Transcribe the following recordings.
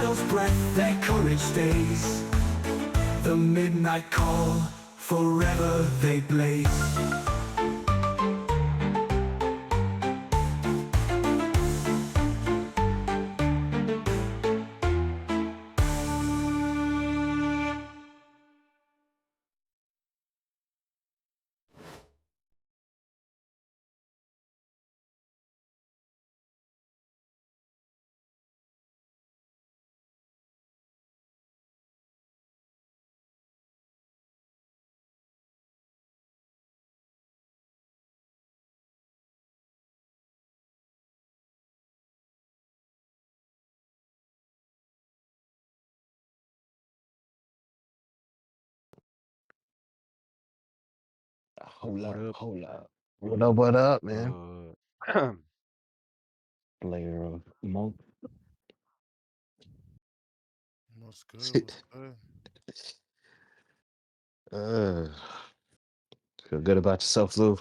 battle's breath, their courage stays. The midnight call, forever they blaze. Hold What up, up? hold up. What up, man? Uh, Layer of monk. What's good? What's good? uh, feel good about yourself, Lou.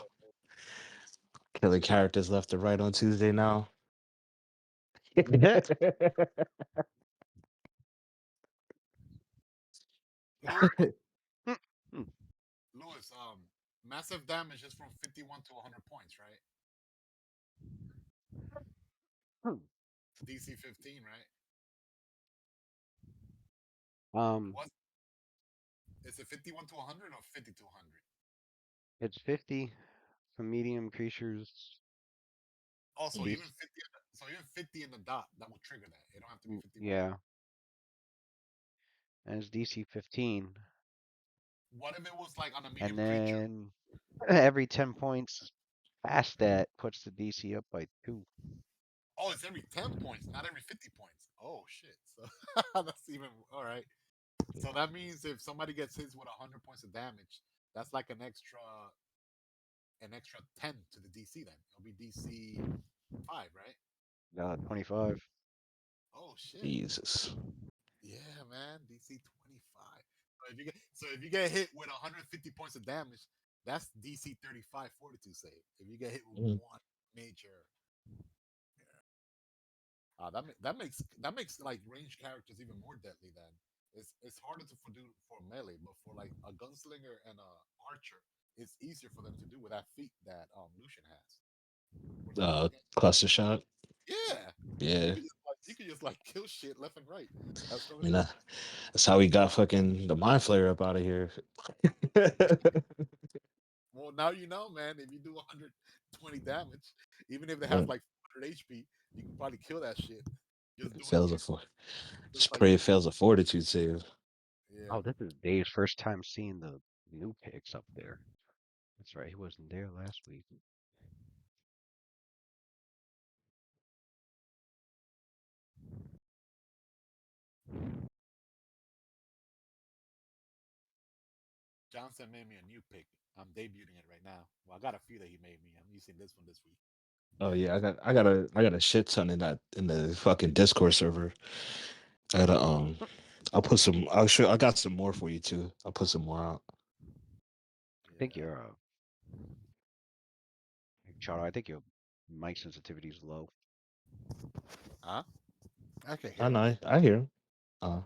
Killing characters left and right on Tuesday now. Louis, Louis, massive damage is from 51 to 100 points, right? It's DC 15, right? um, What is it 51 to 100 or 50 to 100? it's 50 for medium creatures. Also, even DC, 50, so even 50 in the dot, that will trigger that. It don't have to be 51. yeah, and it's DC 15. What if it was like on a And medium creature? then every 10 points past that puts the DC up by 2. Oh, it's every 10 points, not every 50 points. Oh shit. So that's even all right. So that means if somebody gets hit with 100 points of damage, that's like an extra 10 to the DC then. It'll be DC 5, right? 25. Oh shit. Jesus. Yeah, man. DC 25. So if you get hit with 150 points of damage, that's DC 35 fortitude save. If you get hit with Mm. one major, that makes like range characters even more deadly. Then it's harder to do for melee, but for like a gunslinger and a archer, it's easier for them to do with that feat that Lucian has. What's it called Uh, again? cluster shot. Yeah, you Yeah. could just like you could just like kill shit left and right as I strong as mean, you want. that's how we got fucking the mind flayer up out of here. Well, now you know, man. If you do 120 damage, even if they have Yeah. like 400 HP, you can probably kill that shit. Just It doing fails a four. just Just like pray it fails a fortitude save. yeah. Oh, this is Dave's first time seeing the new picks up there. That's right, he wasn't there last week. Johnson made me a new pick. I'm debuting it right now. Well, I got a few that he made me. I'm using this one this week. Oh yeah, I got a shit ton in that in the fucking Discord server. I gotta I'll put some. I'll show. I got some more for you too. I'll put some more out. I think Yeah. your Charo, I think your mic sensitivity is low. Huh? I can I hear him. know. I hear him. Uh,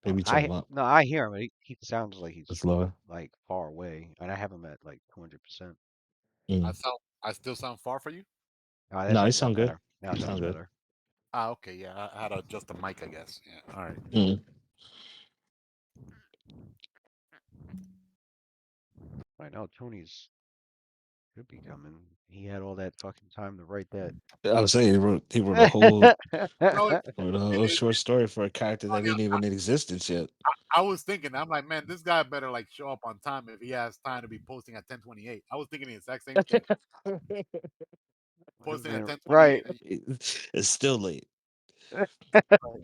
Oh, maybe turn I him up. no, I hear him. But he sounds like he's It's lower. like far away, and I have him at like 200%. I Mm. sound. I still sound far for you. Oh, that No, it sounds a lot sound good. better. Now it It sounds sound good. better. Ah, okay. Yeah, I had to adjust the mic. I guess. Yeah. All right. Mm. I know Tony's could be coming. He had all that fucking time to write that. I was saying he wrote a whole No, it, wrote a it, whole it, short story for a character oh, that yeah. ain't even in existence yet. I was thinking. I'm like, man, this guy better like show up on time if he has time to be posting at 10:28. I was thinking the exact same thing. And Posting at then, 10:28. right. It's still late. Right.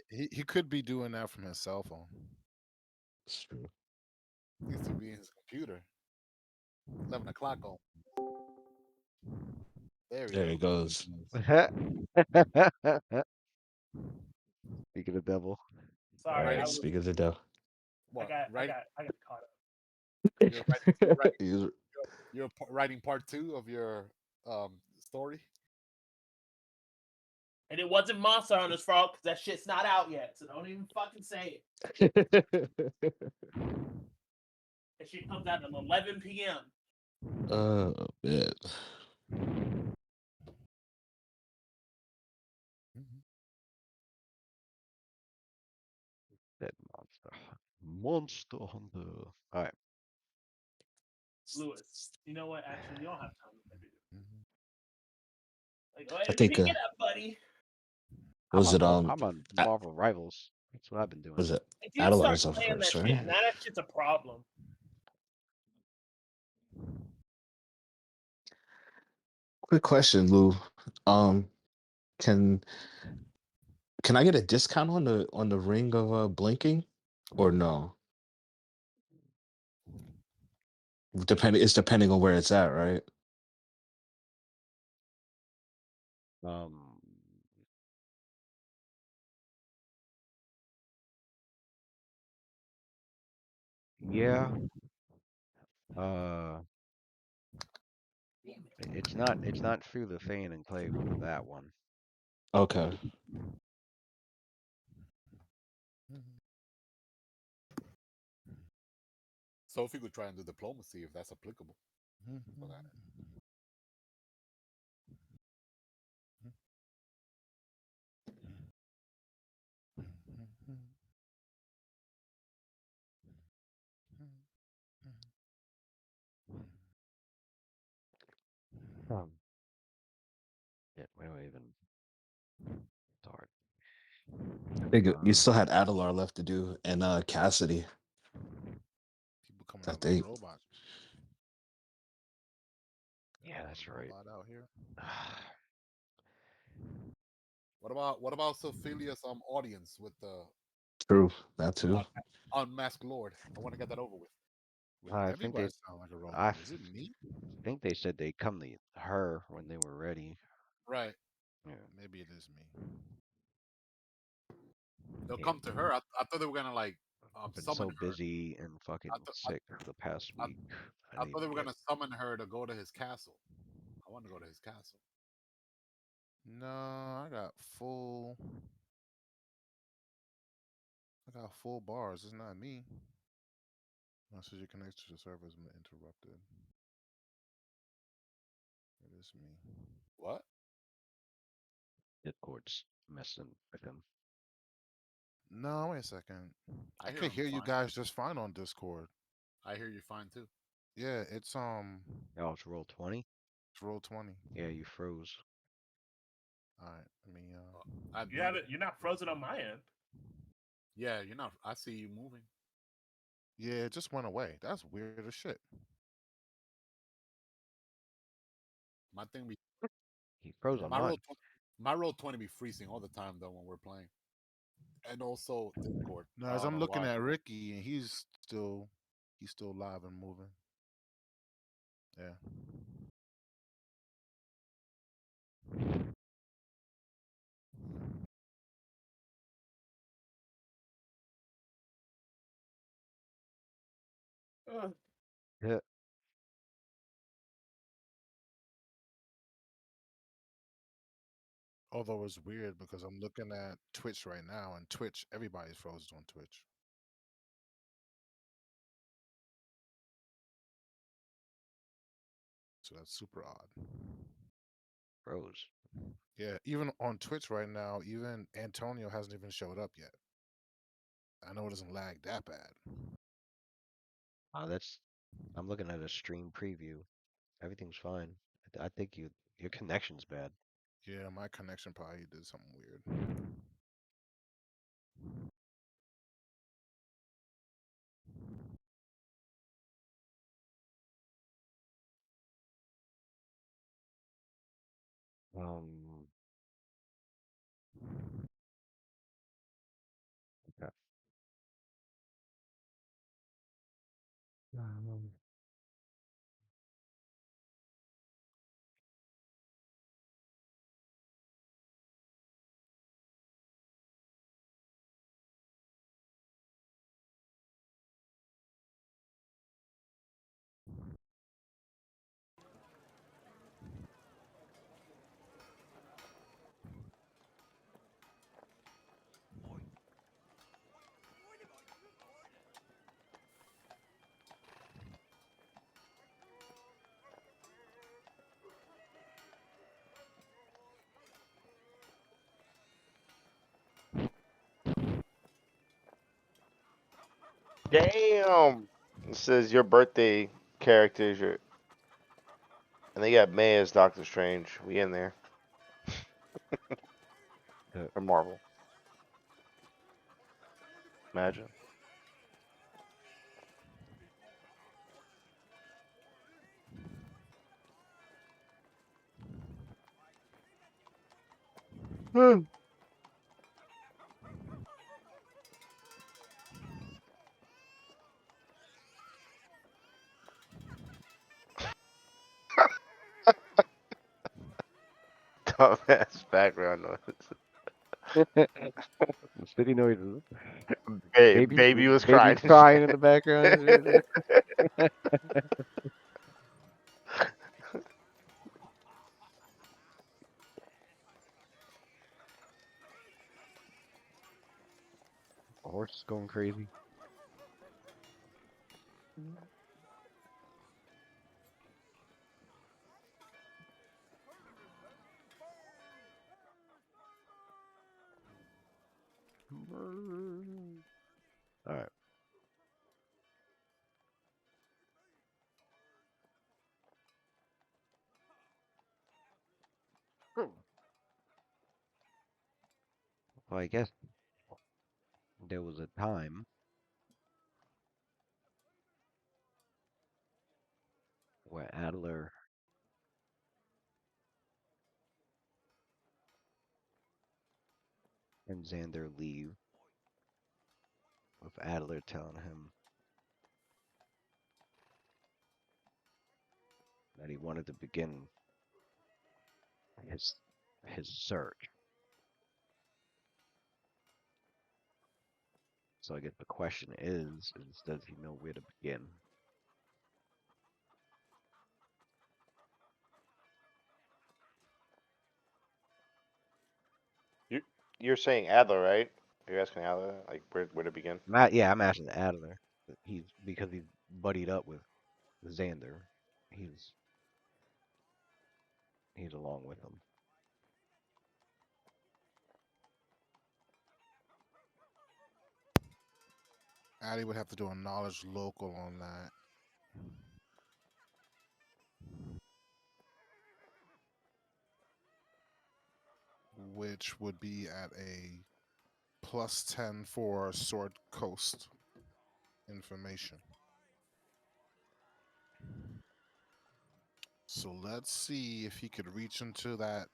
Hey, he could be doing that from his cell phone. It's true. Needs to be in his computer. 11 o'clock. Oh, there we There it go. goes. Speaking of devil. All Sorry, right. I Writing was Speak of the devil. what? I got caught up. You're writing. You're writing. He's- Writing part two of your story. And it wasn't Monster Hunter's fault because that shit's not out yet. So don't even fucking say it. That shit comes out at 11 p.m. Oh man. Mhm. That Monster Hunter. All right. Lewis, you know what? Actually, you don't have time to maybe do. Mhm. Like, go ahead I and think pick it up, buddy. was it I'm on A- Marvel Rivals. That's what I've been doing. was it I did start Adelar's up playing that first, shit. right? Now that shit's a problem. Quick question, Lou. Um, can I get a discount on the ring of blinking, or no? It's depending on where it's at, right? Um, yeah. Uh, it's not through the Fane Enclave for that one. Okay. Mhm. So if you could try and do diplomacy, if that's applicable for that. Um, yeah, where do I even start? I think you Uh, still had Adelar left to do, and Cassidy. People coming I out with think. robots. yeah, Got that's a right. robot out here. What about Sophilia's audience with the True, that too. un- unmasked Lord? I want to get that over with. I think Everybody sound like a I robot. Is it me? think they said they'd come to her when they were ready. Right. Yeah, Maybe it is me. They'll yeah. come to her. I thought they were gonna like I've been summon so her. busy and fucking I, th- I, sick the past I, week. I I didn't thought they even were get. gonna summon her to go to his castle. I want to go to his castle. No, I got full. I got full bars. It's not me. Message your connection to the server has been interrupted. It is me. What? Discord's messing with them. No, wait a second. I I hear could him hear you fine. guys just fine on Discord. I hear you fine too. Yeah, it's Oh, it's roll 20? it's roll 20. Yeah, you froze. All right, let me I You have muted. it. You're not frozen on my end. Yeah, you're not. I see you moving. Yeah, it just went away. That's weird as shit. My thing be He froze on my roll. mine. My roll 20 be freezing all the time though when we're playing, and also Discord. No, I as don't I'm know looking why. at Ricky and he's still live and moving. Yeah. Yeah. Although it's weird because I'm looking at Twitch right now, and Twitch, everybody's frozen on Twitch. So that's super odd. Froze. Yeah, even on Twitch right now, even Antonio hasn't even showed up yet. I know it doesn't lag that bad. That's. I'm looking at a stream preview. Everything's fine. I think your connection's bad. Yeah, my connection probably did something weird. Um. Okay. Um, Damn. It says your birthday characters. And they got May as Doctor Strange. We in there. Uh, Or Marvel. Imagine. Dumbass background noise. City noises. Baby was crying Baby's and crying in the shit. background. And shit. A horse is going crazy. All right. Well, I guess there was a time where Adler and Xander leave, with Adler telling him that he wanted to begin his his search. So I guess the question is does he know where to begin? You, you're saying Adler, right? You're asking Adler, like where to begin? Yeah, I'm asking Adler. He's because he's buddied up with Xander. He's he's along with him. Addy would have to do a knowledge local on that, which would be at a +10 for Sword Coast information. So let's see if he could reach into that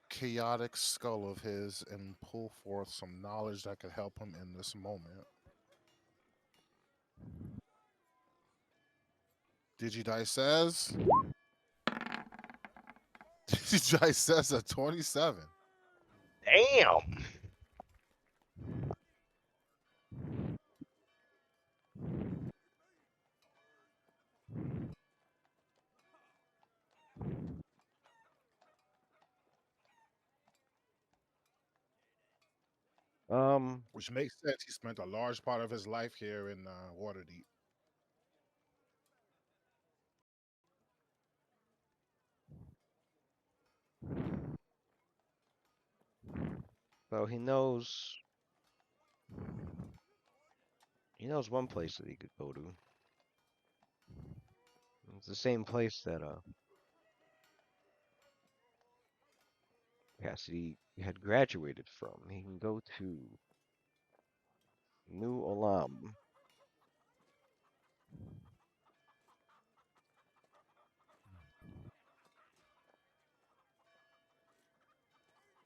chaotic skull of his and pull forth some knowledge that could help him in this moment. Digidice says. Digidice says a 27. Damn. Which makes sense. He spent a large part of his life here in Waterdeep. So he knows one place that he could go to. It's the same place that Cassidy had graduated from. He can go to New Olam.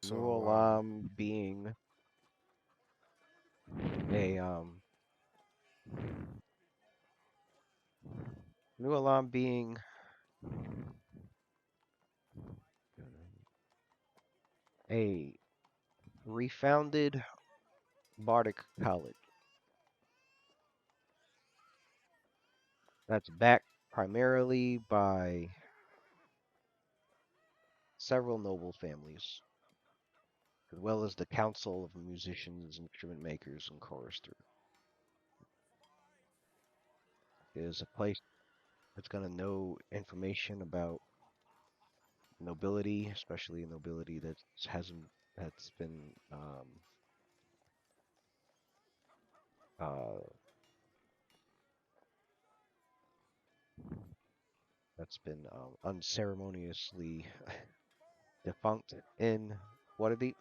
New So Olam being a New Olam being a refounded Bardic College that's backed primarily by several noble families, as well as the Council of Musicians, Instrument Makers, and Choristers. It is a place that's going to know information about nobility, especially nobility that's been Uh, that's been unceremoniously defunct in Waterdeep.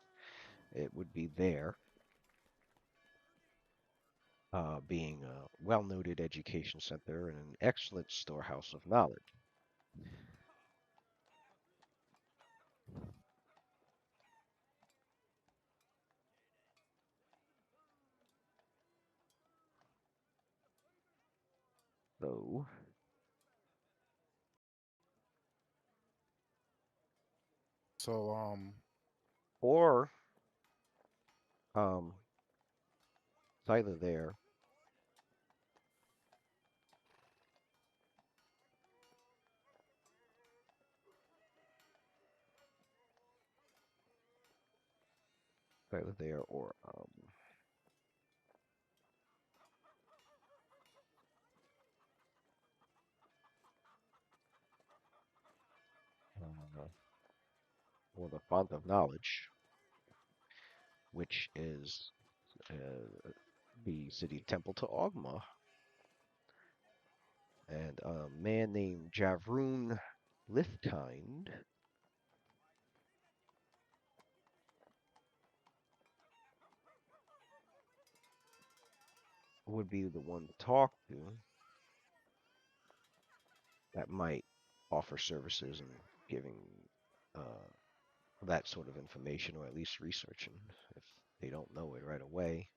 It would be there, being a well-noted education center and an excellent storehouse of knowledge. So, So or it's either there. It's either there or uh, or the font of knowledge, which is the city temple to Ogma, and a man named Javroon Lithkind would be the one to talk to that might offer services and giving uh, that sort of information, or at least researching if they don't know it right away.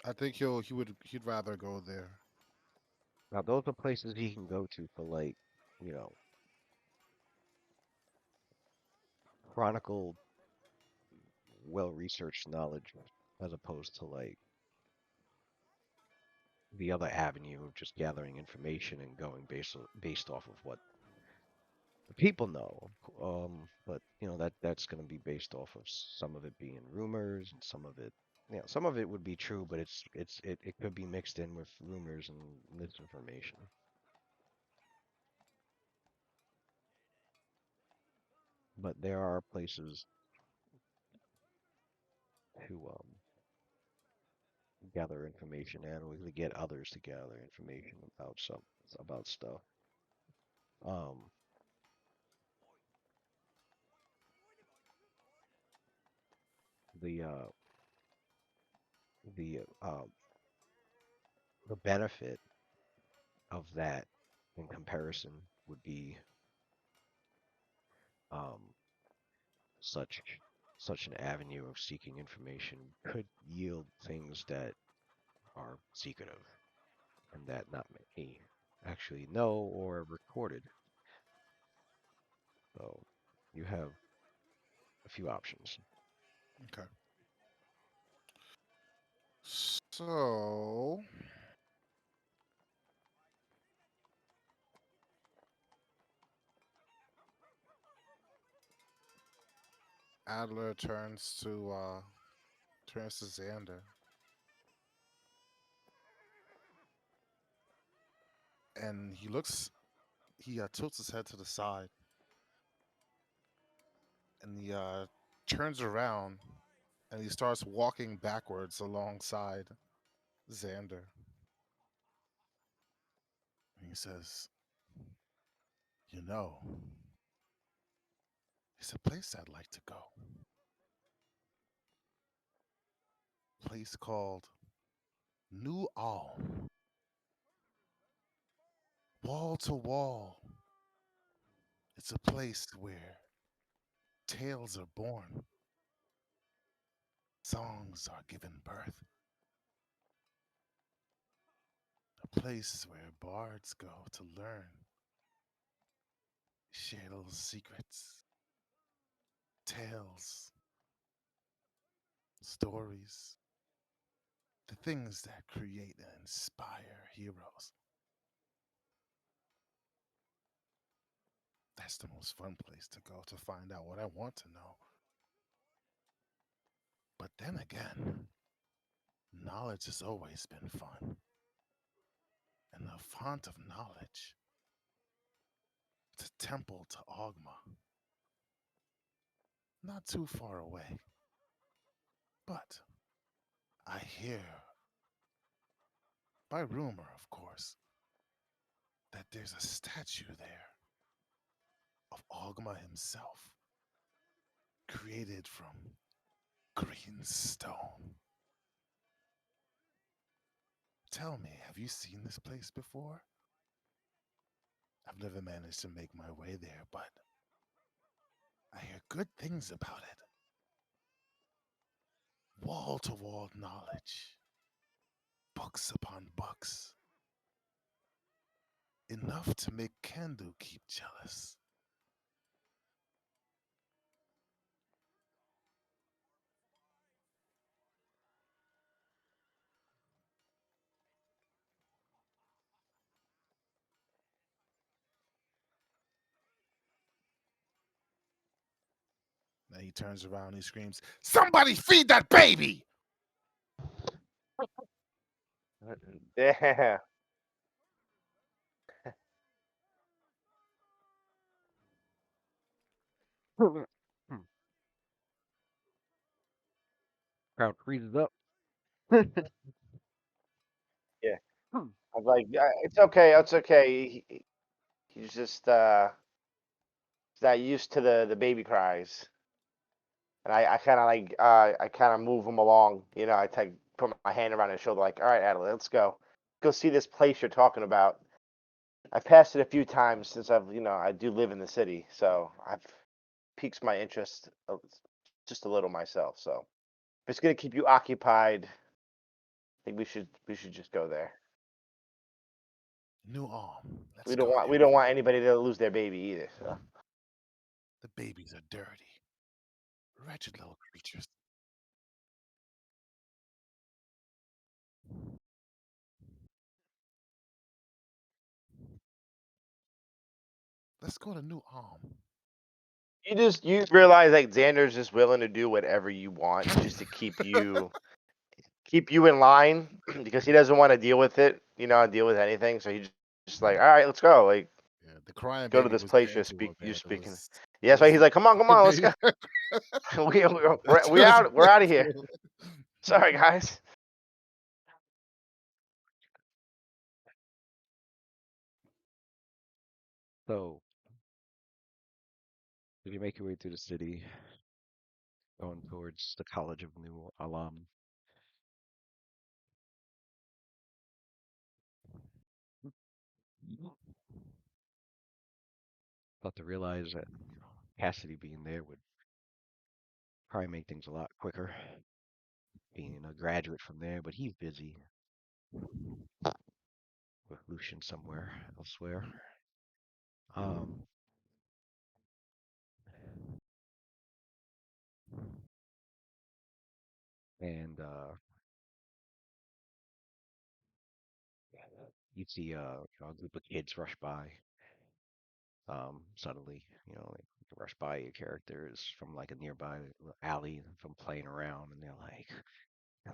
I think he'd rather go there. Now, those are places he can go to for, like, you know, chronicled, well-researched knowledge, as opposed to like the other avenue of just gathering information and going based off of what the people know. But that's going to be based off of some of it being rumors, and some of it, some of it would be true, but it could be mixed in with rumors and misinformation. But there are places to gather information, and we could get others to gather information about stuff. Um, the uh, the uh, the benefit of that in comparison would be um, such such an avenue of seeking information could yield things that are secretive and that not many actually know or recorded. So you have a few options. Okay. So Adler turns to Xander, and he tilts his head to the side, and he turns around, and he starts walking backwards alongside Xander. And he says, "You know, it's a place I'd like to go. A place called New All, wall to wall. It's a place where tales are born, songs are given birth. A place where bards go to learn, share little secrets, tales, stories, the things that create and inspire heroes. That's the most fun place to go to find out what I want to know. But then again, knowledge has always been fun. And the font of knowledge, it's a temple to Ogma. not too far away. But I hear, by rumor, of course, that there's a statue there of Ogma himself, created from green stone. Tell me, have you seen this place before? I've never managed to make my way there, but I hear good things about it. Wall to wall knowledge, books upon books, enough to make Kandu keep jealous. Now he turns around and he screams, "Somebody feed that baby!" Yeah. Crowd freezes up. Yeah. I was like, yeah, it's okay. It's okay. He's just he's not used to the baby cries. And I kind of like I kind of move him along. You know, I take put my hand around his shoulder, like, all right, Adelaide, let's go. Go see this place you're talking about. I've passed it a few times since I do live in the city, so I've piques my interest just a little myself. So if it's gonna keep you occupied, I think we should just go there. New arm. Let's We don't go want there. we don't want anybody to lose their baby either. So. The babies are dirty, wretched little creatures. Let's go to New Arm. You realize like Xander's just willing to do whatever you want just to keep you in line because he doesn't want to deal with it, deal with anything. So he just like, all right, let's go. Like, Yeah, the crying go to baby this was place getting to him, you're man. speaking. It Yeah, that's why was he's like, come on, let's go. that we shit was out we're out of here. getting to him. Sorry guys. So, if you make your way through the city, going towards the College of New Alam, about to realize that Cassidy being there would probably make things a lot quicker. Being a graduate from there, but he's busy with Lucian somewhere elsewhere. Um, and you see a group of kids rush by. Suddenly, like rush by your characters from like a nearby alley from playing around, and they're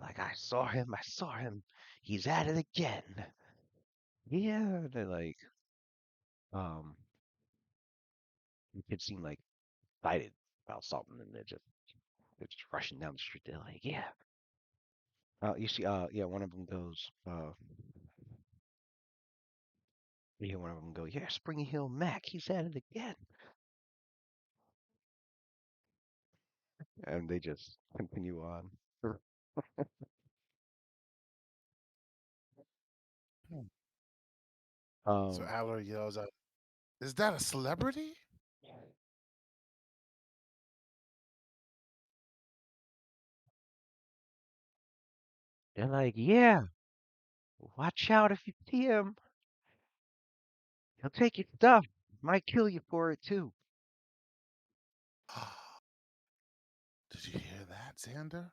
like, I saw him, he's at it again. Yeah, they're like, um, the kids seem like excited about something, and they're just rushing down the street. They're like, yeah. You see, yeah, one of them goes, you hear one of them go, yeah, Springy Hill Mac, he's at it again, and they just continue on. So Um, Aller yells out, "Is that a celebrity?" they're like, yeah, watch out if you see him. He'll take your stuff. Might kill you for it too. Did you hear that, Xander?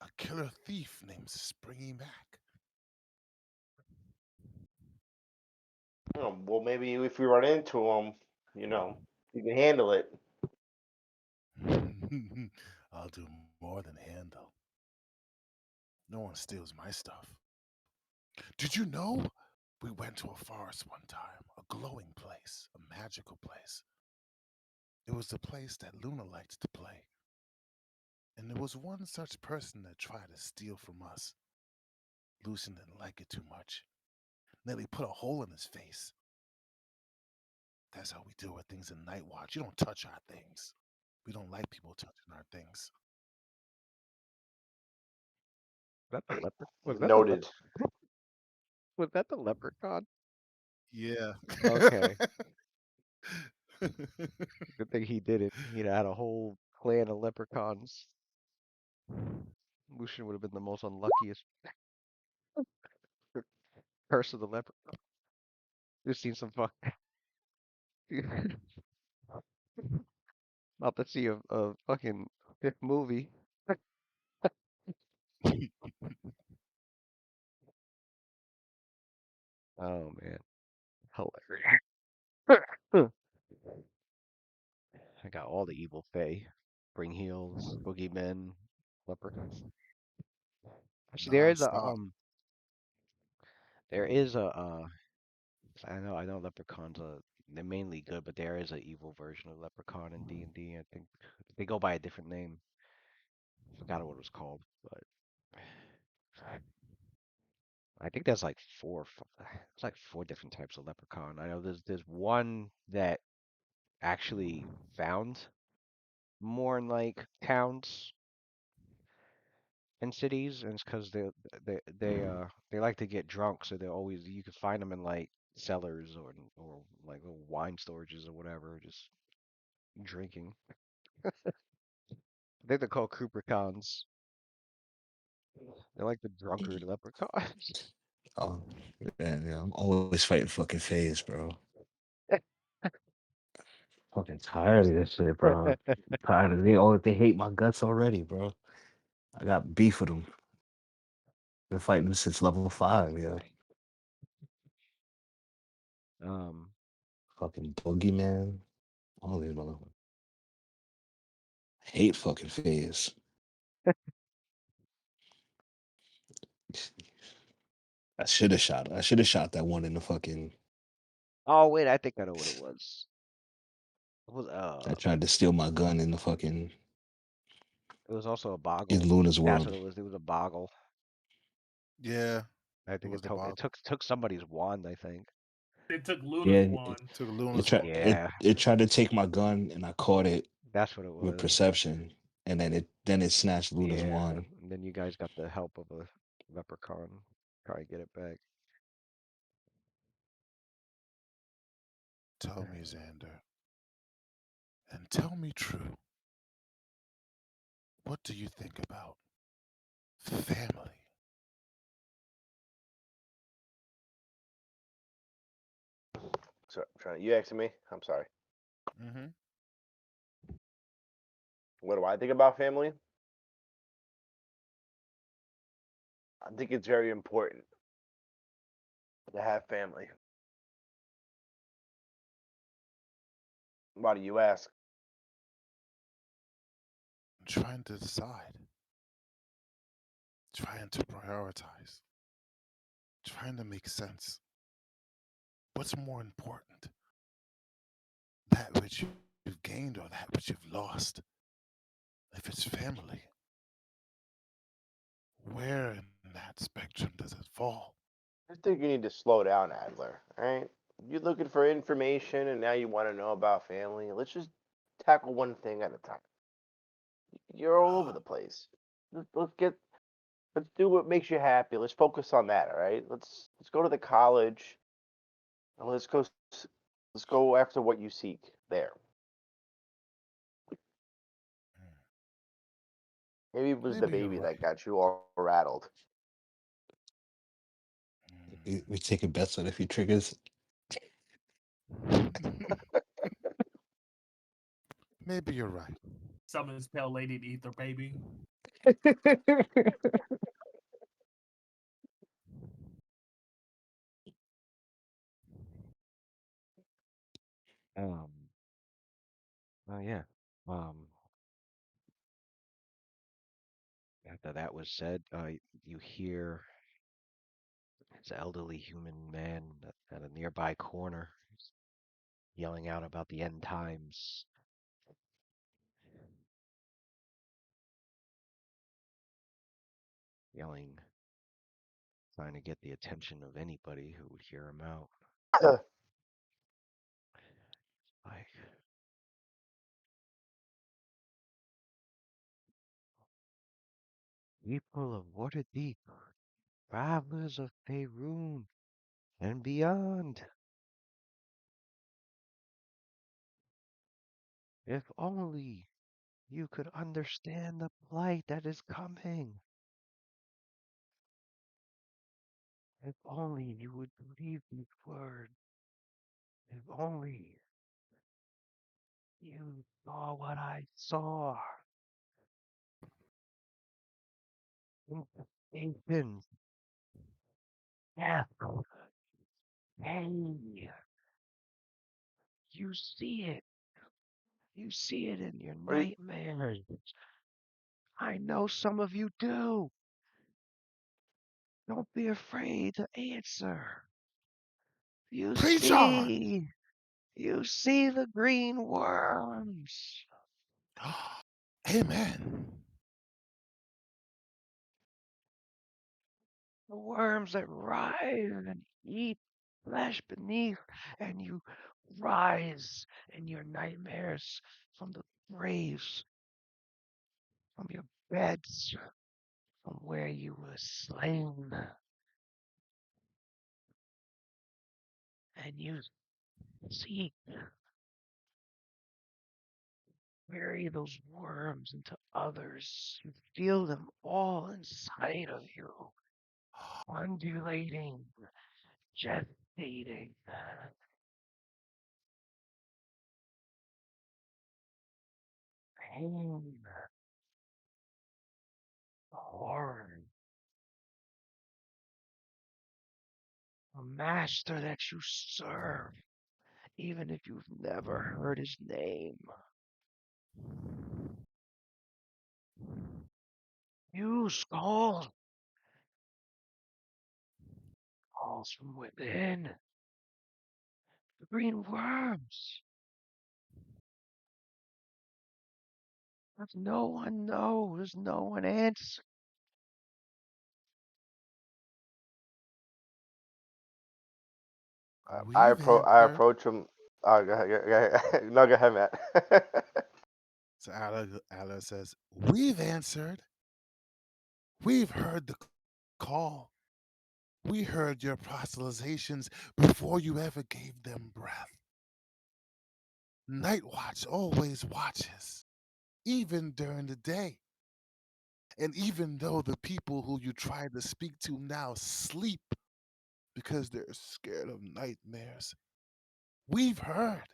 A killer thief named Springy Mac. Well, maybe if we run into him, you can handle it. I'll do more than handle. No one steals my stuff. Did you know? We went to a forest one time, a glowing place, a magical place. It was the place that Luna liked to play. And there was one such person that tried to steal from us. Lucian didn't like it too much. Nearly put a hole in his face. That's how we deal with things in Night Watch. You don't touch our things. We don't like people touching our things. That the leper? Was that the Noted. was that the leprechaun? Yeah. Okay. Good thing he did it. He'd had a whole clan of leprechauns. Lucian would have been the most unluckiest. Curse of the leper. Just seen some fuck. About to see a fucking fifth movie. Oh man, hilarious. I got all the evil fae. Bring heels, boogeymen, leprechauns. Actually, Non-stop. there is a I know leprechauns are they're mainly good, but there is a evil version of leprechaun in D&D. I think they go by a different name. Forgot what it was called, but I think there's like it's like four different types of leprechaun. I know there's one that actually found more in like towns and cities, and it's because they like to get drunk, so they're always you can find them in like cellars or like little wine storages or whatever, just drinking. I think they're called Coopercons. They're like the drunkard leprechauns. Oh man, yeah, I'm always fighting fucking phase, bro. Fucking tired of this shit, bro. Tired of they hate my guts already, bro. I got beef with them. Been fighting them since level 5, yeah. Um, Fucking boogeyman. All these motherfuckers. Hate fucking phase. I should have shot that one in the fucking oh wait, I think I know what it was. that tried to steal my gun in the fucking It was also a in boggle. Luna's That's world. what it was. It was a boggle. Yeah. I It think was it the took it boggle. took somebody's wand, I think. They took Luna's Yeah, one. Took it Luna's tried one. it Yeah, it tried to take my gun and I caught it that's what it with was. perception, and then it snatched Luna's Yeah, wand. and then you guys got the help of a leprechaun. Try to get it back. Tell me, Xander, and tell me true. What do you think about family? So, you asking me? I'm sorry. Mm-hmm. What do I think about family? I think it's very important to have family. Why do you ask? I'm trying to decide, trying to prioritize, trying to make sense. What's more important, that which you've gained or that which you've lost? If it's family, where in that spectrum does it fall? I think you need to slow down, Adler. All right, you're looking for information, and now you want to know about family. Let's just tackle one thing at a time. You're all over the place. Let's do what makes you happy. Let's focus on that. All right. Let's go to the college and let's go after what you seek there. Maybe it was the Maybe you're baby right. that got you all rattled. We taking bets on a few triggers. Maybe you're right. Summons Pale Lady to eat their baby. Um, oh yeah. Um, after that was said, you hear this elderly human man at a nearby corner yelling out about the end times. yelling, trying to get the attention of anybody who would hear him out. Like, people of Waterdeep, travelers of Faerun and beyond, if only you could understand the plight that is coming. If only you would believe these words. If only you saw what I saw. Infestation, death, pain. You see it. You see it in your What are you, nightmares. I know some of you do. Don't be afraid to answer. You Preach on. see. You see the green worms. Amen. The worms that writhe and eat flesh beneath, and you rise in your nightmares from the graves, from your beds, from where you were slain, and you seek, bury those worms into others. You feel them all inside of you, undulating, gestating. Pain, horror, a master that you serve, even if you've never heard his name. You calls from within. The green worms. There's no one knows, no one answers. We've I answered. approach him. Oh, go ahead, go ahead. No, go ahead, Matt. So Allah says, we've answered. We've heard the call. We heard your proselytizations before you ever gave them breath. Night Watch always watches, even during the day. And even though the people who you try to speak to now sleep because they're scared of nightmares, we've heard.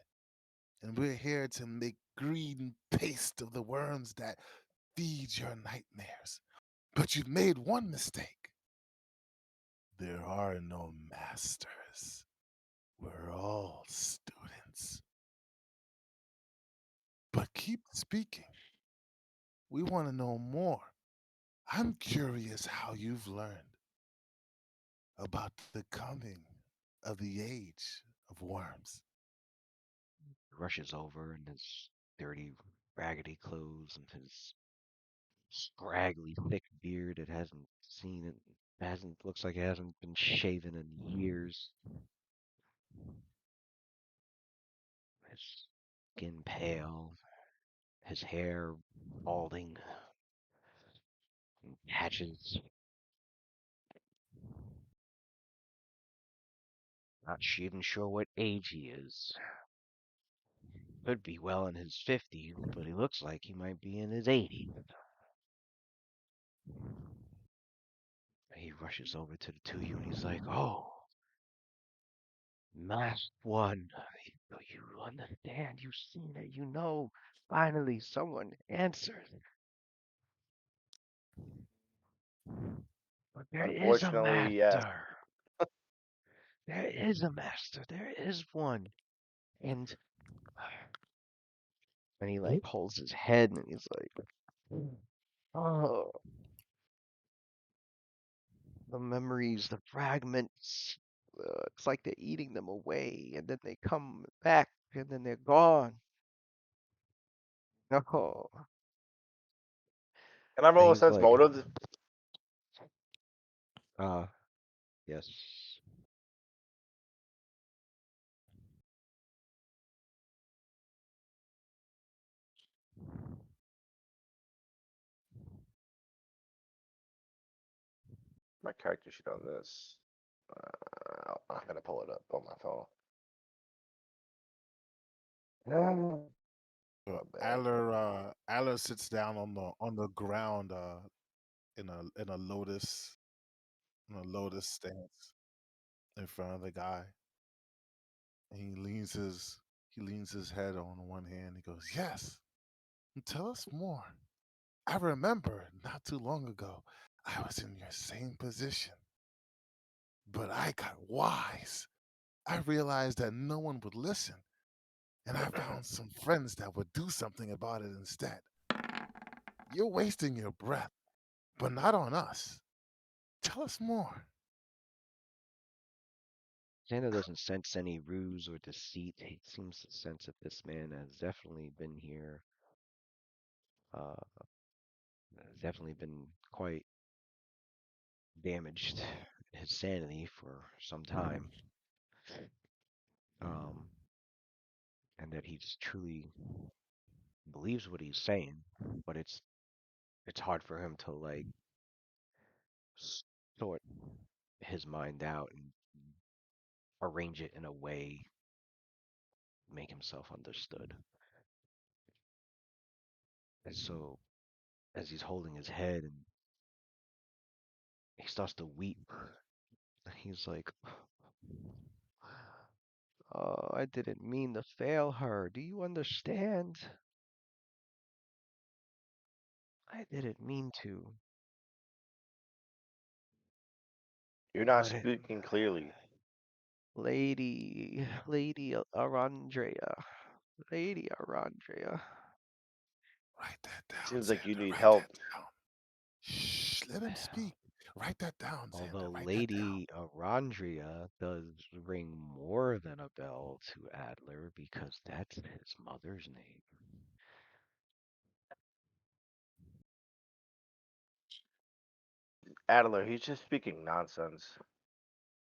And we're here to make green paste of the worms that feed your nightmares. But you've made one mistake. There are no masters. We're all students. But keep speaking. We want to know more. I'm curious how you've learned about the coming of the age of worms. Rushes over in his dirty, raggedy clothes and his scraggly, thick beard that looks like it hasn't been shaven in years. His skin pale, his hair balding, in patches. Not even sure what age he is. Could be well in his 50s, but he looks like he might be in his 80s. He rushes over to the two of you and he's like, "Oh, masked one. You understand. You've seen it. You know. Finally, someone answered. But there is a Unfortunately, yes. master. There is a master. There is one." And he like holds his head and he's like, "Oh, the memories, the fragments. It's like they're eating them away, and then they come back, and then they're gone." Oh, Can I and roll a he's sense like, motive? Yes. My character sheet on this. I'm gonna pull it up on my phone. Oh, man. Adler sits down on the ground in a lotus stance in front of the guy. And he leans his head on one hand. He goes, "Yes, tell us more. I remember not too long ago, I was in your same position, but I got wise. I realized that no one would listen, and I found some friends that would do something about it instead. You're wasting your breath, but not on us. Tell us more." Santa doesn't sense any ruse or deceit. He seems to sense that this man has definitely been here, uh, has definitely been quite damaged in his sanity for some time. Um, and that he just truly believes what he's saying, but it's hard for him to like sort his mind out and arrange it in a way make himself understood. And so as he's holding his head and he starts to weep, he's like, "Oh, I didn't mean to fail her. Do you understand? I didn't mean to. You're not But it, speaking clearly. Lady Arandrea, Lady Arandrea." Write that It down, seems like you Xander. need Write that help. down. Shh, let him speak. Write that down, Although Xander. Write that down. Lady Arandrea does ring more than a bell to Adler because that's his mother's name. Adler, he's just speaking nonsense.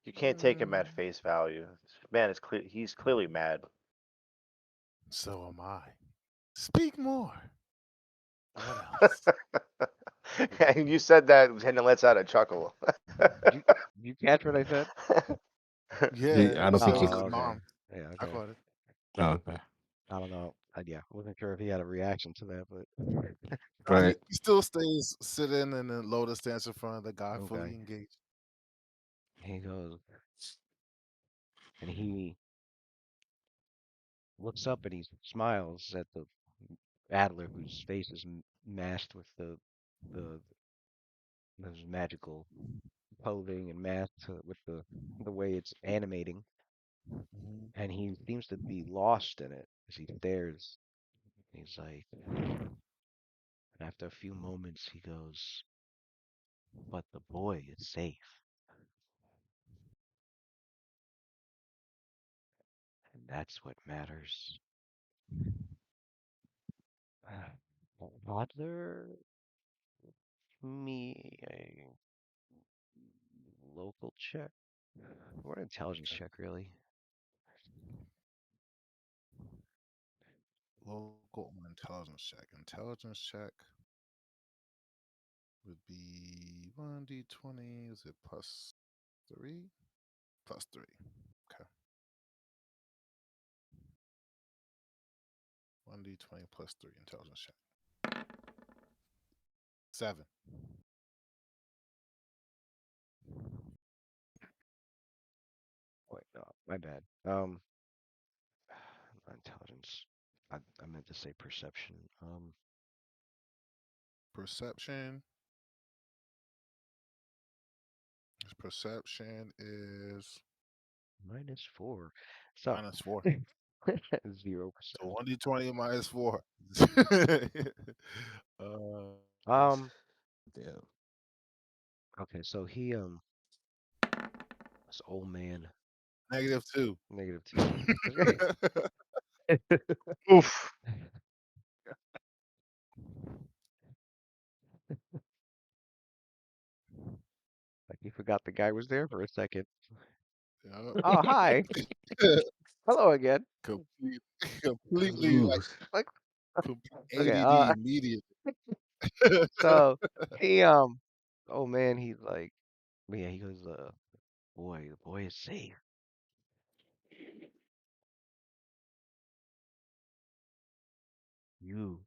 You can't take him at Mm, face value. This man is clear. He's clearly mad. So am I. Speak more. What else? And you said that and it lets out a chuckle. you you catch what I said? Yeah, I you don't said, think he. "What's Oh, his okay. mom?" Yeah, I okay. caught it. Oh, okay. I don't know. Yeah, I wasn't sure if he had a reaction to that, but He, Right. he still stays sitting in the lotus stance in front of the guy, fully okay. engaged. He goes and he looks up and he smiles at the Adler, whose face is masked with the those magical clothing and masked with the way it's animating, Mhm. and he seems to be lost in it as he stares. He's like, and after a few moments, he goes, "But the boy is safe, and that's what matters." Father, me a local check or an intelligence check, really. Local intelligence check. Intelligence check would be 1d20. Is it plus 3? Plus 3. Okay. 1d20 plus 3 intelligence check. 7. Wait, no, my bad. Not intelligence. I meant to say perception. Perception. Perception is -4. So -4. 0%. So 1d20 -4. uh, Um. Yeah. Okay, so he this old man, -2. -2. Oof. Like he forgot forgot the guy was there for a second. Yeah. Oh, hi. Hello again. Complete, completely Ooh. Like, complete okay. ADD immediately. So he oh man, he's like, yeah, he goes, the boy is safe. You,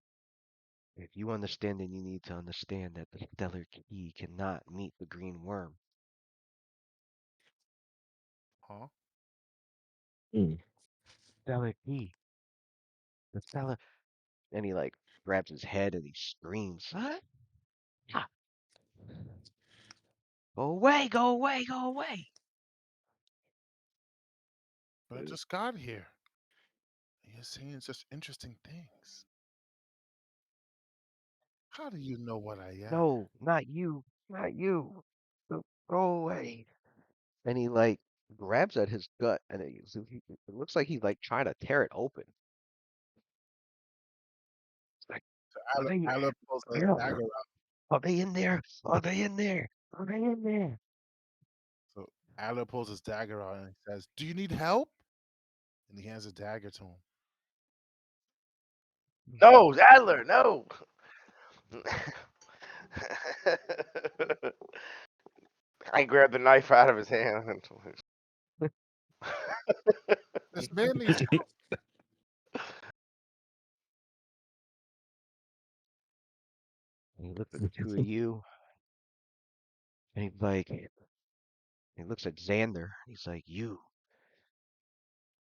if you understand, then you need to understand that the stellar key cannot meet the green worm. Huh? Mm. Stellar key, the stellar, and he like grabs his head and he screams, "Huh? Ah, go away, go away, go away!" But I just got here. You're saying such interesting things. How do you know what I am? No, not you, not you. Go away. And he like grabs at his gut, and it looks like he's like trying to tear it open. It's like, are they, Ala pulls his are dagger out. are they in there? Are they in there? Are they in there? So Ala pulls his dagger out and he says, "Do you need help?" And he hands a dagger to him. No, Adler, no. I grabbed the knife out of his hand. This man needs help. And he looks at the two of you, and he's like, he looks at Xander. He's like, you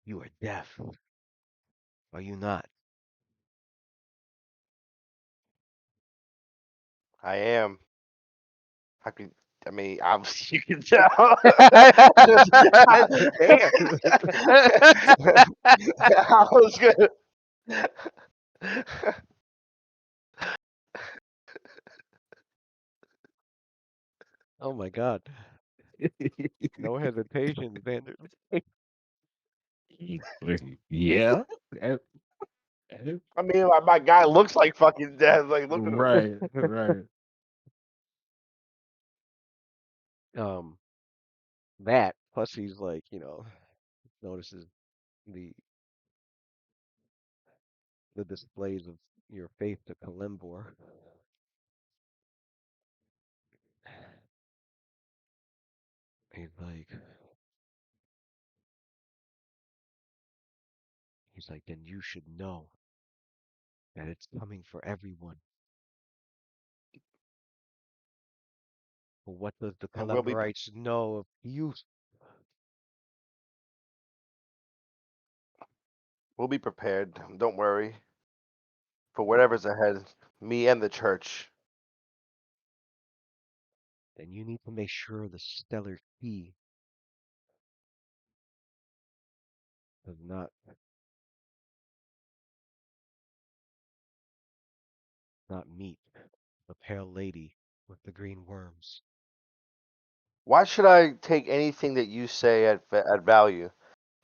are deaf. Are you not? I am. I could. I mean, obviously you can tell. Damn. I was gonna. Oh my God. No hesitation, Xander. Yeah. Eh, eh, I mean, my guy looks like fucking dead. Like, look at him. Right. Right. Um, that plus he's like, notices the the displays of your faith to Kalimbor. He's like, then you should know that it's coming for everyone. But what does the And Kalimborites know of youth? we'll be prepared. Don't worry for whatever's ahead. Me and the church. Then you need to make sure the stellar key does not meet the pale lady with the green worms. Why should I take anything that you say at value?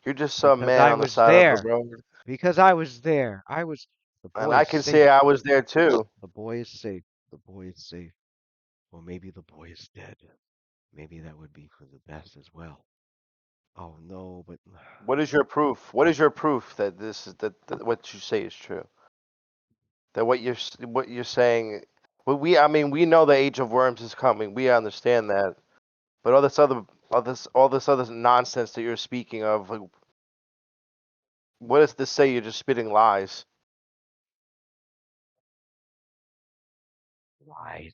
You're just some Because man I on the was side of the there. road, Because I was there. The and boy I is can safe. say I was there too. The boy is safe. The boy is safe. Or maybe the boy is dead. Maybe that would be for the best as well. Oh no, but What is your proof? What is your proof that this is that what you say is true? That what you're saying. Well, I mean, we know the age of worms is coming. We understand that. But all this other nonsense that you're speaking of, like, what does this say? You're just spitting lies. lies.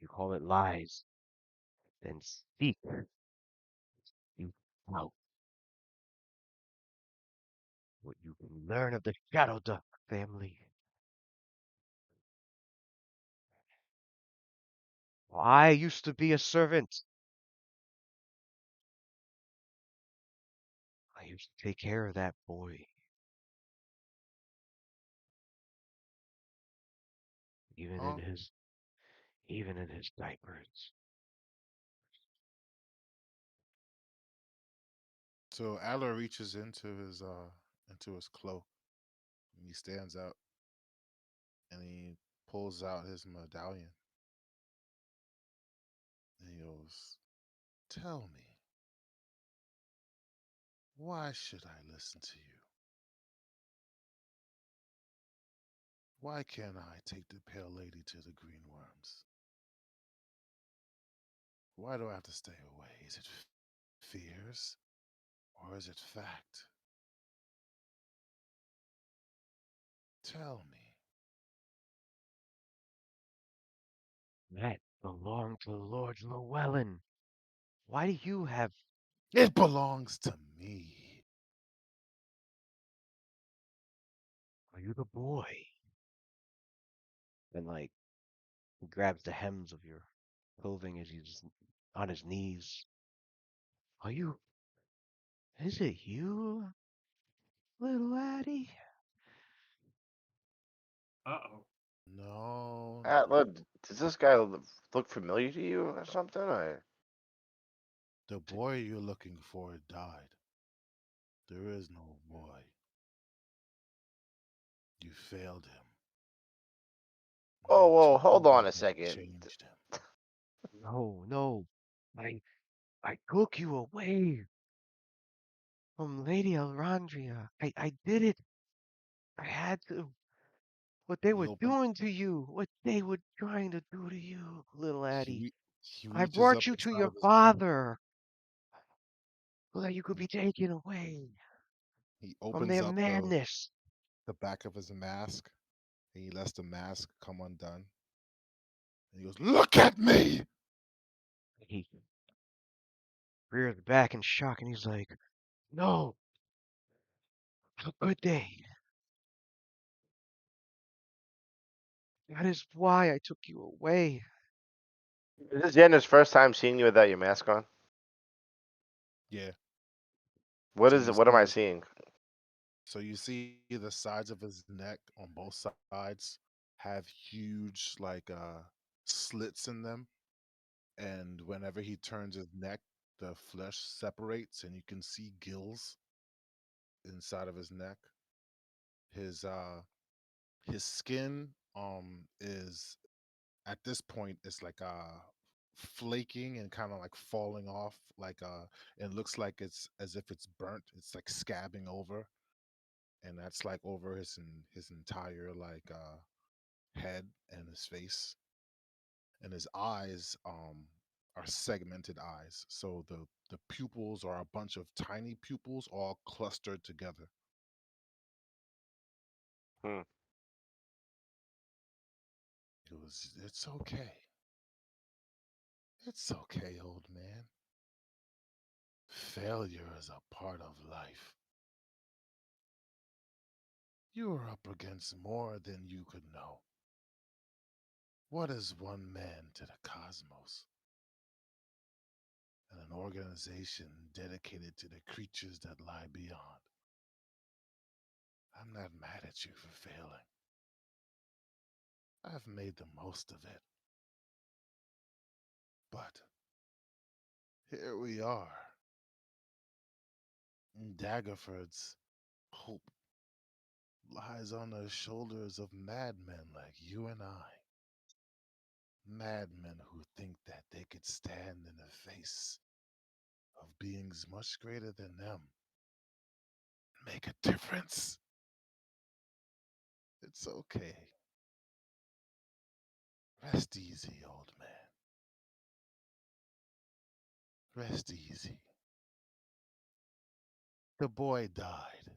You call it lies. Then speak. You out what you can learn of the Shadow Duck family. I used to be a servant. I used to take care of that boy, even in Huh? his even in his diapers. So Ala reaches into his cloak and he stands up and he pulls out his medallion And he goes, "Tell me, why should I listen to you? Why can't I take the pale lady to the green worms? Why do I have to stay away? Is it fears or is it fact? Tell me." That belonged to Lord Llewellyn. Why do you have? It belongs to me. Are you the boy? And like he grabs the hems of your clothing as he's on his knees. Are you? Is it you, little Addie? Uh-oh. No, Look, does this guy look familiar to you or something? Or the boy you're looking for died. There is no boy. You failed him. whoa, You whoa, took hold on away a and second. changed him. No, no. I I took you away from Lady Alrandria. I did it. I had to. What they He were opened. doing to you, what they were trying to do to you, little He Addie. re- he I reaches brought up you to inside your of his neck. father so that you could be taken away He from opens their up madness. the back of his mask, and he lets the mask come undone. And he goes, "Look at me!" He rears back in shock and he's like, no, have a good day. That is why I took you away. Is this Jenna's first time seeing you without your mask on? Yeah. What So is you it? What am I see, seeing? so you see the sides of his neck on both sides have huge slits in them, and whenever he turns his neck, the flesh separates, and you can see gills inside of his neck. His uh his skin is at this point it's like flaking and kind of like falling off, it looks like it's as if it's burnt. It's like scabbing over, and that's like over his entire head and his face, and his eyes are segmented eyes, so the pupils are a bunch of tiny pupils all clustered together. Hmm. It was it's okay, old man. Failure is a part of life. You are up against more than you could know. What is one man to the cosmos and an organization dedicated to the creatures that lie beyond? I'm not mad at you for failing. I've made the most of it. But here we are. Daggerford's hope lies on the shoulders of madmen like you and I. Madmen who think that they could stand in the face of beings much greater than them, make a difference. It's okay. Rest easy, old man. Rest easy. The boy died,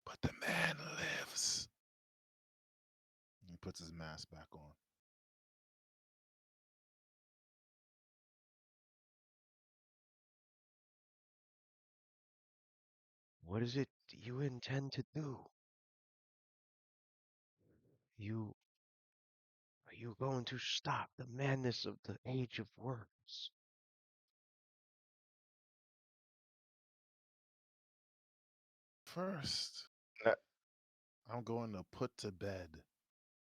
but the man lives. He puts his mask back on. What is it you intend to do? You are you going to stop the madness of the age of words? First, Uh, I'm going to put to bed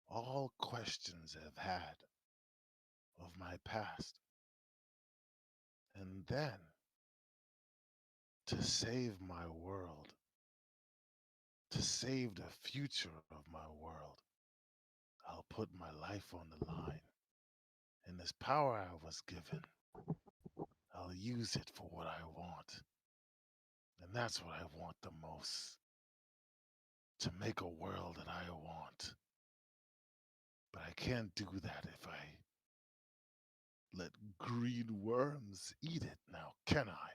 all questions I've had of my past. And then, to save my world, to save the future of my world, I'll put my life on the line. And this power I was given, I'll use it for what I want. And that's what I want the most. To make a world that I want. But I can't do that if I let green worms eat it now, can I?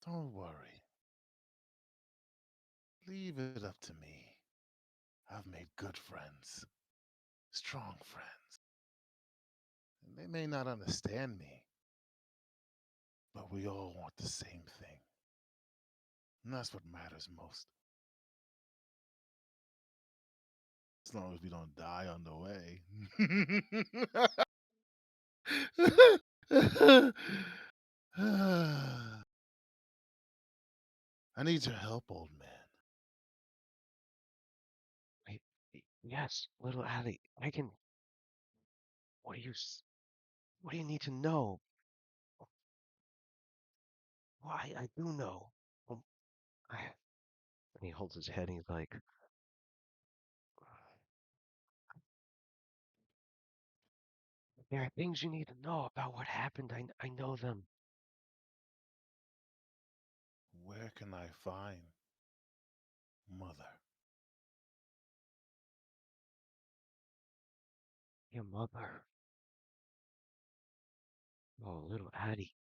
Don't worry. Leave it up to me. I've made good friends, strong friends. And they may not understand me, but we all want the same thing. And that's what matters most. As long as we don't die on the way. I need your help, old man. Yes, little Allie, I can. What do you what do you need to know? Well, I do know. Um, I, and he holds his head and he's like, there are things you need to know about what happened. I know them. Where can I find Mother? Your mother. Oh, little Addie.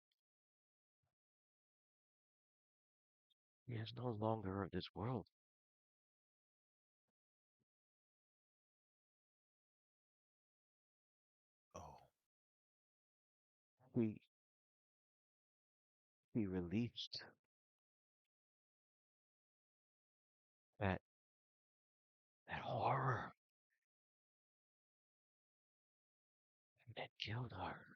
She is no longer of this world. Oh, We He released that that horror that killed her.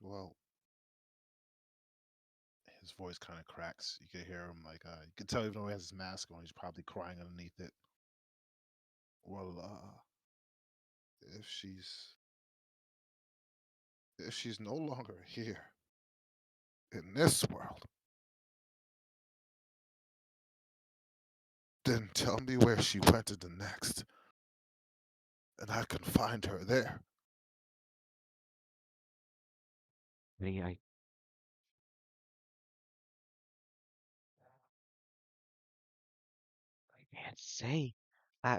well, his voice kind of cracks. You can hear him like, you can tell even though he has his mask on, he's probably crying underneath it. Well, if she's if she's no longer here in this world, then tell me where she went to the next, and I can find her there. I can't say. I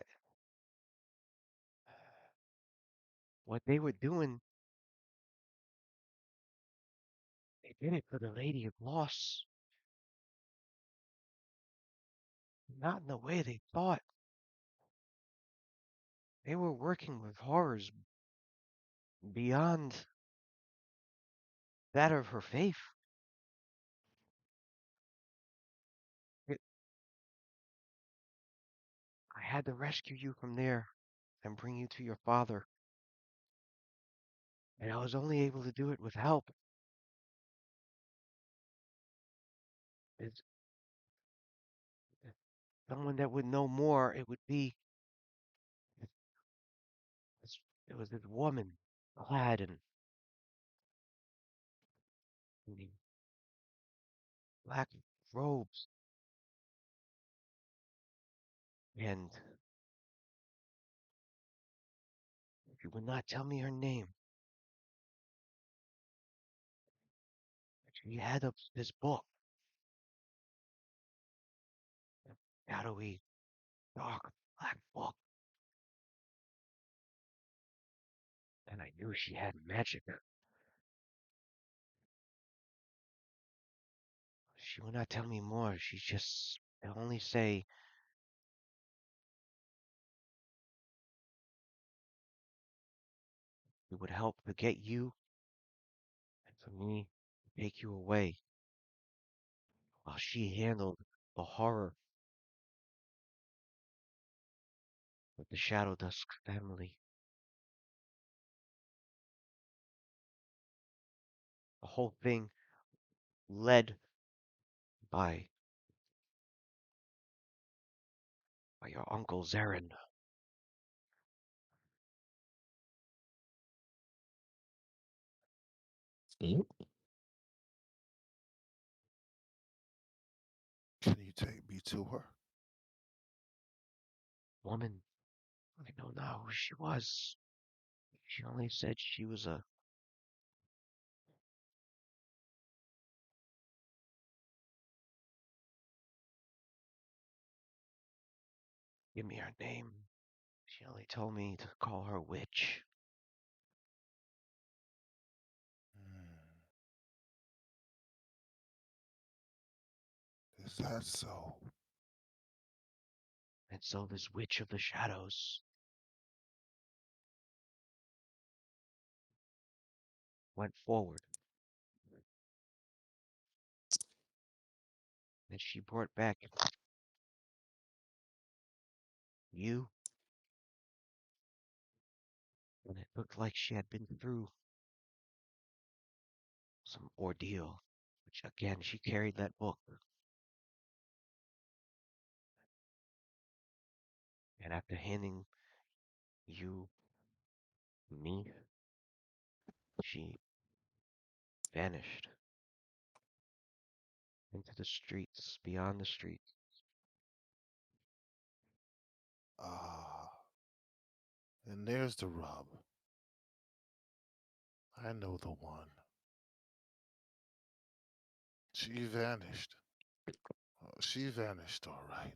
What they were doing, they did it for the Lady of Loss. Not in the way they thought. They were working with horrors beyond that of her faith. It, I had to rescue you from there and bring you to your father, and I was only able to do it with help. It's someone that would know more. It would be it's, it was this woman clad in the black robes, and she would not tell me her name. She had this book, a shadowy, dark black book, and I knew she had magic. She would not tell me more. She just only say it would help to get you and for me to take you away while she handled the horror with the Shadow Dusk family. The whole thing led by your Uncle Zarin. Mm. Can you take me to her? woman, I don't know who she was. She only said she was a. Give me her name. She only told me to call her witch. Hmm. Is that so? And so this witch of the shadows went forward. And she brought back you. And it looked like she had been through some ordeal. Which again, she carried that book. And after handing you me, she vanished into the streets, beyond the streets. Ah, and there's the rub. I know the one. She vanished. She vanished, all right.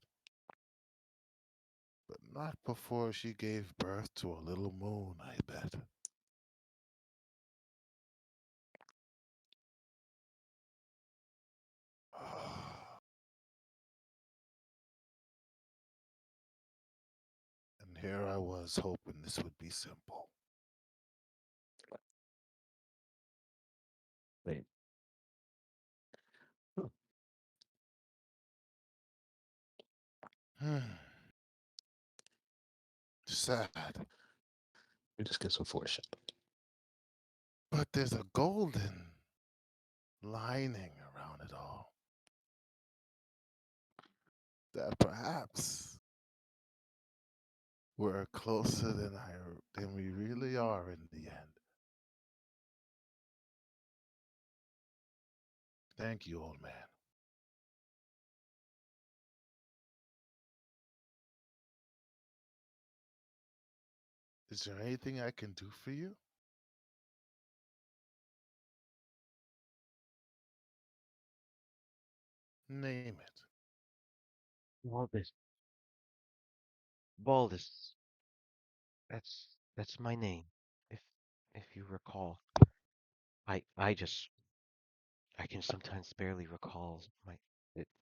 But not before she gave birth to a little moon, I bet. And here I was hoping this would be simple. Wait. Sad. We just get some foreshadow. But there's a golden lining around it all. That perhaps we're closer than we really are in the end. Thank you, old man. Is there anything I can do for you? Name it. Baldus. Baldus. That's my name. If if you recall. I just I can sometimes barely recall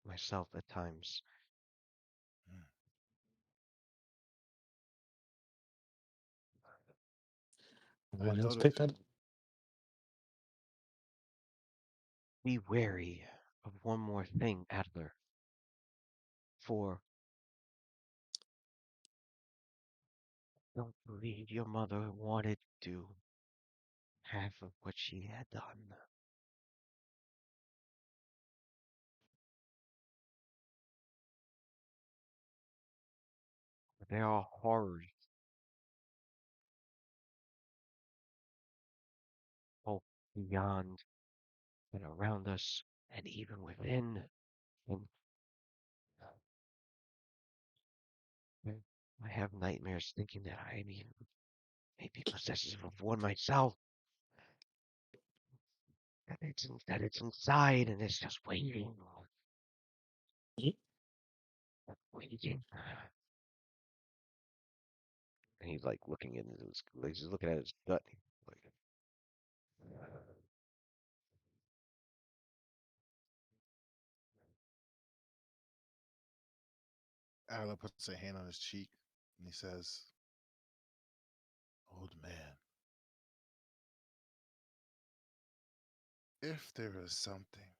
myself at times. Hmm. I Anyone else pick noticed. that? Be wary of one more thing, Adler. For don't believe your mother wanted to do half of what she had done. There are horrors both beyond and around us, and even within. And I have nightmares thinking that I may be possessive of one myself. That it's inside and it's just waiting, waiting. And he's like looking into his, like, he's looking at his gut. Like, Arla puts a hand on his cheek and he says, old man, if there is something,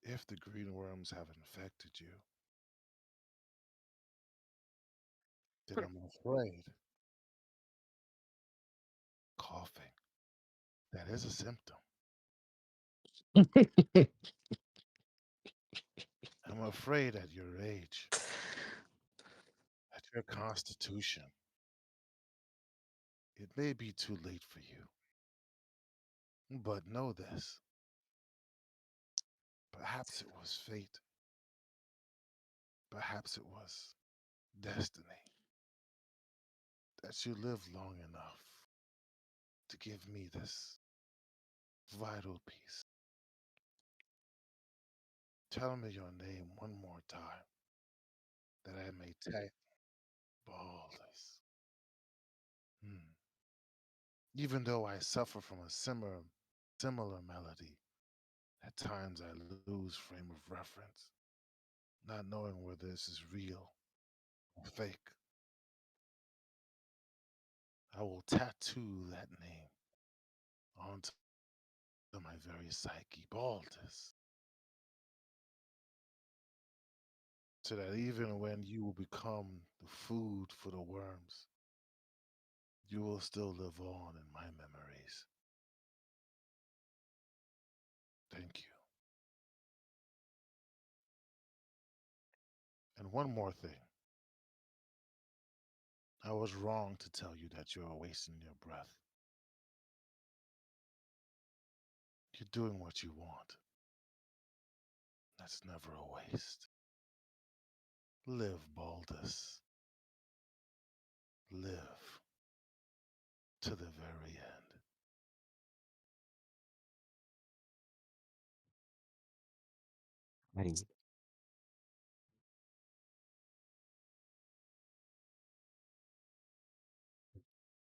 if the green worms have infected you, then I'm afraid coughing, that is a symptom. I'm afraid at your age, at your constitution, it may be too late for you. But know this, perhaps it was fate. Perhaps it was destiny, that you live long enough to give me this vital piece. Tell me your name one more time, that I may tag Baldus. Hmm. Even though I suffer from a similar melody, at times I lose frame of reference, not knowing whether this is real or fake. I will tattoo that name onto my very psyche, Baldus, so that even when you will become the food for the worms, you will still live on in my memories. Thank you. And one more thing. I was wrong to tell you that you're wasting your breath. You're doing what you want. That's never a waste. Live, Baldus. Live to the very end. I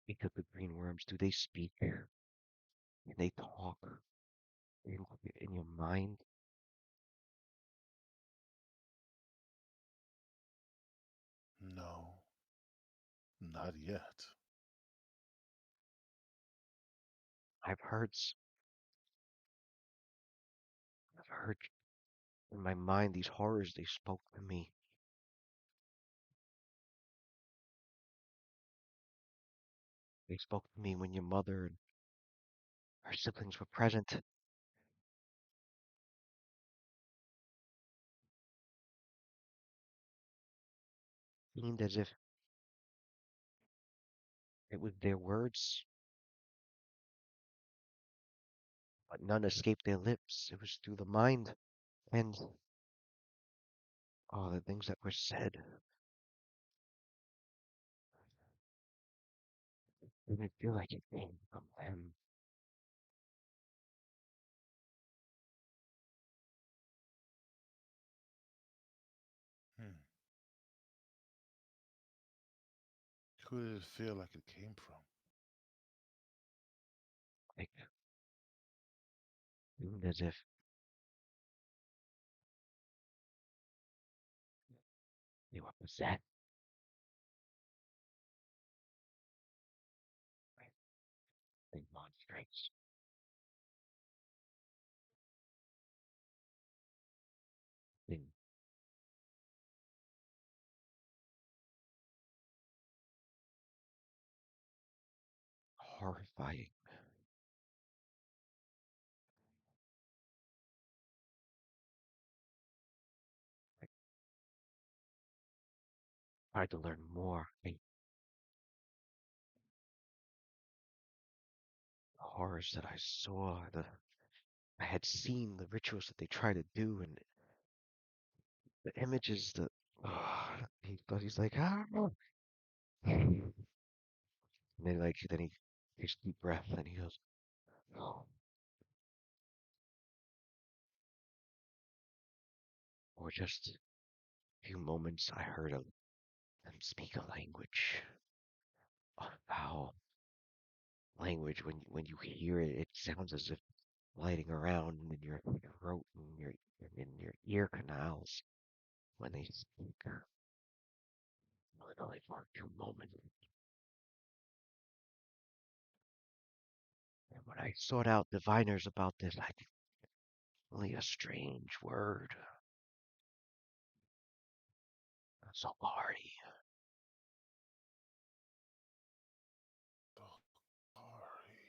speak of the green worms. Do they speak? Can they talk in, in your mind? No, not yet. I've heard, I've heard in my mind these horrors. They spoke to me. They spoke to me when your mother and her siblings were present. It seemed as if it was their words, but none escaped their lips. It was through the mind and all the things that were said. It didn't feel like it came from them. Hmm. Who did it feel like it came from? Like, seemed as if they were possessed by the monstrous, thing horrifying. I tried to learn more. The horrors that I saw, I had seen the rituals that they try to do, and the images that he's like and then he takes a deep breath and he goes, oh, for just a few moments I heard them speak a language, a foul language. When you hear it, it sounds as if gliding around in your throat and in your ear canals when they speak. Literally for a few moments. And when I sought out diviners about this, I could only a strange word. Solari. Sorry.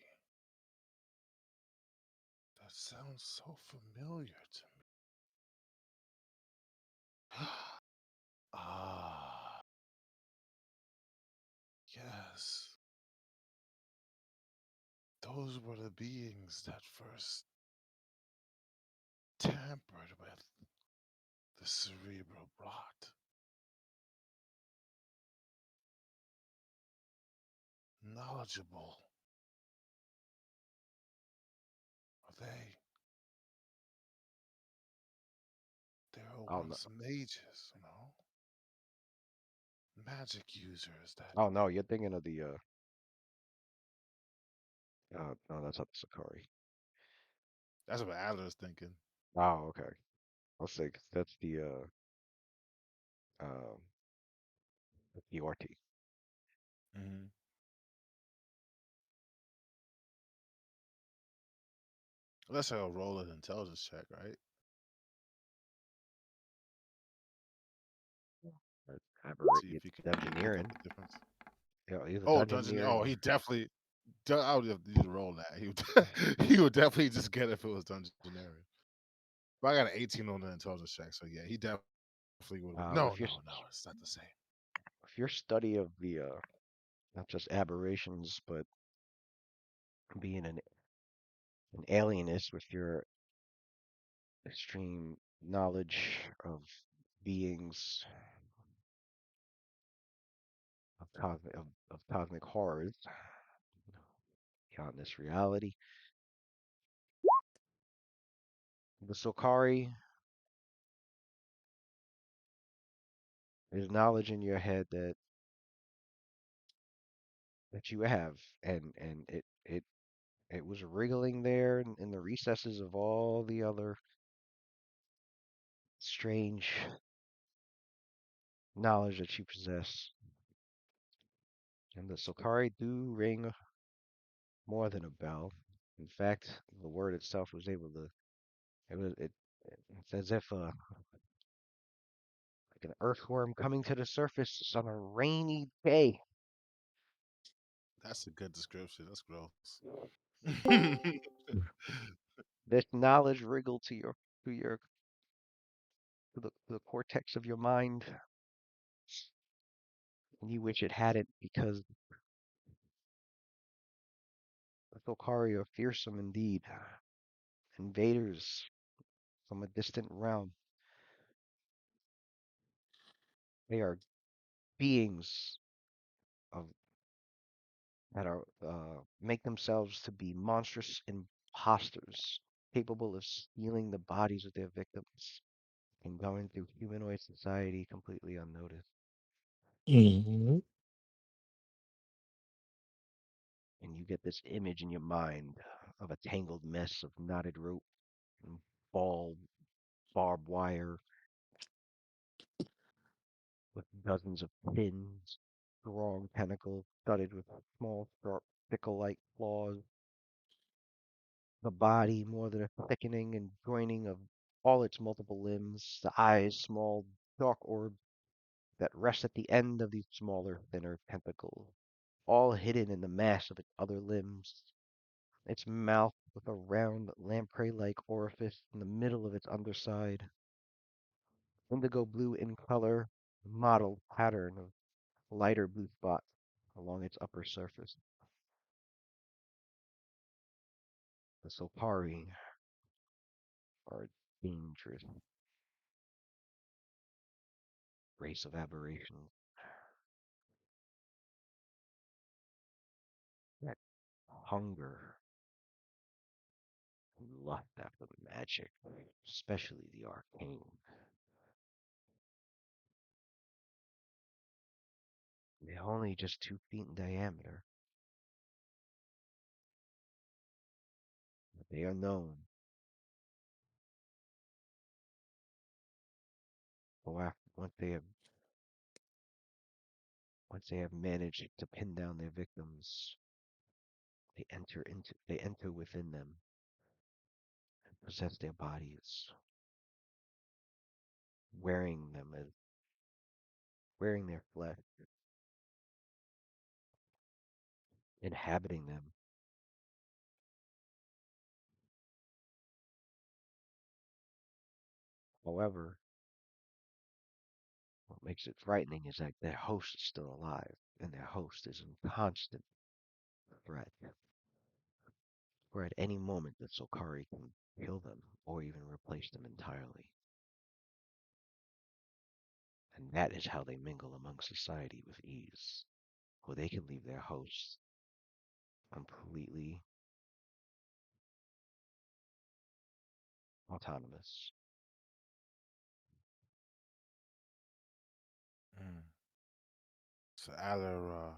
That sounds so familiar to me. Ah, yes. Those were the beings that first tampered with the cerebral rot. knowledgeable. Are they? There Oh were no, some mages, magic users that. oh no, you're thinking of the no, that's not the Sakari. That's what Adler's thinking. Oh, okay. I'll say 'cause that's um the Orti. Hmm. Let's say I'll roll an intelligence check, right? See if It's he can pick up Dungeoneering. the difference. Yeah, either Oh, dungeon. Oh, Dungeoneering. he definitely. I would have you to roll that. He would. He would definitely just get it if it was dungeoneering. But I got an 18 on the intelligence check, so yeah, he definitely would. No, If no, no. It's not the same. your study of the not just aberrations, but being an alienist with your extreme knowledge of beings of cosmic horrors beyond this reality, the Sokari is knowledge in your head that you have, and it was wriggling there in the recesses of all the other strange knowledge that you possess. And the Sokari do ring more than a bell. In fact, the word itself was able to. It's as if like an earthworm coming to the surface on a rainy day. That's a good description. That's gross. This knowledge wriggled to your to the cortex of your mind, and you wish it hadn't because the Thokari are fearsome indeed, invaders from a distant realm. They are beings of that are make themselves to be monstrous imposters, capable of stealing the bodies of their victims and going through humanoid society completely unnoticed. Hmm. And you get this image in your mind of a tangled mess of knotted rope and ball barbed wire with dozens of thin, strong tentacles studded with small, sharp, sickle-like claws. The body more than a thickening and joining of all its multiple limbs. The eyes, small, dark orbs that rest at the end of these smaller, thinner tentacles, all hidden in the mass of its other limbs. Its mouth with a round lamprey-like orifice in the middle of its underside, indigo blue in color, mottled pattern of lighter blue spots along its upper surface. The Sopari are a dangerous race of aberrations that hunger and lust after magic, especially the arcane. They're only just 2 feet in diameter, but they are known for once they have managed to pin down their victims, they enter within them and possess their bodies, wearing them as wearing their flesh, inhabiting them. However, what makes it frightening is that their host is still alive, and their host is in constant threat. For at any moment the Sokari can kill them or even replace them entirely. And that is how they mingle among society with ease, for they can leave their hosts completely autonomous. Mm. So Aller,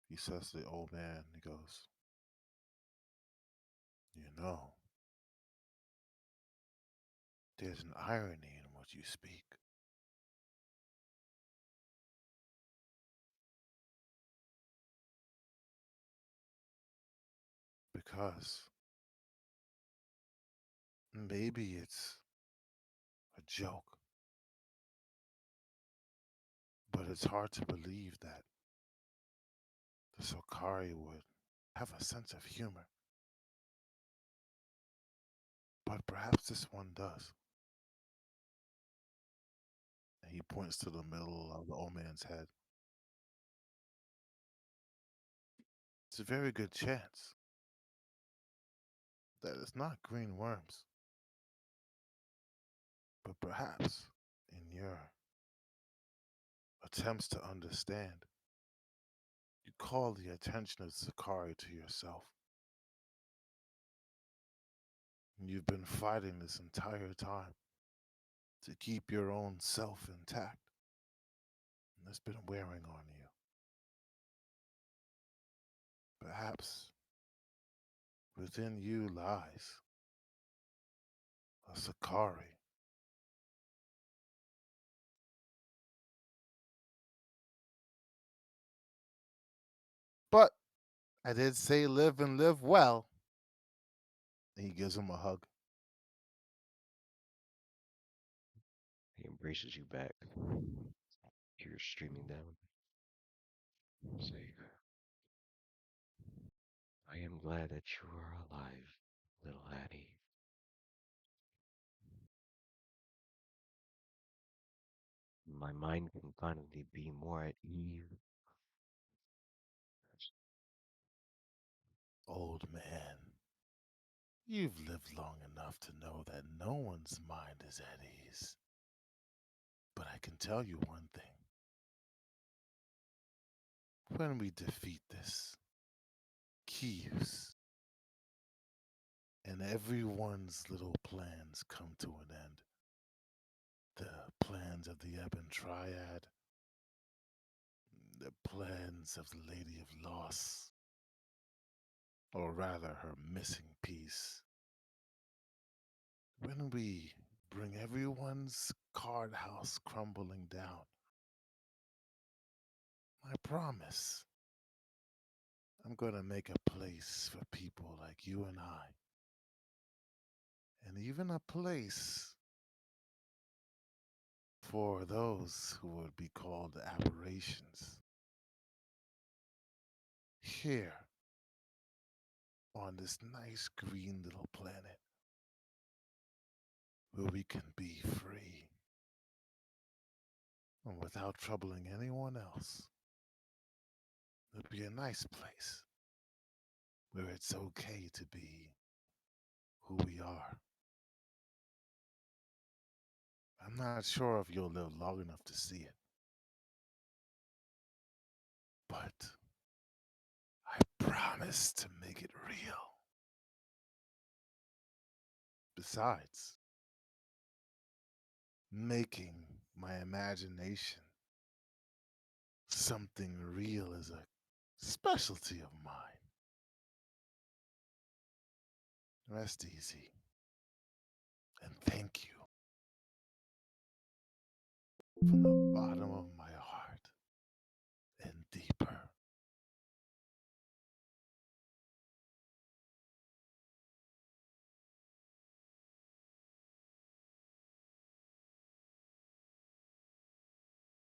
he says to the old man, he goes, you know, there's an irony in what you speak. Because maybe it's a joke, but it's hard to believe that the Sokari would have a sense of humor. But perhaps this one does. And he points to the middle of the old man's head. It's a very good chance that it's not green worms, but perhaps in your attempts to understand, you call the attention of Sakari to yourself. And you've been fighting this entire time to keep your own self intact. And it's been wearing on you. Perhaps within you lies a Sakari. But I did say live and live well. And he gives him a hug. He embraces you back, tears streaming down. Say, I am glad that you are alive, little Addie. My mind can finally be more at ease. Old man, you've lived long enough to know that no one's mind is at ease. But I can tell you one thing. When we defeat this Kius, and everyone's little plans come to an end, the plans of the Ebon Triad, the plans of the Lady of Loss, or rather her missing piece, when we bring everyone's card house crumbling down, I promise I'm going to make a place for people like you and I, and even a place for those who would be called aberrations. Here, on this nice green little planet, where we can be free and without troubling anyone else. It'll be a nice place where it's okay to be who we are. I'm not sure if you'll live long enough to see it, but I promise to make it real. Besides, making my imagination something real is a specialty of mine. Rest easy, and thank you from the bottom of my heart and deeper.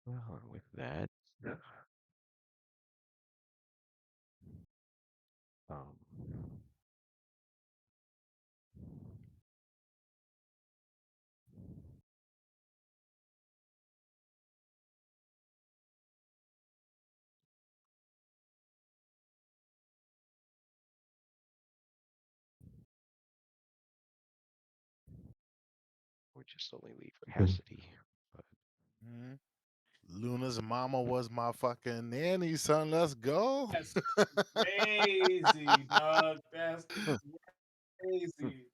Well, and with that, um, we just only leave for Cassidy. But Mhm. Luna's mama was my fucking nanny, son. Let's go. That's crazy, dog. That's crazy.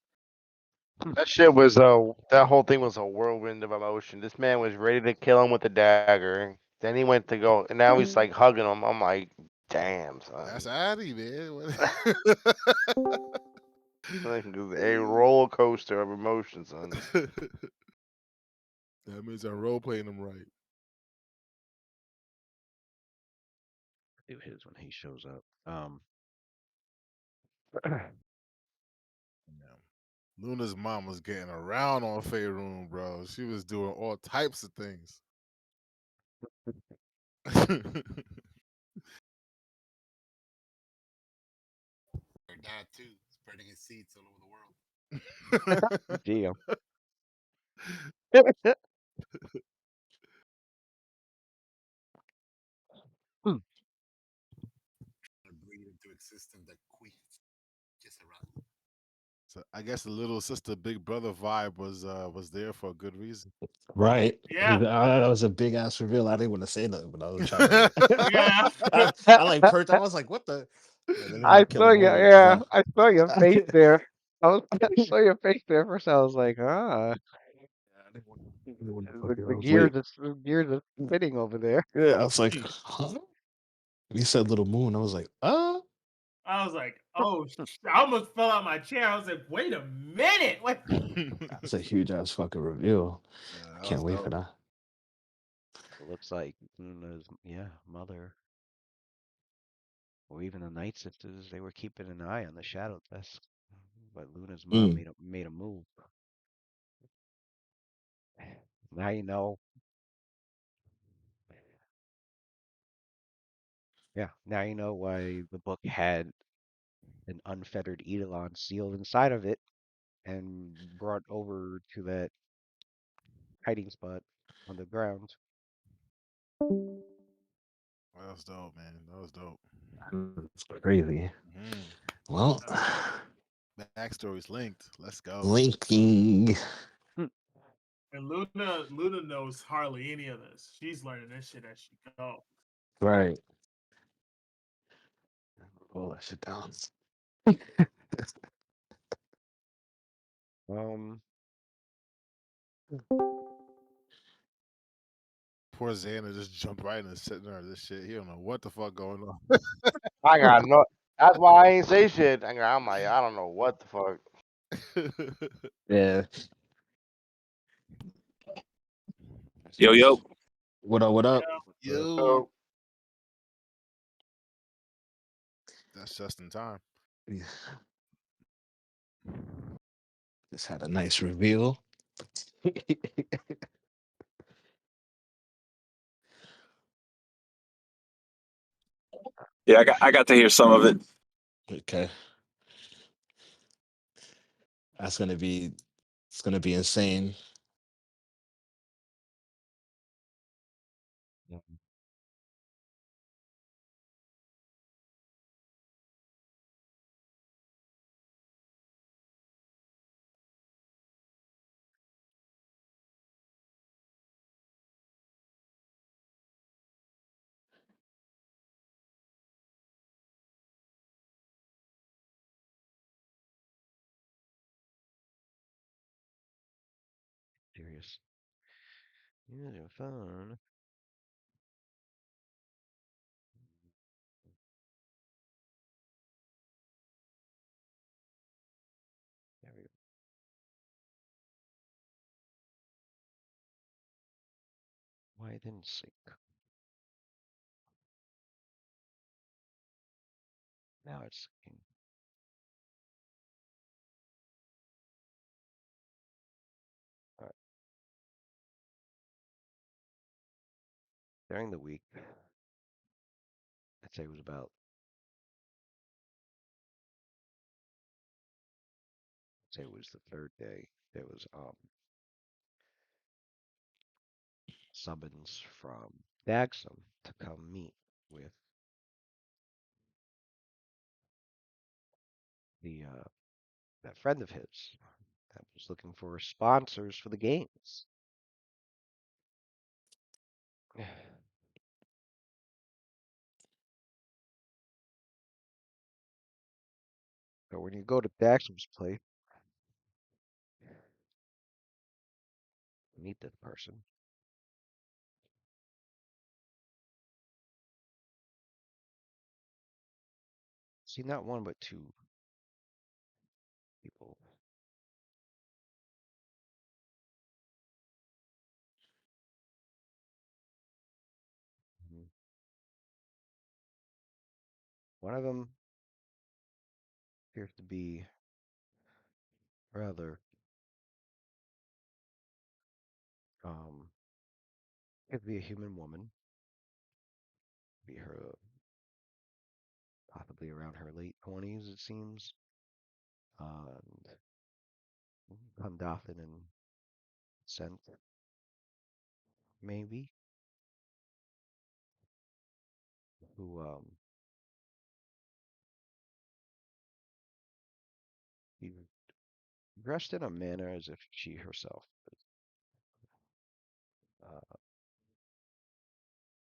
That shit was that whole thing was a whirlwind of emotion. This man was ready to kill him with a dagger. Then he went to go, and now he's like hugging him. I'm like, damn, That's son. Addy, man. Like, a roller coaster of emotions, son. That means I'm role playing him right. Do his when he shows up. Yeah. Luna's mom was getting around on Faerun, bro. She was doing all types of things. Her dad too, spreading his seeds all over the world. Damn. And breed into existence that queen just around. So I guess the little sister, big brother vibe was there for a good reason. Right. Yeah. That was a big ass reveal. I didn't want to say nothing, but I was trying to like Yeah. I like perked. I was like, what the? And then I I killed saw the you. moment because Yeah, I saw your face there. I was I saw your face there first. I was like, ah, I didn't want to fuck the around. Wait, gears are spinning over there. yeah, I was like, huh? He said little moon. I was like, I was like, oh, I almost fell out my chair. I was like, wait a minute. Wait. that's a huge ass fucking reveal. Yeah, that was Can't wait for dope. that. It looks like Luna's mother, or even the Night Sisters, they were keeping an eye on the Shadow Test. But Luna's mom Mm. made a move. Now you know. Yeah, now you know why the book had an unfettered Eidolon sealed inside of it and brought over to that hiding spot on the ground. That was dope, man. That was dope. It's crazy. Hmm. Well, Backstory's linked. Let's go. linking. And Luna knows hardly any of this. She's learning this shit as she goes. Right. Roll that shit down. Um, Poor Xander just jumped right in and sitting there. This shit. He don't know what the fuck going on. I got no. That's why I ain't say shit. I'm like, I don't know what the fuck. Yeah. Yo, yo. What up? What up? Yeah. What up? Yo, So that's just in time. Yeah. Just had a nice reveal. Yeah, I got to hear some of it. Okay. That's gonna be it's gonna be insane. serious. Yeah, they're fun. There we go. Why it didn't sync? Now it's syncing. All right. During the week, I'd say it was about. Say it was the third day. There was summons from Daxam to come meet with the that friend of his that was looking for sponsors for the games. So when you go to Daxam's place, meet this person. See, not one but two people. Mhm. One of them appears to be rather um could be a human woman, be her possibly around her late 20s, it seems. And Gandalfin and scent, maybe, who be dressed in a manner as if she herself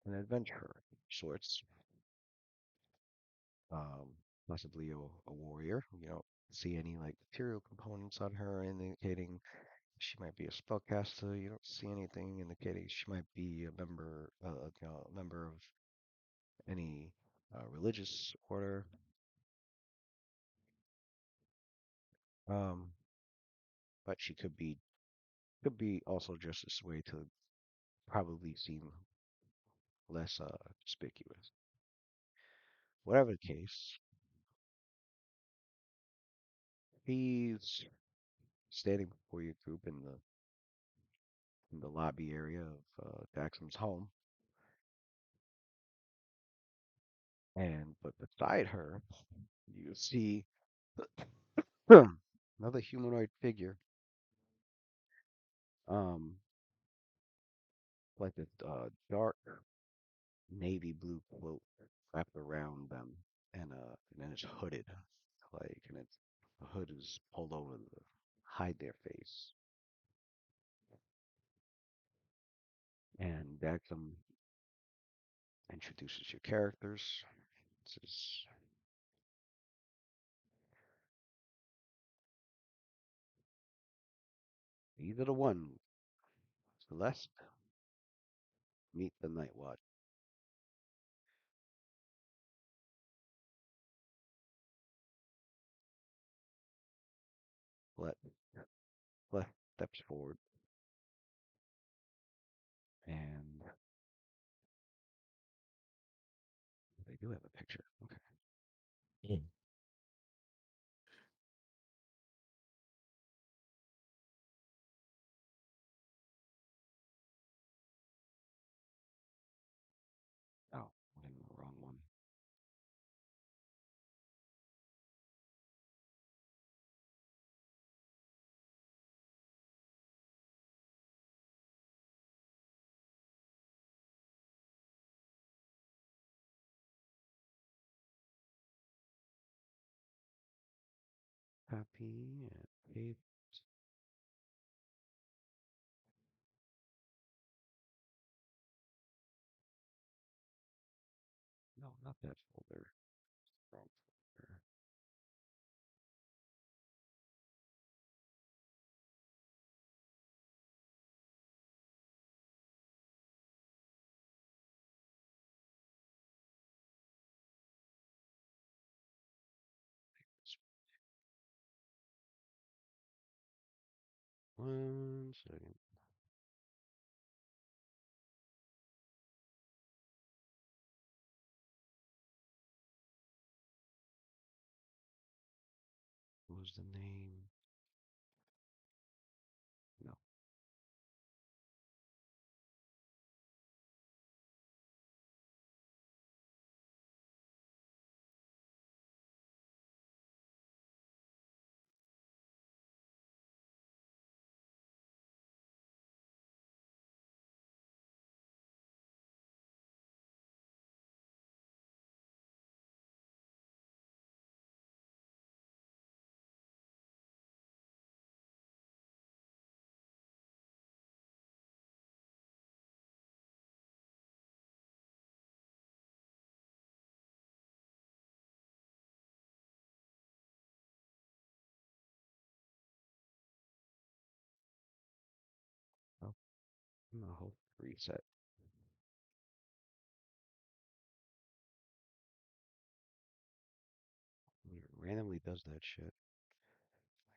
is an adventurer of sorts, um, possibly a warrior. You don't see any like material components on her indicating she might be a spellcaster. You don't see anything indicating she might be a member of any religious order. Um, but she could be also just this way to probably seem less conspicuous. Whatever the case, he's standing before your group in the lobby area of Daxam's home, and but beside her, you see another humanoid figure, um, like a dark navy blue cloak wrapped around them, and then it's hooded, and it's the hood is pulled over to hide their face. And Daxam introduces your characters. Says, these are the ones, Celeste, meet the Night Watch. Let Celeste steps forward, and they do have a picture. Okay. Mm. Oh, I'm in the wrong one. Copy and paste. No, not that folder. Wrong folder. One second. What was the name? No. No, reset. It randomly does that shit.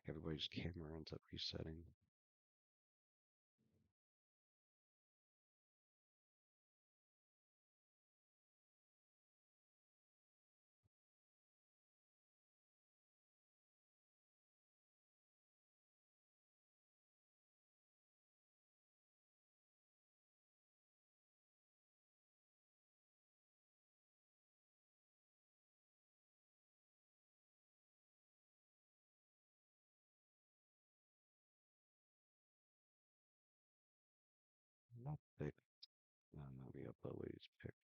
Like everybody's camera ends up resetting. Not pick. No, not re-upload what he's picked.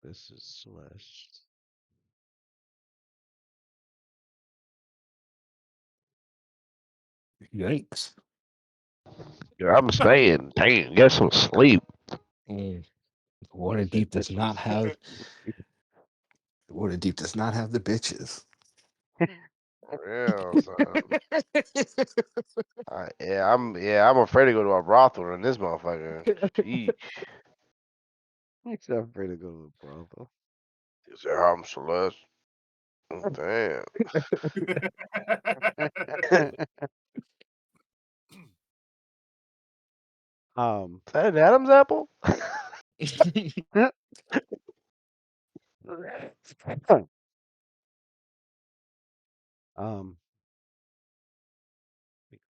This is Celeste. Yikes. Yeah, I'm staying. Dang, get some sleep. Waterdeep does not have Waterdeep does not have the bitches. Yeah, son. I'm afraid to go to a brothel in this motherfucker. Sheesh. He's not afraid to go to the brothel. Is there I'm Celeste? Oh, damn. Is that an Adam's apple? We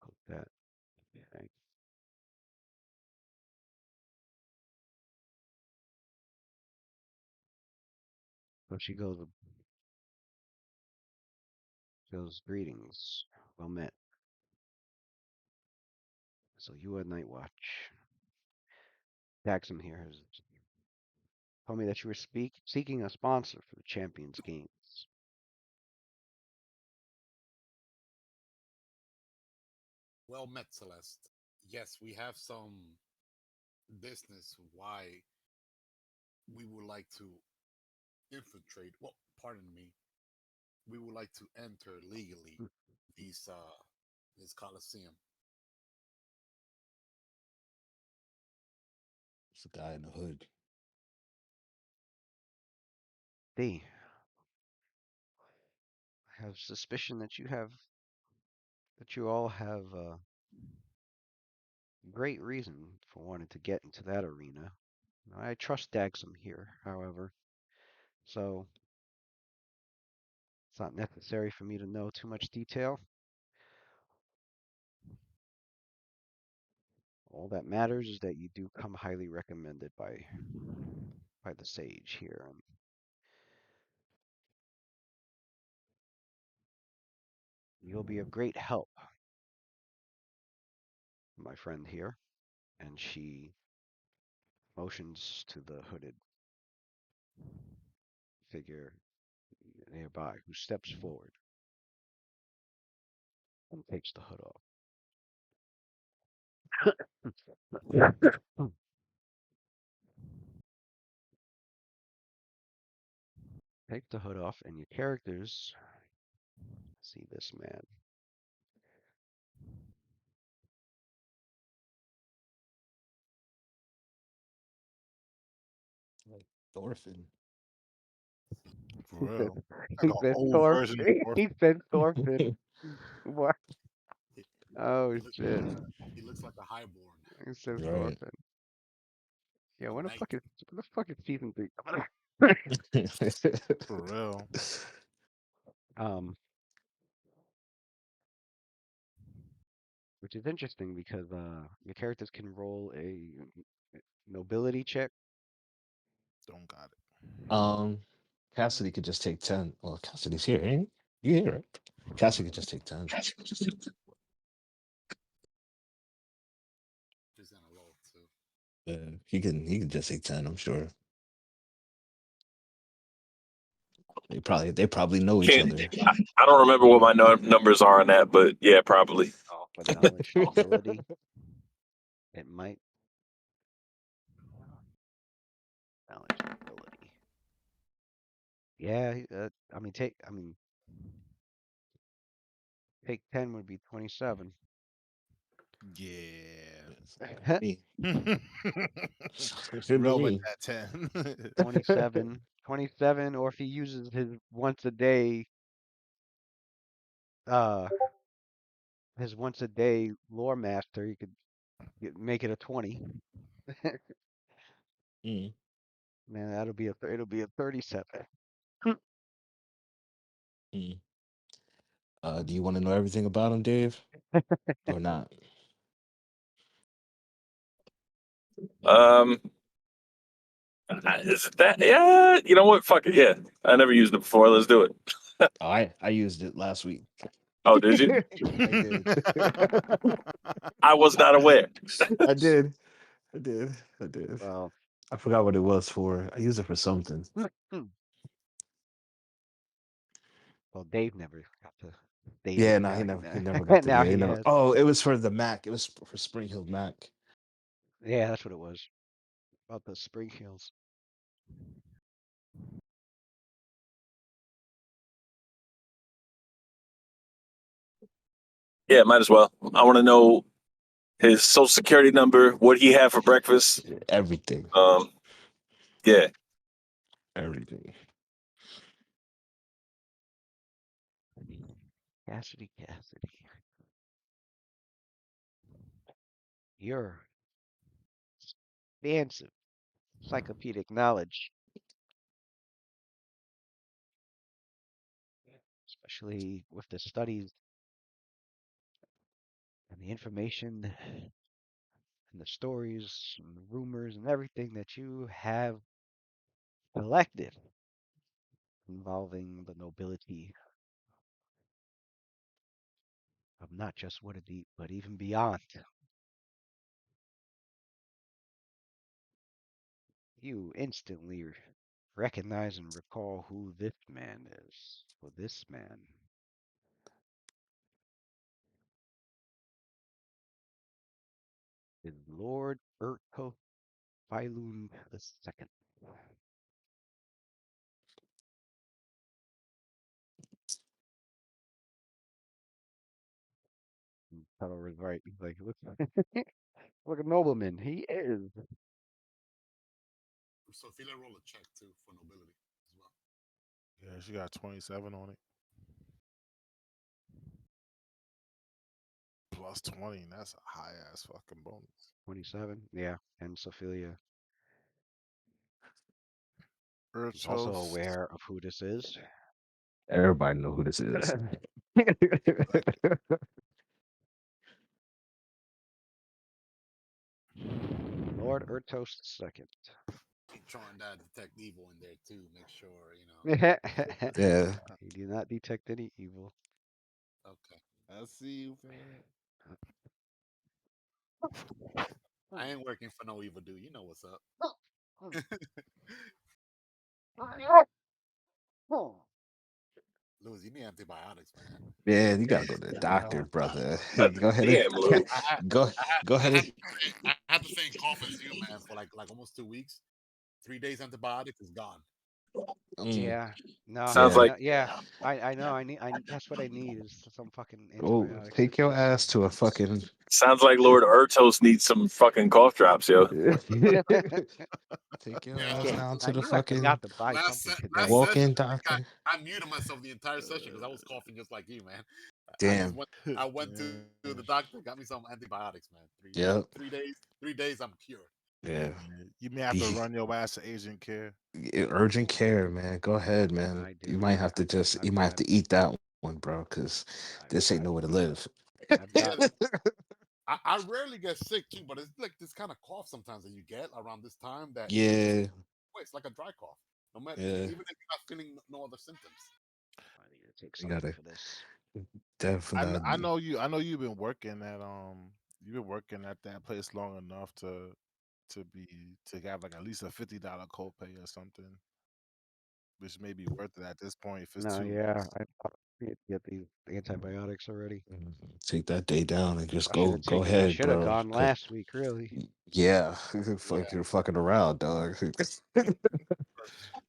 click that. Okay. So she goes, greetings. Well met. So you are Night Watch. Daxam here has told me that you were seeking a sponsor for the Champions Games. Well met, Celeste. Yes, we have some business why we would like to infiltrate. Well, pardon me. We would like to enter legally these this Coliseum. It's a guy in the hood. I have suspicion that you all have great reason for wanting to get into that arena. I trust Daxam here, however, so it's not necessary for me to know too much detail. All that matters is that you do come highly recommended by the sage here. And you'll be of great help, my friend here. And she motions to the hooded figure nearby, who steps forward and takes the hood off. Take the hood off, and your characters see this man. Like Thorfinn. For real. He Like an said old version of Thorfinn. Thor. He said Thorfinn. What? He, Oh he, shit! he looks like a highborn. He said Right. Thorfinn. Yeah, A when the knight. fuck is season 3? For real. um, which is interesting because your characters can roll a nobility check. Don't got it. Cassidy could just take 10. Well, Cassidy's here, ain't he? You here, right? Cassidy could just take 10. He's gonna roll too. He can just take 10, I'm sure. They probably know each Can't other. I don't remember what my numbers are on that, but yeah, probably. But knowledge and ability, it might knowledge and ability. Yeah, take 10 would be 27. Yeah. Me. Should be Roll with me. that 10. 27, 27, or if he uses uh his once a day lore master, he could make it a 20. Mm, Man, it'll be a 37. mm. Do you want to know everything about him, Dave, or not? Um, is it that? Yeah, you know what? Fuck it. Yeah, I never used it before. Let's do it. Oh, I used it last week. Oh, did you? I did. I was not aware. I did. I did. I did. Well, I forgot what it was for. I used it for something. well, Dave never got to. Dave Yeah, is no, now he never got to. now Yeah, he he never. has. Oh, it was for the Mac. It was for Spring Hill Mac. Yeah, that's what it was. About the Spring Hills. Yeah, might as well. I want to know his social security number, what he had for breakfast. Everything. Yeah. Everything. Cassidy. Your expansive encyclopedic knowledge, especially with the studies and the information and the stories and the rumors and everything that you have collected involving the nobility of not just Waterdeep, but even beyond. You instantly recognize and recall who this man is. Well, this man is Lord Urko Failun II. And Tuttle was right. He's like, look, look a nobleman. He is. Sophia roll a check too for nobility as well. Yeah, she got 27 on it. Plus 20. That's a high ass fucking bonus. 27. Yeah. And Sophia Earth is also toast. aware of who this is. Everybody know who this is. Lord Urtos II. Keep trying that detect evil in there too. Make sure you know. Yeah. He did not detect any evil. Okay. I see you, man. I ain't working for no evil dude. You know what's up. Louis, you need antibiotics, man. Yeah, you gotta go to the doctor, brother. Go ahead Damn, Lou. I had go I had go I ahead had and I had the same cough as you, man, for like almost 2 weeks. 3 days antibiotics is gone. mm, Yeah. No, Sounds yeah. like no, yeah. I know. That's what I need is some fucking Go antibiotics. take your ass to a fucking Lord Ertos needs some fucking cough drops, yo. take your Yeah. ass Yeah, down to I the knew I forgot fucking to buy something Last today. session, walk-in I think doctor. I muted myself the entire session because I was coughing just like you, man. I just Damn. went. I went to the doctor, got me some antibiotics, man. Yep. 3 days. 3 days, I'm cured. Yeah. You may have to Be run your ass to agent care. urgent care, man. Go ahead, man. I You do. might have to just you I've might have got. to eat that one, bro, because this ain't I've, nowhere to live. I've Yeah, got. I rarely get sick too, but it's like this kind of cough sometimes that you get around this time that it hits you Yeah, quick. It's like a dry cough. No matter, yeah. even if you're not feeling no other symptoms. I need to take You something gotta for this. I definitely. know you. I know you've been working at You've been working at that place long enough to have like at least a $50 copay or something, which may be worth it at this point if it's No, 2 yeah. weeks. Get these antibiotics already. Take that day down and just I should go have go taken. I ahead, should have bro. gone last week. Really. Yeah, Yeah. fuck, you're fucking around, dog.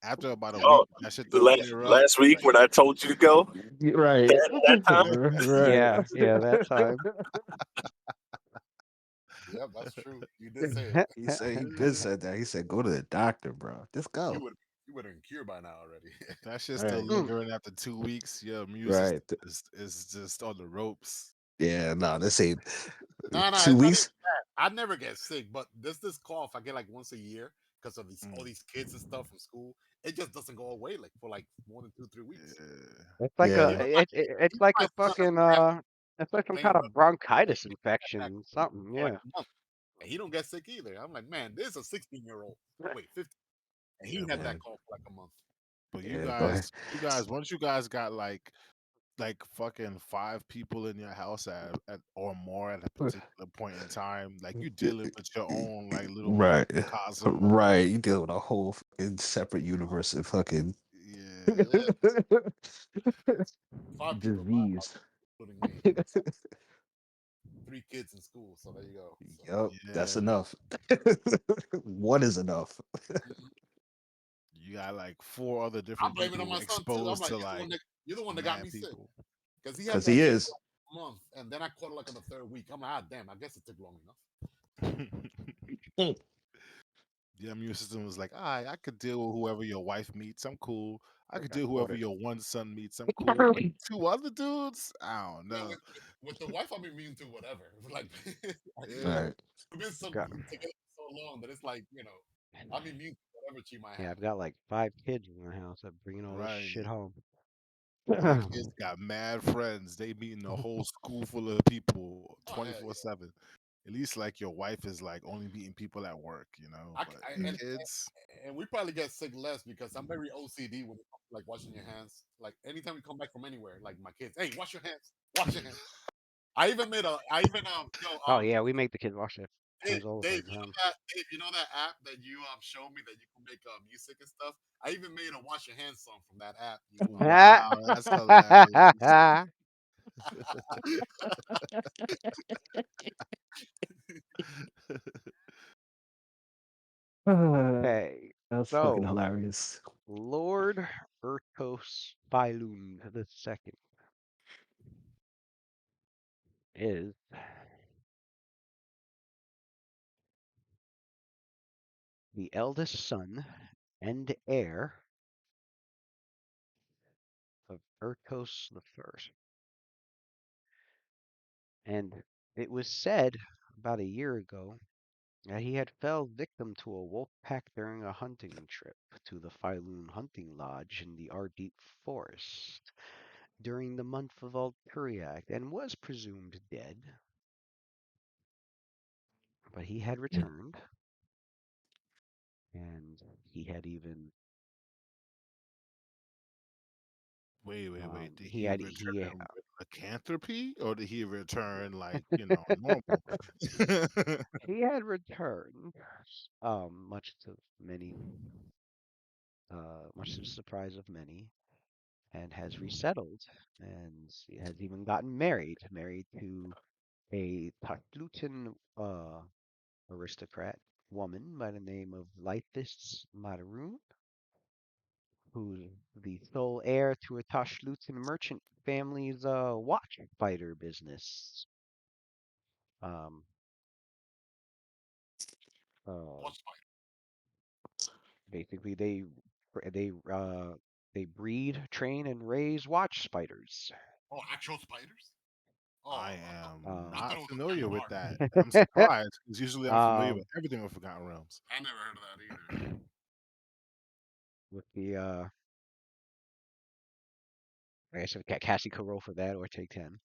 After about a Oh, week, that shit the don't flare up. last week when I told you to go, Right, that time. right. Yeah. Yeah. That time. Yeah, that's true. You did say it. He been said that. He said, "Go to the doctor, bro. Just You go." would you would have been cured by now already. If that shit's still Right, Mm. lingering after 2 weeks, your immune system right. is just on the ropes. Yeah, no, this ain't No, two it's not even weeks. that. I never get sick, but this cough I get like once a year because of all Mm, these kids and stuff from school. It just doesn't go away like for like more than 2 3 weeks. yeah. It's like Yeah, it's Even like my a son fucking doesn't have it's like some complain kind about of it. bronchitis He had that infection, something. for like Yeah. a month, and he don't get sick either. I'm like, man, this is a 16-year-old. Wait, 15, and he Yeah, had but that man. cough for like a month. you Yeah, go ahead. guys, once you guys got like fucking 5 people in your house at or more at a particular point in time, like you dealing with your own like little Right, microcosm of right. You deal with a whole fucking separate universe of fucking yeah, Yeah, 5 people, disease. including me, 3 kids in school. So there you go. So Yup, that's yeah. enough. One is enough. mhm. You got like 4 other I'm different blaming it on people my son too. I'm exposed like, to like you're the one that got mad me sick people. because he had Cause he that shit is. for like a month, and then I caught it like on the third week. I'm like, ah, damn. I guess it took long enough. Mm. The immune system was like, I could deal with whoever your wife meets. I'm cool. I could I deal with caught whoever it. your one son meets. I'm cool. But 2 other dudes, I don't Yeah, know. with the wife, I'm immune to whatever. Like, Yeah. Right. we've been so Got together for so long that it's like I'm immune to whatever she might yeah. have. I've got like 5 kids in the house. I'm bringing all this Right. shit home. My kids got mad friends. They meeting a whole school full of people Oh hell 24/7. At least like your wife is like only meeting people at work, you know. yeah. But I the and kids, and we probably get sick less because I'm very OCD when it comes to like washing your hands. Like anytime we come back from anywhere, like my kids, hey, wash your hands, wash your hands. I even Oh yeah, we make the kids wash their Dave, hands all the Dave, fucking time. Dave, you know that app that you showed me that you can make music and stuff. I even made a wash your hands song from that app. wow, that's hilarious. Okay, That's fucking so hilarious. Lord Ertos Filund the second is the eldest son and heir of Ertos the first, and it was said about a year ago that he had fell victim to a wolf pack during a hunting trip to the Filun hunting lodge in the Ardite forest during the month of Alturiac and was presumed dead, but he had returned, and he had even Wait. Did he he had return with lycanthropy or did he return like, normal? he had returned, much to much to the surprise of many, and has resettled, and he has even gotten married to a Tatlutan aristocrat woman by the name of Lythis Mataroon, who's the sole heir to a Tashlutin merchant family's watch fighter business. Um, uh, Watch fight. basically, they breed, train, and raise watch spiders. Oh, actual spiders. I Oh, am Um, I thought not it was a kind familiar of with art. that. I'm surprised because usually I'm familiar with um, everything with Forgotten Realms. I never heard of that either. with the I guess Cassie could roll for that or take 10.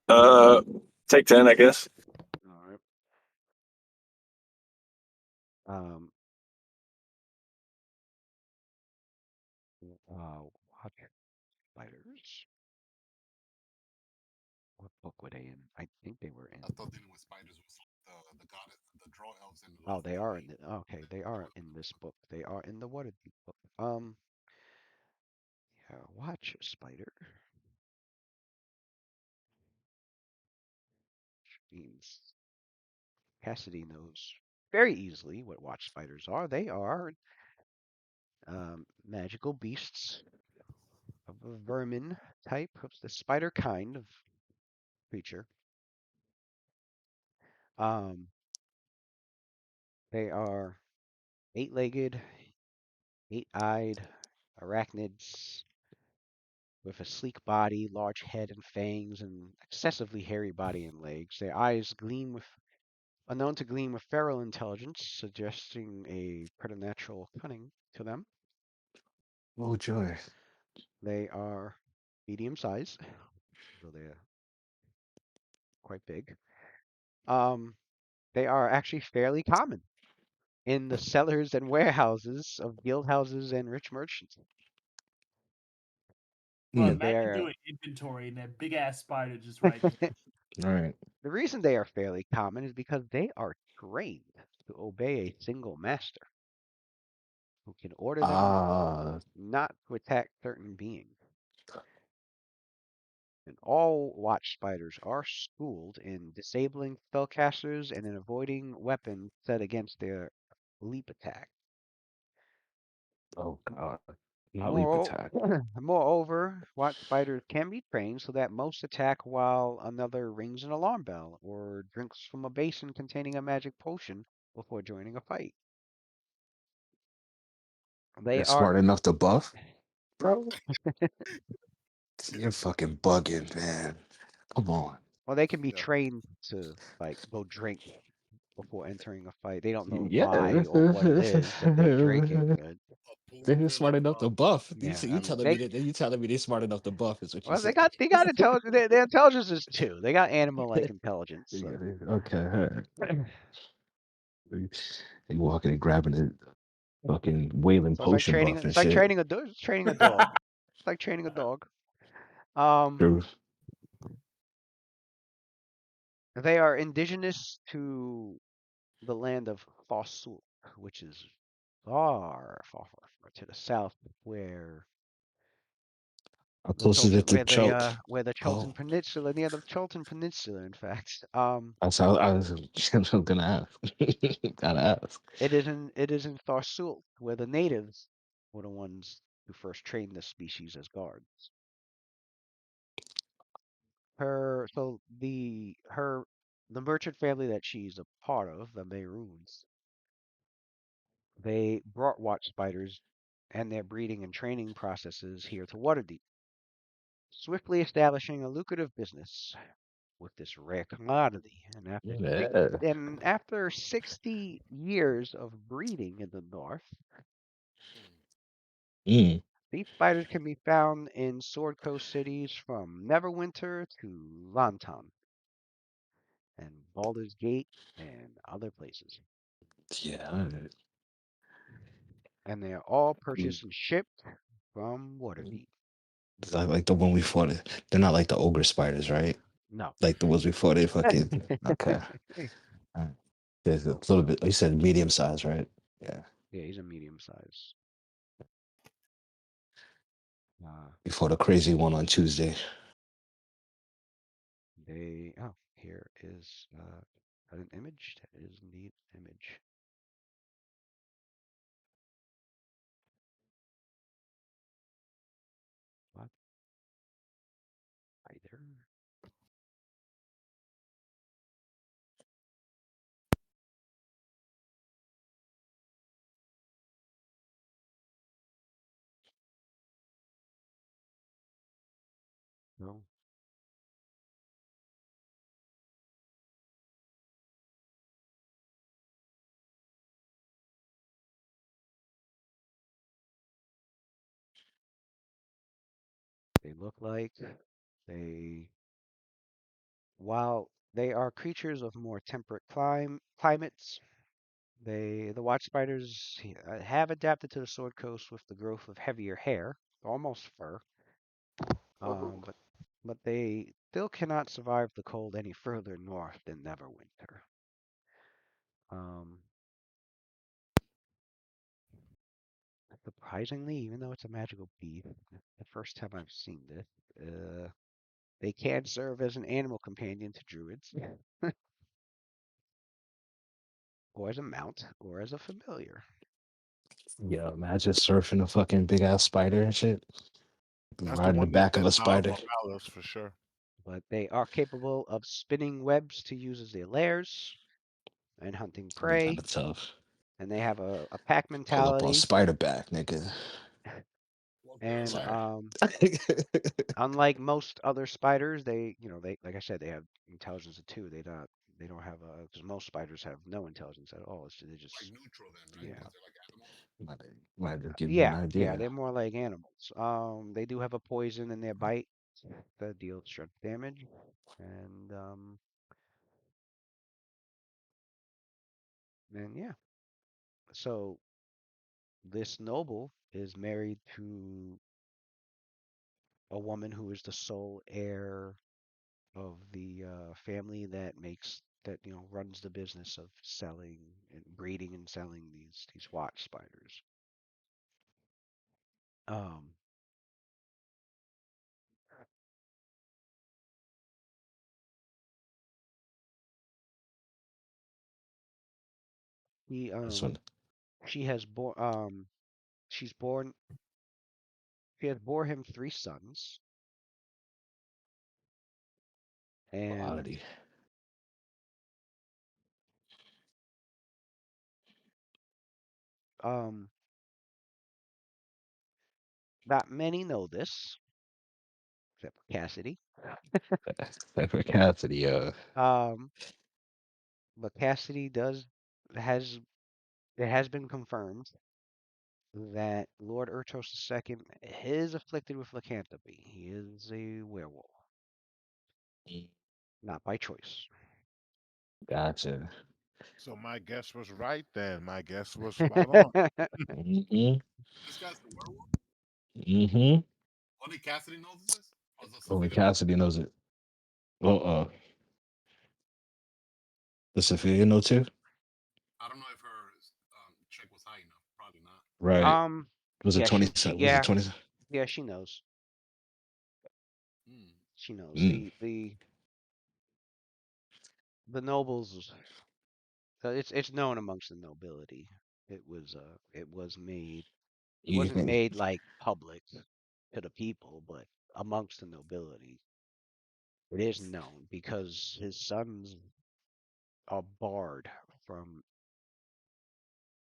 Uh, take 10, I guess. All right. Um, watch spiders. What book were they in? I think they were in. I thought dealing with spiders was like the goddess, the draw elves in the Oh, love they are in right? the okay. They are in this book. They are in the Waterdeep book. Yeah, watch spider means Cassidy knows very easily what watch spiders are. They are magical beasts of a vermin type of the spider kind of creature. Um, they are eight-legged, eight-eyed arachnids with a sleek body, large head and fangs, and excessively hairy body and legs. Their eyes are known to gleam with feral intelligence, suggesting a preternatural cunning to them. Oh joy. They are medium size, though they're quite big. Um, they are actually fairly common in the cellars and warehouses of guild houses and rich merchants. Well, Mm. imagine They're doing inventory and that big ass spider just right there. All right. the reason they are fairly common is because they are trained to obey a single master who can order them Ah, not to attack certain beings. And all watch spiders are schooled in disabling spellcasters and in avoiding weapons set against their leap attack. oh god. Not leap Moreover, attack. moreover, watch spiders can be trained so that most attack while another rings an alarm bell or drinks from a basin containing a magic potion before joining a fight. They They're are smart enough to buff, bro. You're fucking bugging, man. Come on. well, they can be Yeah, trained to like go drink before entering a fight. They don't know Yeah. why or what it is that they're drinking, but a pool They're full smart of enough to buff. You yeah, see, I you mean telling me that you telling me they're smart enough to buff is what you well said. they got intelligence. Their intelligence is two. They got animal like intelligence. Yeah, So okay. All right. They walking and grabbing it, fucking whaling so it's like potion training. buff and It's like shit. training a dog. It's training a dog. It's like training a dog. Um, True. they are indigenous to the land of Fosul, which is far, far, far, far to the south, where How close is it to Choke? where the Chiltern Oh, Peninsula, near the Chiltern Peninsula, in fact. that's how I was, I was gonna ask. Gotta ask. It is in Thorsul, where the natives were the ones who first trained this species as guards. The merchant family that she's a part of, the Mayroons, they brought watch spiders and their breeding and training processes here to Waterdeep, swiftly establishing a lucrative business with this rare commodity. Yeah. And after 60 years of breeding in the north, Mm. these spiders can be found in Sword Coast cities from Neverwinter to Lantan and Baldur's Gate and other places. Yeah. And they're all Mm. purchased and shipped from Waterdeep. It's like the one we fought. They're not like the ogre spiders, right? No. Like the ones we fought. They fucking okay. All right. There's a little bit. You said medium size, right? Yeah. Yeah, he's a medium size. Uh, We fought a crazy one on Tuesday. here is an image. That is indeed an image. What? Either. No. They look like they, while they are creatures of more temperate climates, the watch spiders have adapted to the Sword Coast with the growth of heavier hair, almost fur. But they still cannot survive the cold any further north than Neverwinter. Um, Surprisingly, even though it's a magical beast, the first time I've seen this, they can serve as an animal companion to druids, or as a mount, or as a familiar. Yeah, imagine surfing a fucking big ass spider and shit. That's the Riding the one that, back of a that's not spider. on my list for sure. But they are capable of spinning webs to use as their lairs and hunting It'd be kind prey. of tough. And they have a pack Pull up on mentality. spider back, nigga. Walk their And Sorry. unlike most other spiders, they like I said, they have intelligence of 2. They don't have because most spiders have no intelligence at all. They like just neutral then, right? yeah. Because they're like animals. Might just give you an Yeah, idea. they're more like animals. They do have a poison in their bite that deals strength damage, and yeah. So this noble is married to a woman who is the sole heir of the family that runs the business of selling and breeding and selling these watch spiders. Um, he That's when she has born she's born she has bore him 3 sons, and oddity. um not many know this except for Cassidy. Except for Cassidy, Um, but Cassidy does has it has been confirmed that Lord Urtos II is afflicted with lycanthropy. He is a werewolf, not by choice. gotcha. So my guess was right then. My guess was spot on. Mm-hmm. This guy's the werewolf. Mm-hmm. Only Cassidy knows this. Or does Only Sophia know too? Cassidy knows it. Does Sophia know too? I don't know if her check was high enough. Probably not. Right. Was it Yeah, 20? Was it 20? yeah, she knows. Hmm. She knows Mm. the nobles. It's known amongst the nobility. It was made. It You wasn't can, made like public to the people, but amongst the nobility, it is known because his sons are barred from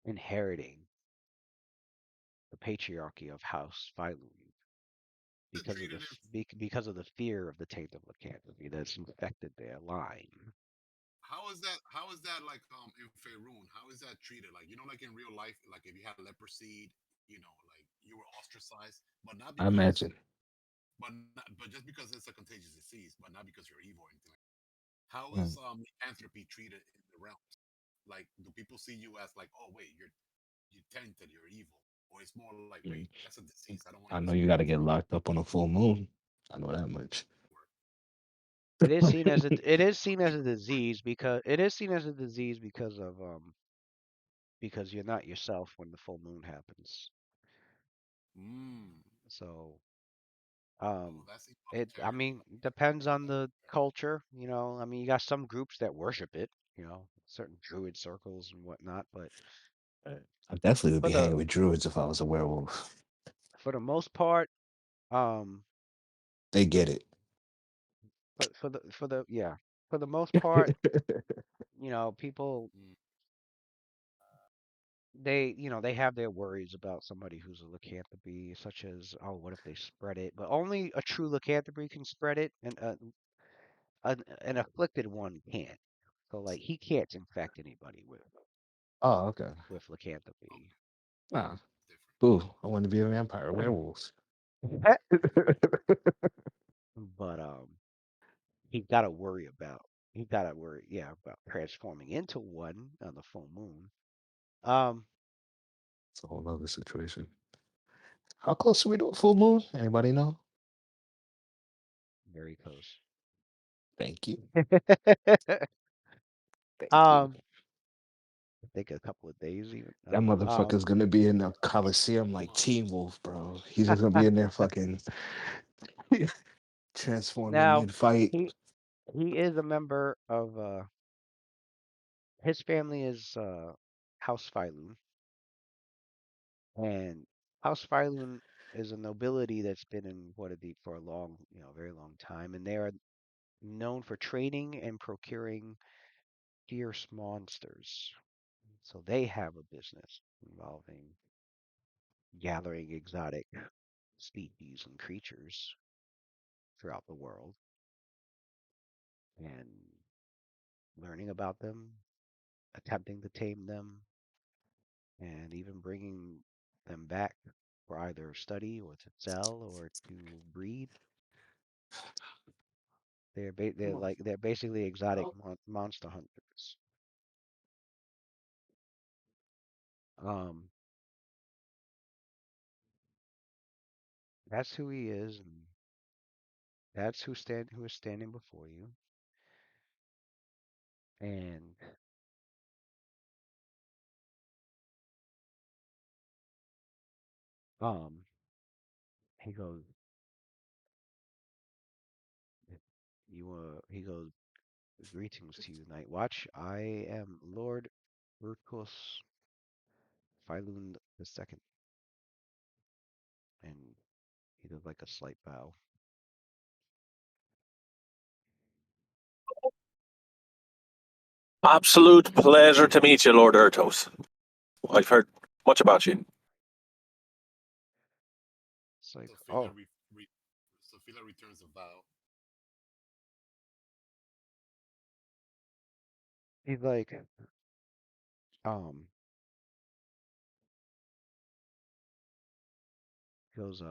inheriting the patriarchy of House Filun Is it treated in because of the fear of the taint of lycanthropy that's infected their line. how is that like in Faerun? How is that treated? Like like in real life, like if you had leprosy, like you were ostracized, but not I because imagine. but just because it's a contagious disease, but not because you're evil or anything. How Mm. is lycanthropy treated in the realms? Like, do people see you as like, oh wait, you're tainted, you're evil, or it's more like, wait, Mm. that's a disease. I don't want you I to know you spread got it to for get locked up on a full moon. I know that much. It is seen as a disease because you're not yourself when the full moon happens. Mm. So Oh, that's I involuntary. mean, depends on the culture, I mean, you got some groups that worship it, certain druid circles and whatnot, but I definitely would for be the hanging with druids if I was a werewolf. for the most part, um, They get it. but for the most part, people Mm. they have their worries about somebody who's a lycanthropy, such as, oh, what if they spread it? But only a true lycanthropy can spread it, and an afflicted one can't. So like he can't infect anybody Oh, okay. with lycanthropy. Ah, Different. ooh, I want to be a vampire. Werewolves. But he got to worry, yeah, about transforming into one on the full moon. Um, It's a whole other situation. How close are we to a full moon? Anybody know? very close. Thank you. Thank you. um, I think a couple of days even. That motherfucker's gonna be in the Coliseum like Teen Wolf, bro. He's just gonna be in there fucking transforming Now mid fight. he he is a member of his family is House Filun, and House Filun is a nobility that's been in Waterdeep for a long, very long time, and they are known for trading and procuring fierce monsters. So they have a business involving gathering exotic species and creatures throughout the world and learning about them, attempting to tame them, and even bringing them back for either study or to sell or to breed. They're basically exotic monster hunters. Um, that's who he is, and that's who is standing before you. And um, he goes, he goes, greetings to you, Night Watch. I am Lord Urkus Filund II, and he does like a slight bow. Absolute pleasure to meet you, Lord Ertos. I've heard much about you. It's like, Sophia, oh, Sophia returns a vow. he's like, um, he goes,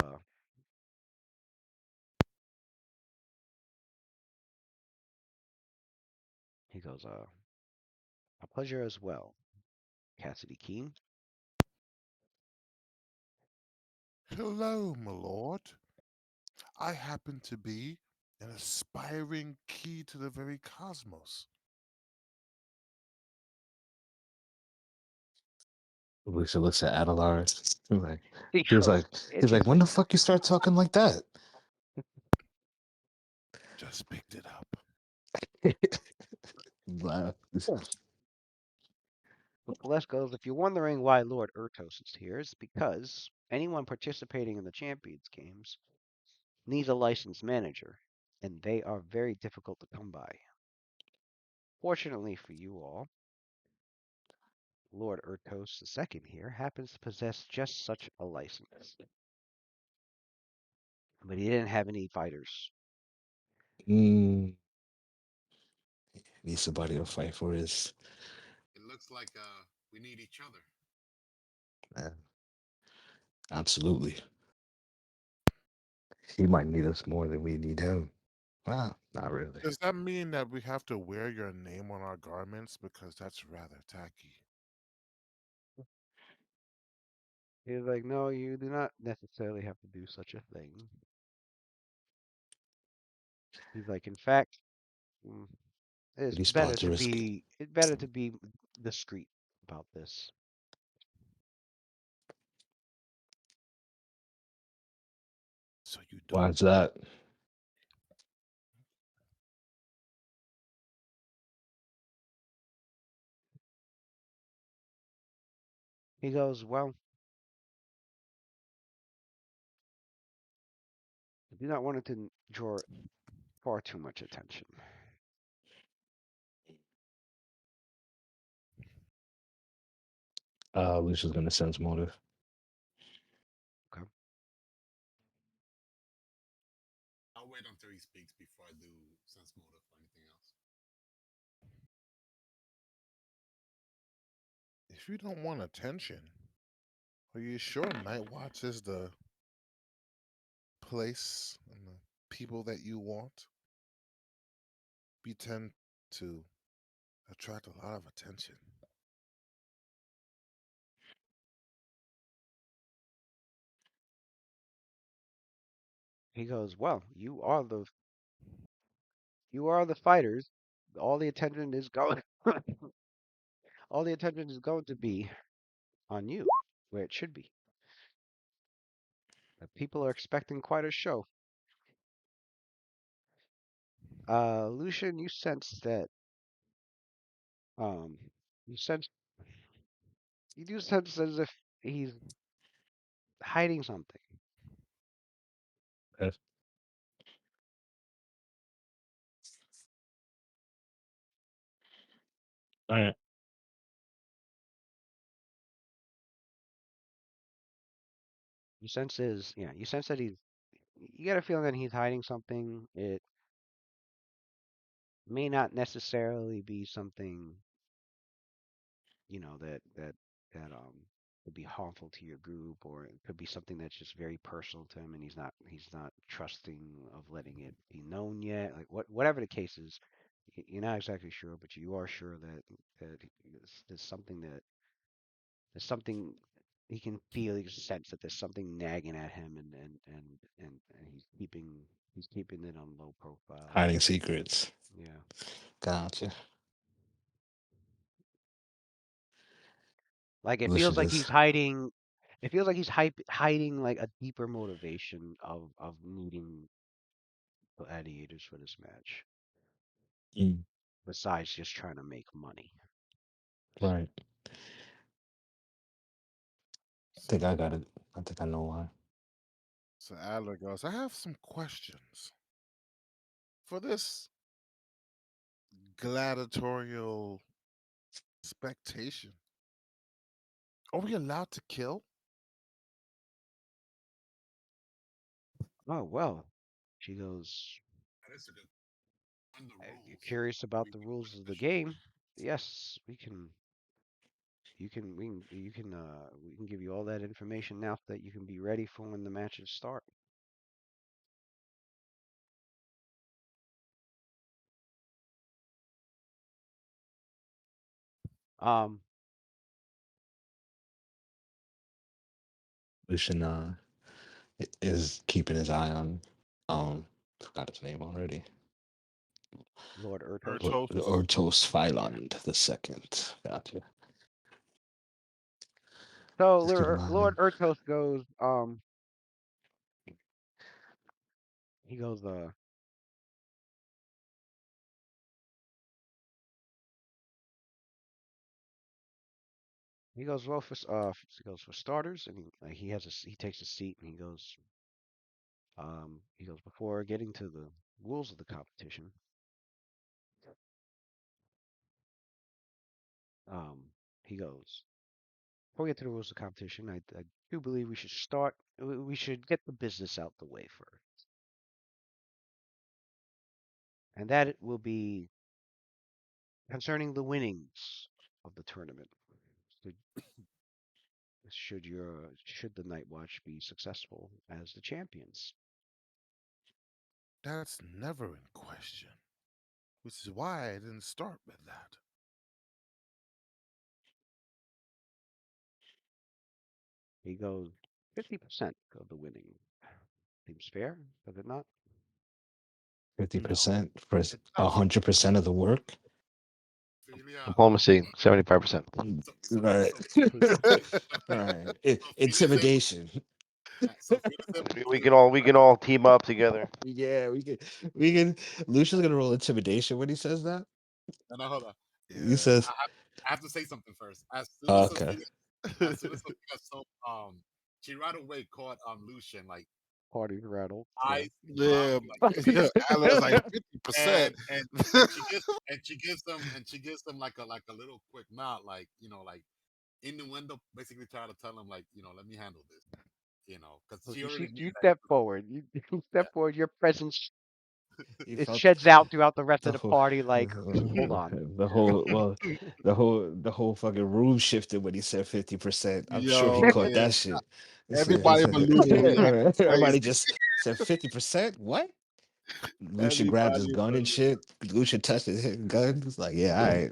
he goes, a pleasure as well, Cassidy Keen. Hello, my lord. I happen to be an aspiring key to the very cosmos. Lucia looks at Adelar. Like He he was goes, like when interesting. the fuck you start talking like that? Just picked it up. Laugh. Les goes, if you're wondering why Lord Ertos is here, it's because anyone participating in the Champions games needs a licensed manager, and they are very difficult to come by. Fortunately for you all, Lord Ertos II here happens to possess just such a license. But he didn't have any fighters. Mm, need somebody to fight for his. It looks like we need each other. Absolutely. He might need us more than we need him. Well, not really. Does that mean that we have to wear your name on our garments? Because that's rather tacky. He's like, no, you do not necessarily have to do such a thing. He's like, in fact, mm, These spots are risky. it's better to be discreet about this. So you Why don't. is that? He goes, well, I do not want it to draw far too much attention. Lucia's gonna sense motive. Okay. I'll wait until he speaks before I do sense motive or anything else. If you don't want attention, are you sure Night Watch is the place and the people that you want? We tend to attract a lot of attention. He goes, well, you are the fighters. All the attention is going all the attention is going to be on you, where it should be. People are expecting quite a show. Lucian, you sense that um you sense you do sense as if he's hiding something. Yes. All right. You sense is yeah, you sense that you get a feeling that he's hiding something. It may not necessarily be something, that could be harmful to your group, or it could be something that's just very personal to him, and he's not trusting of letting it be known yet. Like whatever the case is, you're not exactly sure, but you are sure that there's something he can feel, he can sense that there's something nagging at him, and he's keeping it on low profile. Hiding secrets. Yeah. Gotcha. Like it Lucian feels like he's just hiding. It feels like he's hiding like a deeper motivation of needing gladiators for this match, mm, besides just trying to make money. right. I So, think I got it. I think I know why. so Adler goes, I have some questions. For this gladiatorial expectation, are we allowed to kill? Oh well, she goes. That is a good. On the You're rules, curious about we the can put rules of the additional game? rules. Yes, we can. We can give you all that information now so that you can be ready for when the matches start. Um, Lucian is keeping his eye on forgot his name already. Lord Ertos. Ertos. Ortos Yeah. Phylond the second. Gotcha. So Just keep an eye on Lord him. Ertos goes. He goes. He goes, well, he goes for starters, and he takes a seat, and he goes, before getting to the rules of the competition, um, he goes, before we get to the rules of the competition, I do believe we should start, we should get the business out the way first, and that it will be concerning the winnings of the tournament. Should, should the Night Watch be successful as the champions? That's never in question, which is why I didn't start with that. He goes, 50% of the winning. Seems fair, does it not? 50% for It doesn't. 100% of the work. Ophelia, Diplomacy, 75%. Right. Right. so Ophelia's able. Intimidation. So Ophelia's able to We do can it. all team up together. Yeah, we can Lucian's gonna roll intimidation when he says that. No, no, hold on. He Yeah. says, I have to say something first. okay. As soon as Sophia saw, she right away caught Lucian like Party rattled. Yeah. eyes up, Yeah. like face, Adler's like 50%. and she gives him like a little quick nod, like like innuendo, basically trying to tell him like let me handle this, because So she already knew you that. step forward. You step Yeah, forward. Your presence He it felt sheds out throughout the rest the of the whole party. Like, hold on. the whole well the whole fucking room shifted when he said 50%. I'm sure he Yo, caught yeah. that shit. He Everybody said but Lucian was acting everybody crazy. just said 50%. What? Lucian grabbed his Everybody gun but and shit. Lucian touched his gun. It's like, yeah, all right.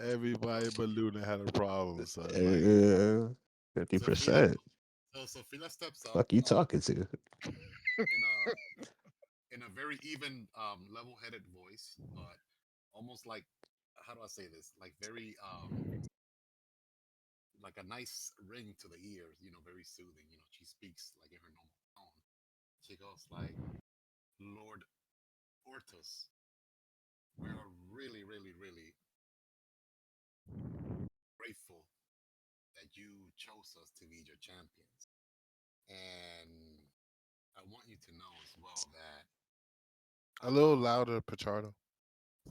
everybody but Luna had a problem, son. Like, Yeah, Sophia. 50%. So Sophia steps up Fuck you talking to? in a very even, level-headed voice, but almost how do I say this? Like very like a nice ring to the ears, very soothing. She speaks like in her normal tone. She goes like, Lord Ortus, we are really, really, really grateful that you chose us to be your champions. And I want you to know as well that A little louder, Pachardo.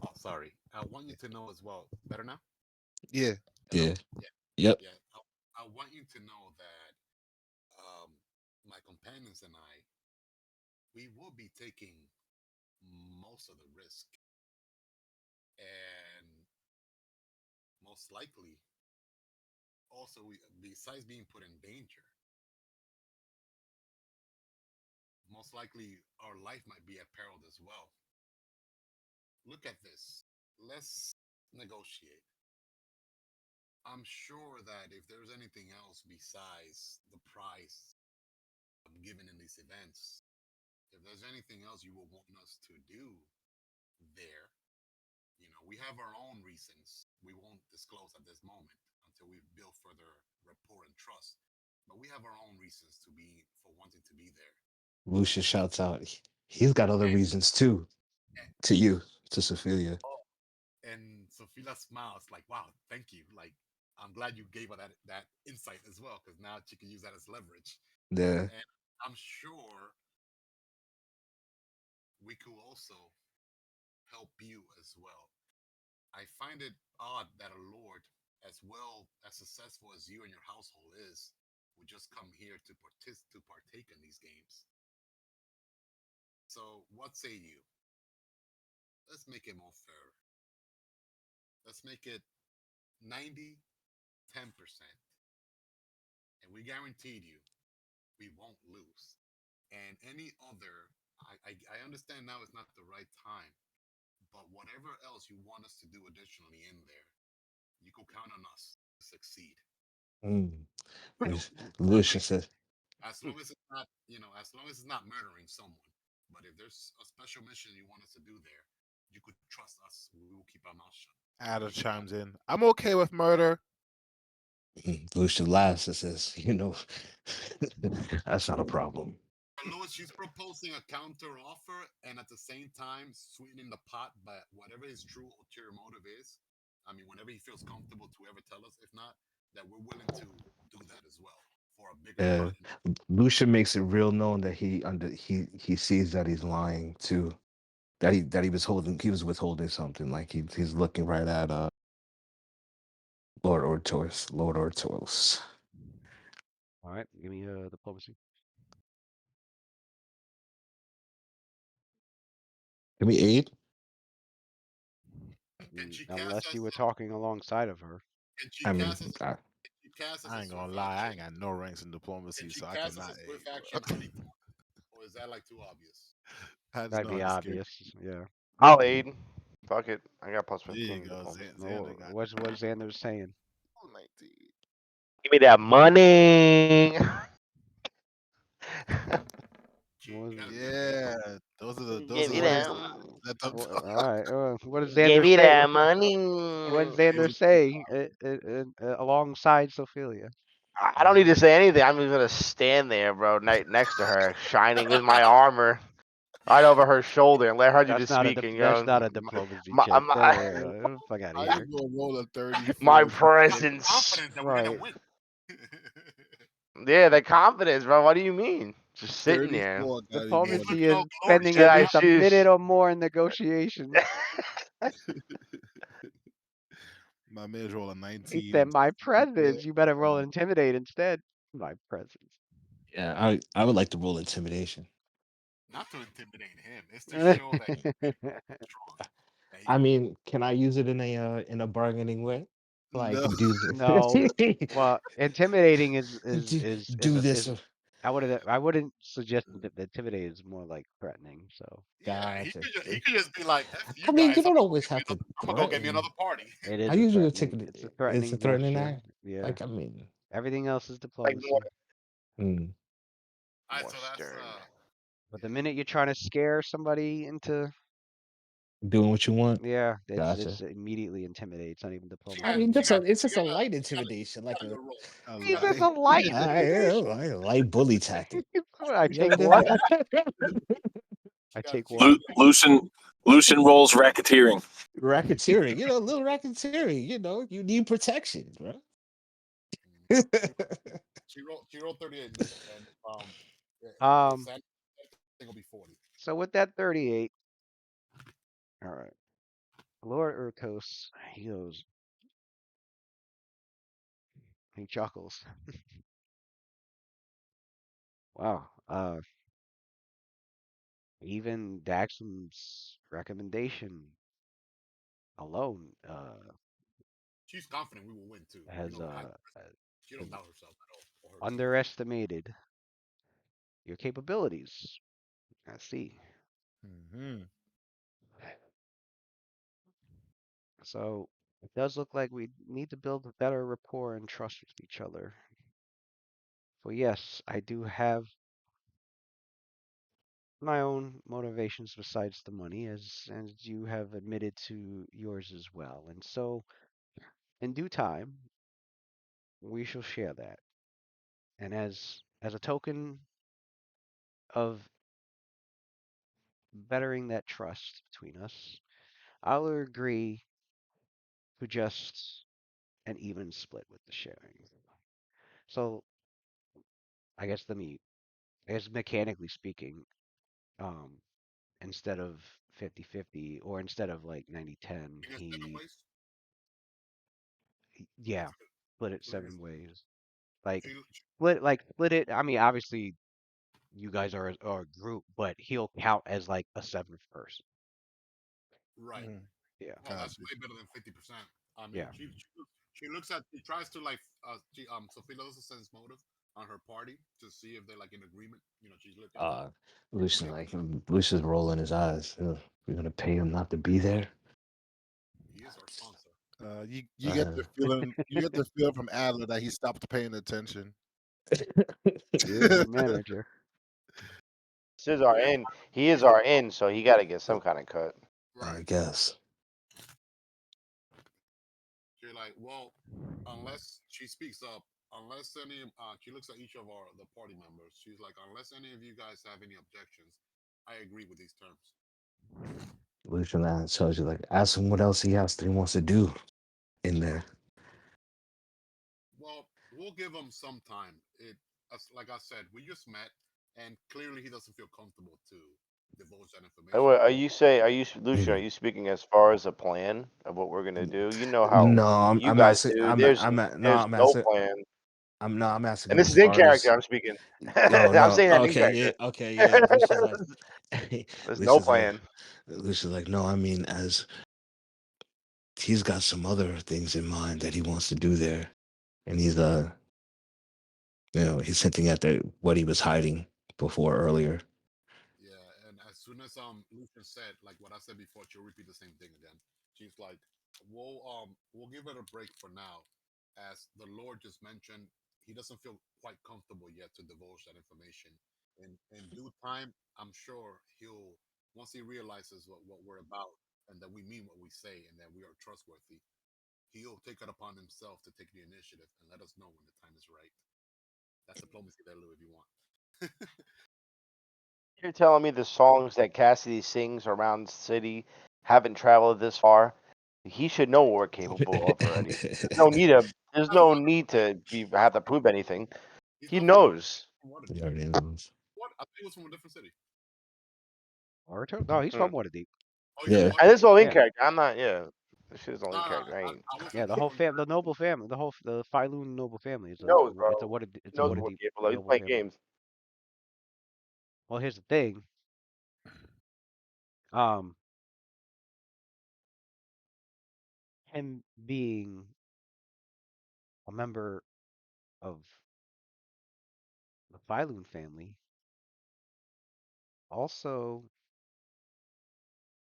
oh, sorry. I want you to know as well. Better now? Yeah. Hello? Yeah. Yeah, Yep. yeah. I want you to know that um, my companions and I, we will be taking most of the risk, and most likely, also, besides being put in danger, most likely our life might be at peril as well. Look at this. Let's negotiate. I'm sure that if there's anything else besides the prize given in these events, if there's anything else you will want us to do there, we have our own reasons. We won't disclose at this moment until we build further rapport and trust. But we have our own reasons for wanting to be there. Lucius shouts out, He's got other And, reasons too." To you, to Sophia. and Sophia smiles like, "Wow, thank you. Like, I'm glad you gave her that insight as well, because now she can use that as leverage. Yeah. And I'm sure we could also help you as well. I find it odd that a lord as well as successful as you and your household is would just come here to partake in these games. So what say you? Let's make it more fair. Let's make it 90, 10%. And we guaranteed you we won't lose. And any other, I understand now is not the right time, but whatever else you want us to do additionally in there, you can count on us to succeed. Mm. But Lucius says, as long as it's not, as long as it's not murdering someone. But if there's a special mission you want us to do there, you could trust us. We will keep our mouth shut. Ada We can chimes in. I'm okay with murder. Lucius laughs and says, that's not a problem. Lewis, she's proposing a counter offer and at the same time sweetening the pot by whatever his true ulterior motive is. I mean, whenever he feels comfortable to ever tell us, if not, that we're willing to do that as well for a bigger Uh, pot. Lucius makes it real known that he sees that he's lying too. He was withholding something. Like he's looking right at Lord Ortos. All right, give me diplomacy. Give me aid. And she casts Unless us, you were talking alongside of her. and she I mean, casts us, I, she casts us I a ain't gonna swift lie, I action, ain't got no ranks in and diplomacy, she so I casts us cannot a swift aid, action bro. anytime. Or is that like too obvious? I just That'd know how be to scare obvious. people. Yeah. I'll aid. Fuck it. I got plus There 15 you in go. diplomacy. Xander got What Xander's saying? 19. Give me that money. She What was got to do the Yeah, those Give are me the what names is? that that. let them All talk. right. What does Give Xander me say? that money. What does is Xander say alongside Sophia? I don't need to say anything. I'm just gonna stand there, bro, next to her, shining with my armor right over her shoulder, and let her do the speaking. That's not a diplomacy My, check. my, Fuck out of How you here. gonna roll a my 34 if you can't? presence. confidence that we're gonna Right. win. Yeah, the confidence, bro. What do you mean? Just sitting there. 34 gotta be more It's than with Diplomacy is no glory. spending Should at I least a choose? minute or more in negotiations. my man's roll a He 19 said, and "My yeah, presence. You better roll intimidate instead." My presence. yeah, I would like to roll intimidation. Not to intimidate him. It's to show that he's big, strong. That he I can. mean, can I use it in a bargaining way? Like no. do this, No. Well, intimidating do, is do this. is I wouldn't suggest that intimidate is more like threatening. So Yeah, Gotcha. he could just be like, "F I you mean, you guys. don't always have to I'm gonna go get me threaten. another party." it I is a usually take threatening. it. It's a It's a threatening threatening gesture. act. Yeah. Like I mean, Everything else is Like more, diplomacy. hmm. All right, more so that's stern. But the yeah. minute you're trying to scare somebody into doing what you want. Yeah, Gotcha. it's immediately intimidating. It's not even I diplomacy mean, She just anymore. a got it's just a you light intimidation, like got a your role. I You He's got just like a light intimidation. a light bully tactic. I You ever take did one. that? I got take you one. got Lucian rolls racketeering. Racketeering, a little racketeering. You need protection, bro. she rolled 38 Luke, and the Um, San thing will be 40. so with that 38, all right. Lord Urkos, he goes, he chuckles. Wow. Even Daxum's recommendation alone, She's confident we will win too. has She don't has doubt herself at all or her team. underestimated your capabilities. I see. hmm So it does look like we need to build a better rapport and trust with each other. For yes, I do have my own motivations besides the money, as you have admitted to yours as well. And so, in due time, we shall share that. And as a token of bettering that trust between us, I'll agree to just an even split with the sharing. So, I guess I guess mechanically speaking, um, instead of 50-50 or instead of like 90-10, In 7 ways, yeah, that's good. split it Split it. 7 ways. Like She split it. I mean, obviously you guys are a group, but he'll count as like a seventh person. right. Yeah, Well, that's Gotcha. way better than 50%. I mean, yeah. she looks at she tries to like Sophia also sends motive on her party to see if they're like in agreement. She's looking at uh, if Lucian, they like Lucian's rolling his eyes. Ugh, we're gonna pay him not to be there. he is our sponsor. You get Uh, the feeling from Adler that he stopped paying attention. He is your manager. This is our in. He is our in, so he got to get some kind of cut. I Right. guess. She's like, well, unless she speaks up, unless any, she looks at each of the party members. She's like, unless any of you guys have any objections, I agree with these terms. Lucian tells you like, ask him what else he wants to do in there. Well, we'll give him some time. Like I said, we just met, and clearly he doesn't feel comfortable to divulge that By the information. way, Lucian? Are you speaking as far as a plan of what we're gonna do? You know how No, you I'm guys asking. do. There's No, there's I'm no asking. plan, No, I'm asking and him this as is in far character. as. I'm speaking. Oh I'm no. saying that in Okay. Yeah. character. Okay. Yeah. Lucian's like. There's no Lucian's like. plan. Lucian's like. No, I mean, as he's got some other things in mind that he wants to do there, and he's hinting at what he was hiding before earlier. Yeah, and as soon as Lucian said like what I said before, she'll repeat the same thing again. She's like, we'll give it a break for now, as the Lord just mentioned. He doesn't feel quite comfortable yet to divulge that information. In due time, I'm sure he'll once he realizes what we're about and that we mean what we say and that we are trustworthy, he'll take it upon himself to take the initiative and let us know when the time is right. That's diplomacy there, Lou, if you want. You're telling me the songs that Cassidy sings around the city haven't traveled this far? He should know what we're capable of already. There's No, he's no not. need to have to prove anything. He's He not from knows. Waterdeep. He already knows. What? I think he was from a different city. Naruto? No, he's Hmm. from Waterdeep. Oh, he's from Yeah. And Waterdeep. this is all in Yeah, character. I'm not. Yeah, this shit is all No, in no, character. I ain't. I yeah. wasn't The sure whole from the noble family, the Failun noble family is He knows, bro. it's He a knows what we're Waterdeep capable of. He's noble playing family. games. Well, here's the thing. Um, him being a member of the Failun family, also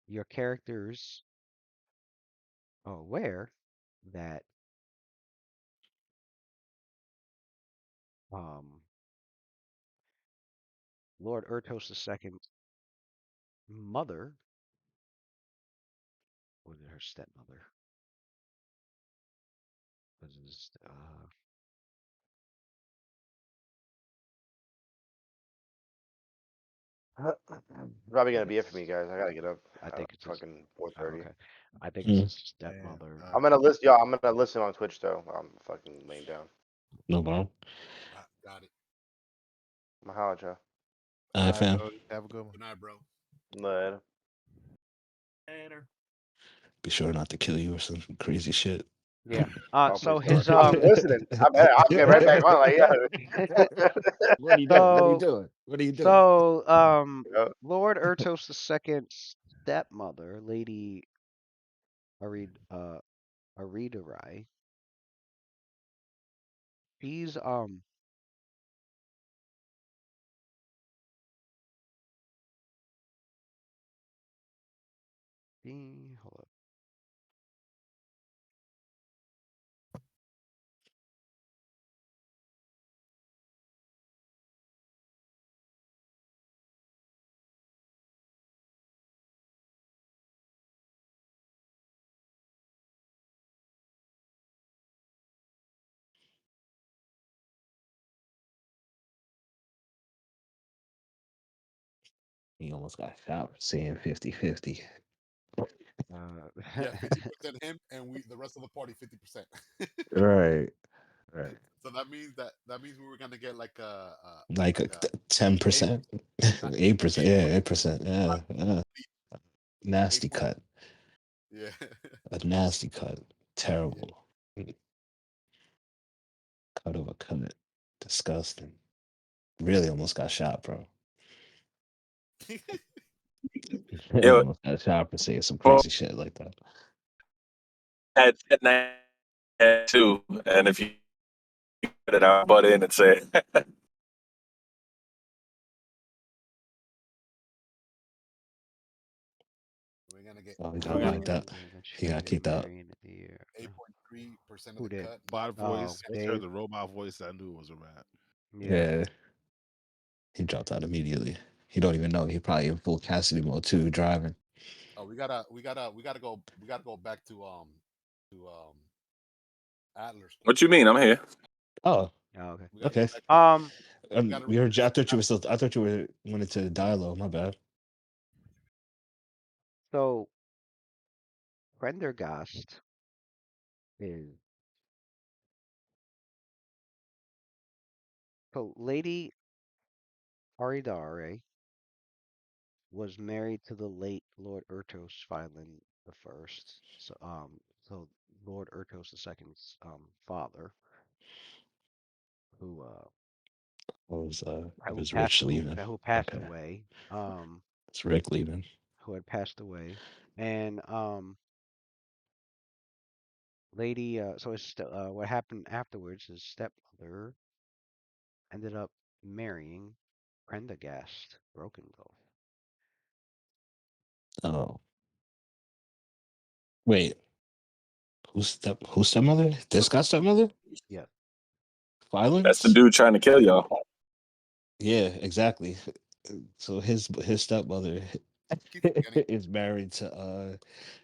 your characters are aware that um Lord Ertos II's mother Was it her stepmother? Was this, Probably gonna be it for it's, me, guys. I gotta get up I at think it's his, fucking oh, 4:30. okay. I think it's Mm. his stepmother. I'm gonna listen. Yo, I'm gonna listen on Twitch though. I'm fucking laying down. No problem. Got it. Mahalo, Joe. All right, fam. Brody, have a good one. Good night, bro. Later. Later. Be sure not to kill you or some crazy shit. Yeah. Oh, So please don't. his I'm listening. I'll get right back on. Like, yeah. What are you doing? What are you so doing? What are you doing? so Yeah. Lord Ertos II's stepmother, Lady Aridarai, she's hold up. He almost got shot for saying 50-50. Yeah, 50% him, and the rest of the party 50%. Right. Right. So that means we were gonna get like Like like a 10%. 8%. Yeah, 8%. Yeah. 8.3 Nasty cut. yeah. A nasty cut. Terrible. Cut of a cut. Disgusting. Really almost got shot, bro. Really Yeah, almost got shot for saying some well, crazy shit like that. had 10 too, and if you put it out, butt in and say, We're gonna get Oh, he Oh, got yeah. knocked out. He got kicked out. 8.3% of Who the did? cut. Bot Oh, voice. Once I heard Dave. the robot voice, I knew it was a rat. Yeah. Yeah. He dropped out immediately. He don't even know. He probably in full Cassidy mode too, driving. Oh, we gotta go back to Adler's "What you mean? I'm here." Oh, Oh, okay. We gotta go okay. back. We gotta We heard you. revisit I thought you were wanted to dialogue. My bad. So Prendergast is so Lady Aridare was married to the late Lord Ertos Phylon the First. So Lord Ertos II's father, who It who was Rich passed leaving. who passed Okay, away, it's Rick leaving. who had passed away, and Lady so what happened afterwards, his stepmother ended up marrying Prendergast Brokengull. Oh, wait. Who's stepmother? This guy's stepmother? Yeah. That's the Violence? dude trying to kill y'all. Yeah, exactly. So his stepmother keep forgetting. is married to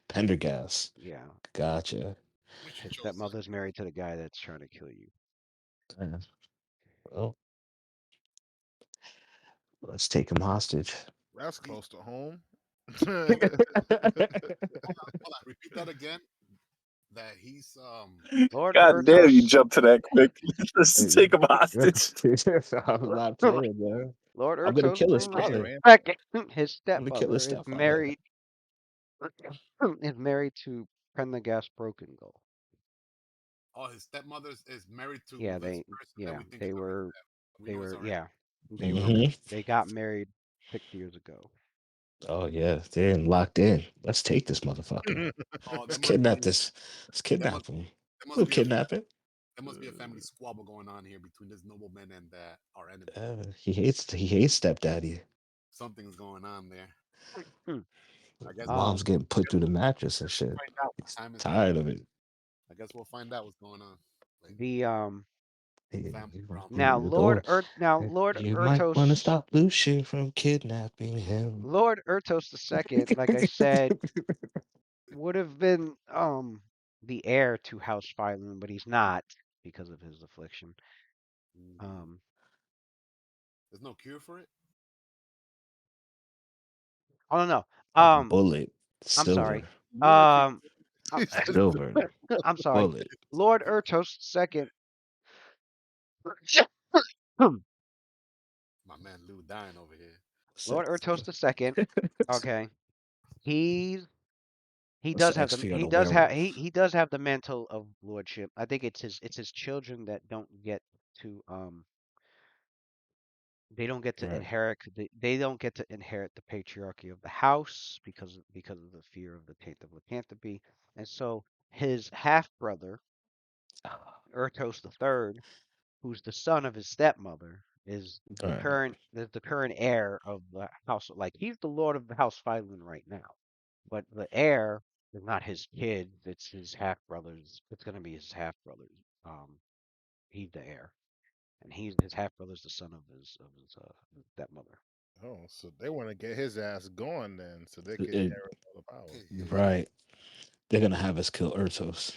Pendergast. Yeah. Gotcha. Which His Joe's son. stepmother's married to the guy that's trying to kill you. Yeah. Well, let's take him hostage. That's close to home. Hold on, repeat that again. That he's Lord God damn, you Ertos jumped to that quick. Let's take him hostage. I'm not playing, man. Lord I'm gonna Ertos kill his Ran, father. ran. II, his I'm gonna kill his stepmother, is stepfather. married is married to Prendergast Brokengull. his stepmother is married to Yeah, this person that we think they is gonna be were dead. We know it's already. yeah. Hmm. They got married 6 years ago. Oh yeah, they're locked in. Let's take this motherfucker. Oh, Let's kidnap this. Let's there must kidnap him. there must We'll be a kidnap him. family squabble going on here between this nobleman and our enemy. He hates stepdaddy. Something's going on there. Hmm. I guess Mom's getting put through the mattress and shit. find out. He's Time is tired of it. I guess we'll find out what's going on. Like, The family drama. Oh, Lord you might want to Ertos stop Lucian from kidnapping him. Lord Ertos II, like I said, would have been the heir to House Phylum, but he's not because of his affliction. Mhm. Um, There's no cure for it. I don't know. A Um, bullet, I'm sorry. silver, Luna can Um, I'm, He said, silver, I'm sorry. bullet. Lord Ertos II. My man Lou dying over here. Lord Ertos II. Okay, he's he That's does the have ex the Fiona he does have werewolf. he does have the mantle of lordship. I think it's his children that don't get to they don't get to Right. inherit they don't get to inherit the patriarchy of the house because of the fear of the taint of lycanthropy. And so his half brother, Ertos III, who's the son of his stepmother, is All right. the current heir of the house. Like he's the lord of the house Phylum right now, but the heir is not his kid. It's his half brother's. It's gonna be his half brother's. He's the heir, and he's his half brother's the son of his stepmother. oh, so they want to get his ass going then, so they could It- inherit all the power. right. They're gonna have us kill Ertos.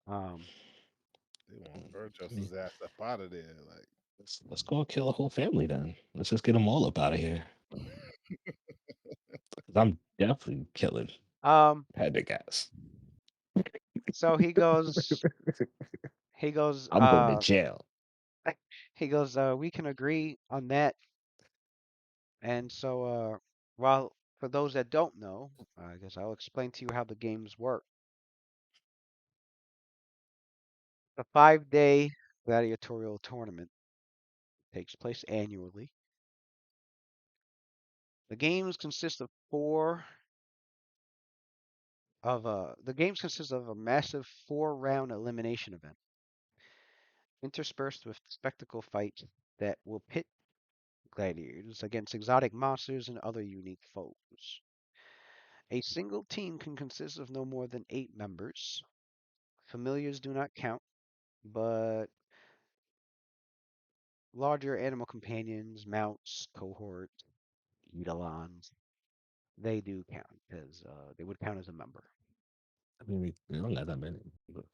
Um, They want Burchest's ass up out of there. Like, Let's go kill a whole family then. Let's just get them all up out of here. 'Cause I'm definitely killing um, Pendergast. so he goes, I'm going to jail. we can agree on that. And so, well, for those that don't know, I guess I'll explain to you how the games work. The 5-day gladiatorial tournament takes place annually. The games consist of the games consist of a massive 4-round elimination event, interspersed with spectacle fights that will pit gladiators against exotic monsters and other unique foes. A single team can consist of no more than 8 members. Familiars do not count, but larger animal companions, mounts, cohorts, eidolons, they do count as they would count as a member. I mean, we don't got that many.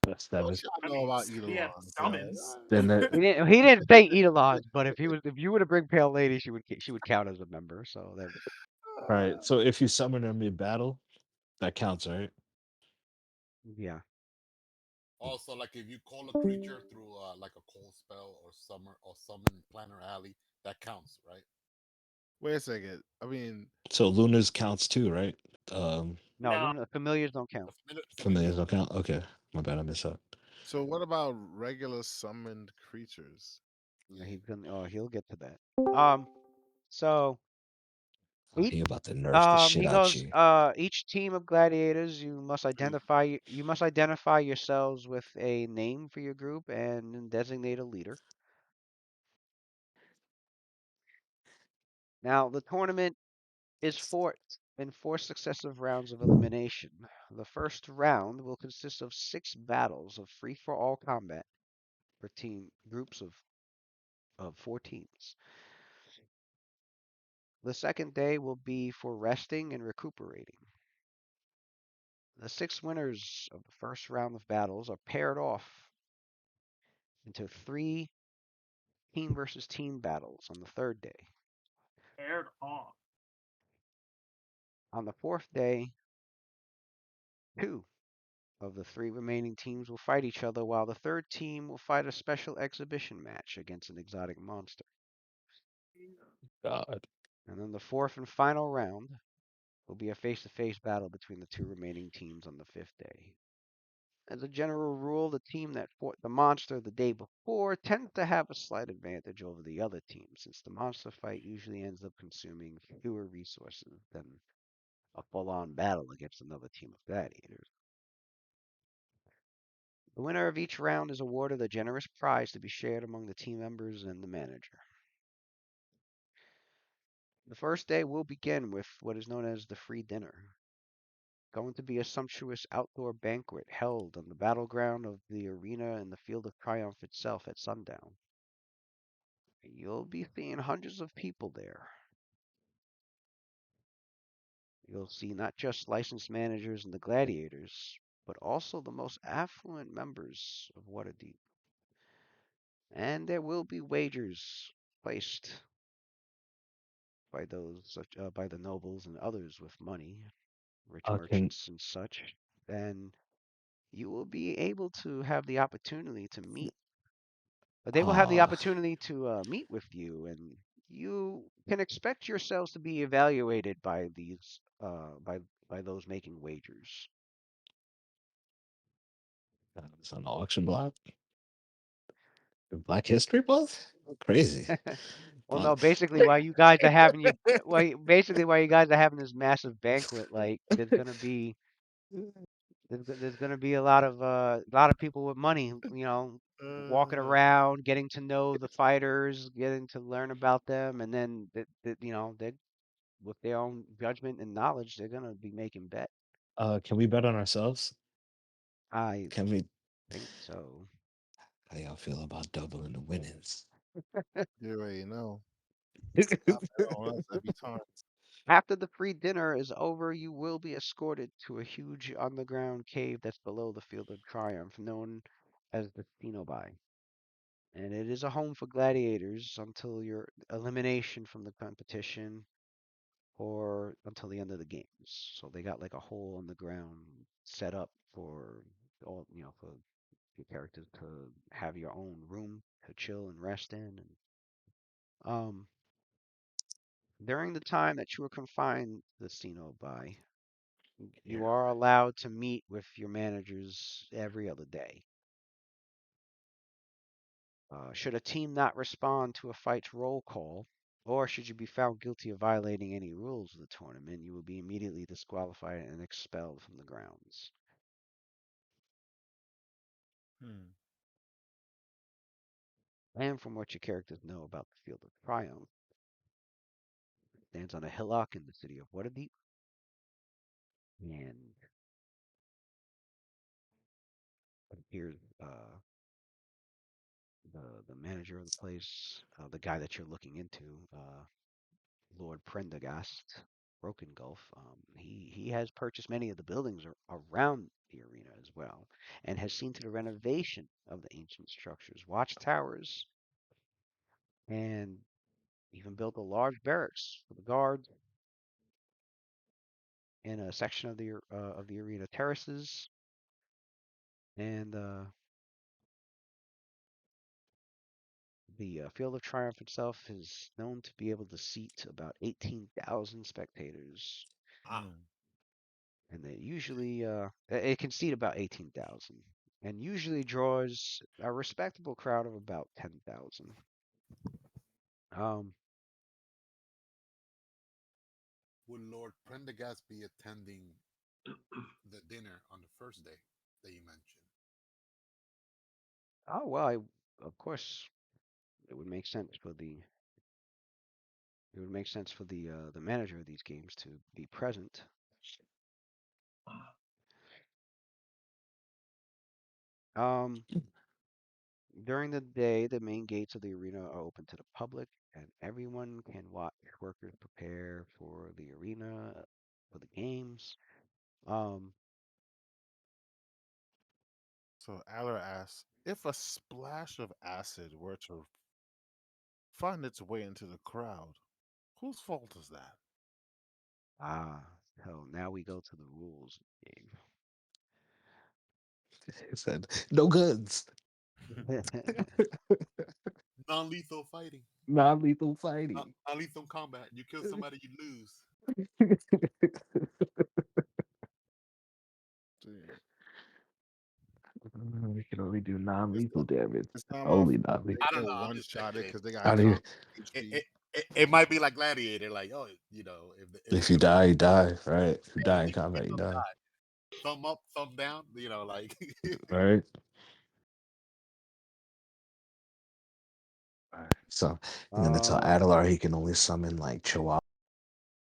That's what 7. y'all I know mean, about he had Eidolons? summons. Then He didn't say eidolons, but if you were to bring Pale Lady, she would count as a member. So that right. So if you summon them in battle, that counts, right? yeah. Also, like if you call a creature through like a cold spell or summer or summon Planner Alley, that counts, right? Wait a second. I mean, So Luna's counts too, right? Um, No, No, familiars don't count. The familiars familiars don't don't count. Okay, my bad, I missed that. so what about regular summoned creatures? Yeah, he'll get to that. So Oh, each he about to nerf the shit he out goes you. each team of gladiators you must identify yourselves with a name for your group and designate a leader. Now the tournament is fought in 4 successive rounds of elimination. The first round will consist of 6 battles of free-for-all combat for team groups of 4 teams. The second day will be for resting and recuperating. The 6 winners of the first round of battles are paired off into 3 team versus team battles on the third day. paired off. On the fourth day, 2 of the 3 remaining teams will fight each other, while the third team will fight a special exhibition match against an exotic monster. God. And then the fourth and final round will be a face-to-face battle between the 2 remaining teams on the fifth day. As a general rule, the team that fought the monster the day before tends to have a slight advantage over the other team, since the monster fight usually ends up consuming fewer resources than a full-on battle against another team of gladiators. The winner of each round is awarded a generous prize to be shared among the team members and the manager. The first day will begin with what is known as the free dinner, going to be a sumptuous outdoor banquet held on the battleground of the arena in the Field of Triumph itself at sundown. You'll be seeing hundreds of people there. You'll see not just licensed managers and the gladiators, but also the most affluent members of Waterdeep. And there will be wagers placed by by the nobles and others with money, rich Can merchants and such. And you will be able to have the opportunity to meet. They will have the uh opportunity to meet with you, and you can expect yourselves to be evaluated by these by those making wagers. it's an auction block. Black History Month? Crazy. Well, Uh, no, basically why you guys are having you basically why you guys are having this massive banquet, like there's gonna be a lot of people with money, walking Uh, around, getting to know the fighters, getting to learn about them, and then they with their own judgment and knowledge, they're gonna be making bet. can we bet on ourselves? I Can we? think so. How y'all feel about doubling the winnings? you already know. I bet on us every time. After the free dinner is over, you will be escorted to a huge underground cave that's below the Field of Triumph, known as the Cenobi. And it is a home for gladiators until your elimination from the competition or until the end of the games. So they got like a hole on the ground set up for for your characters to have your own room to chill and rest in. And during the time that you are confined to the Cenobi, you Yeah. are allowed to meet with your managers every other day. Should a team not respond to a fight's roll call, or should you be found guilty of violating any rules of the tournament, you will be immediately disqualified and expelled from the grounds. Hmm. And from what your characters know about the Field of Triumph, it stands on a hillock in the city of Waterdeep, and it appears the manager of the place, the guy that you're looking into, Lord Prendergast, Broken Gulf, he has purchased many of the buildings around the arena as well, and has seen to the renovation of the ancient structures, watchtowers, and even built a large barracks for the guards in a section of the arena terraces, and the Field of Triumph itself is known to be able to seat about 18,000 spectators, Ah, Hmm. and they usually it can seat about 18,000 and usually draws a respectable crowd of about 10,000. Um, would Lord Prendergast be attending the dinner on the first day that you mentioned? oh well, of course it would make sense for the manager of these games to be present. Um, During the day, the main gates of the arena are open to the public, and everyone can watch workers prepare for the arena for the games. Um, So Aller asks, if a splash of acid were to find its way into the crowd, whose fault is that? ah, hell, now we go to the rules game. He said, "No guns, Non-lethal fighting, non-lethal fighting." non-lethal combat. You kill somebody, you lose. Dude, We can only do it's non-lethal not, damage. it's not my Only fault. They non-lethal. I don't get know. I'm one just shot it speculating. because they got I mean, comp It, HP. it, it might be like Gladiator, like if they if you kill die, you die. Right? If you yeah, die in combat, you them die. die. Thumb up, thumb down. Like Right? Alright. So you're gonna tell um, Adelar he can only summon like Chihuahua.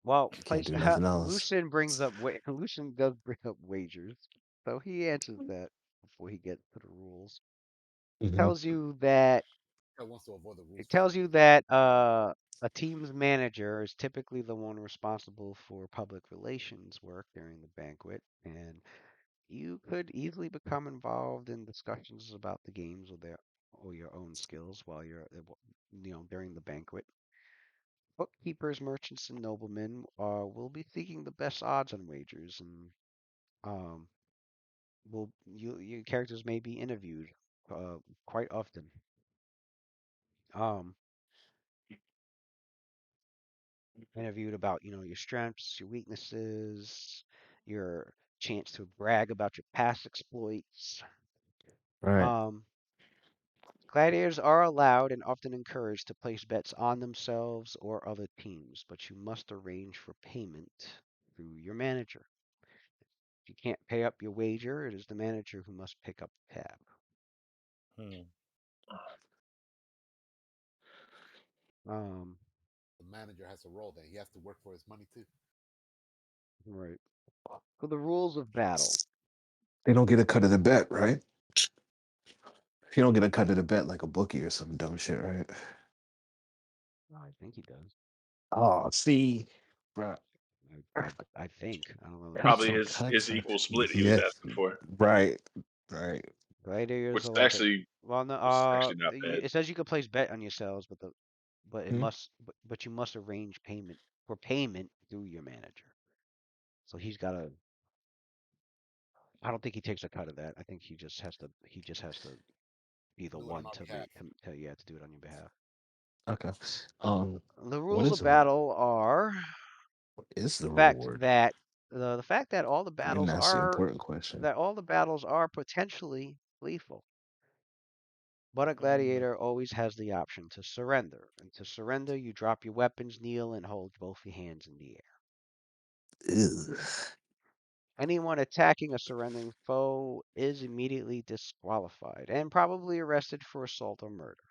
well, He can't place do nothing else. Lucian brings up Lucian does bring up wagers, so he answers that before he gets to the rules. Hmm. Tells you that that wants to avoid the rules it for some tells you reason. that A team's manager is typically the one responsible for public relations work during the banquet, and you could easily become involved in discussions about the games or your own skills while during the banquet. Bookkeepers, merchants, and noblemen will be seeking the best odds on wagers, and um, your characters may be interviewed quite often. Um, Interviewed about your strengths, your weaknesses, your chance to brag about your past exploits. Right. Um, Gladiators are allowed and often encouraged to place bets on themselves or other teams, but you must arrange for payment through your manager. If you can't pay up your wager, it is the manager who must pick up the tab. Hmm. Um, The manager has a role there. He has to work for his money too. right. For the rules of battle, They don't get a cut of the bet, right? You don't get a cut of the bet like a bookie or some dumb shit, right? I think he does. Oh, see, bro. I think. I don't know. Cuts Probably on his cuts. equal split he was Yeah, asking for, right, right. Gladiators which is are like a actually well, no. not bad. It says you can place bet on yourselves, but Hmm? you must arrange payment through your manager. So he's got to. I don't think he takes a cut of that. I think he just has to be the Do it on one our behalf. to do it on your behalf. Okay. The What rules is of the battle are what is the the fact reward? that the fact And that's the important question. that all the battles are potentially lethal. But a Mm. gladiator always has the option to surrender. And to surrender, you drop your weapons, kneel, and hold both your hands in the air. Ugh. Anyone attacking a surrendering foe is immediately disqualified and probably arrested for assault or murder.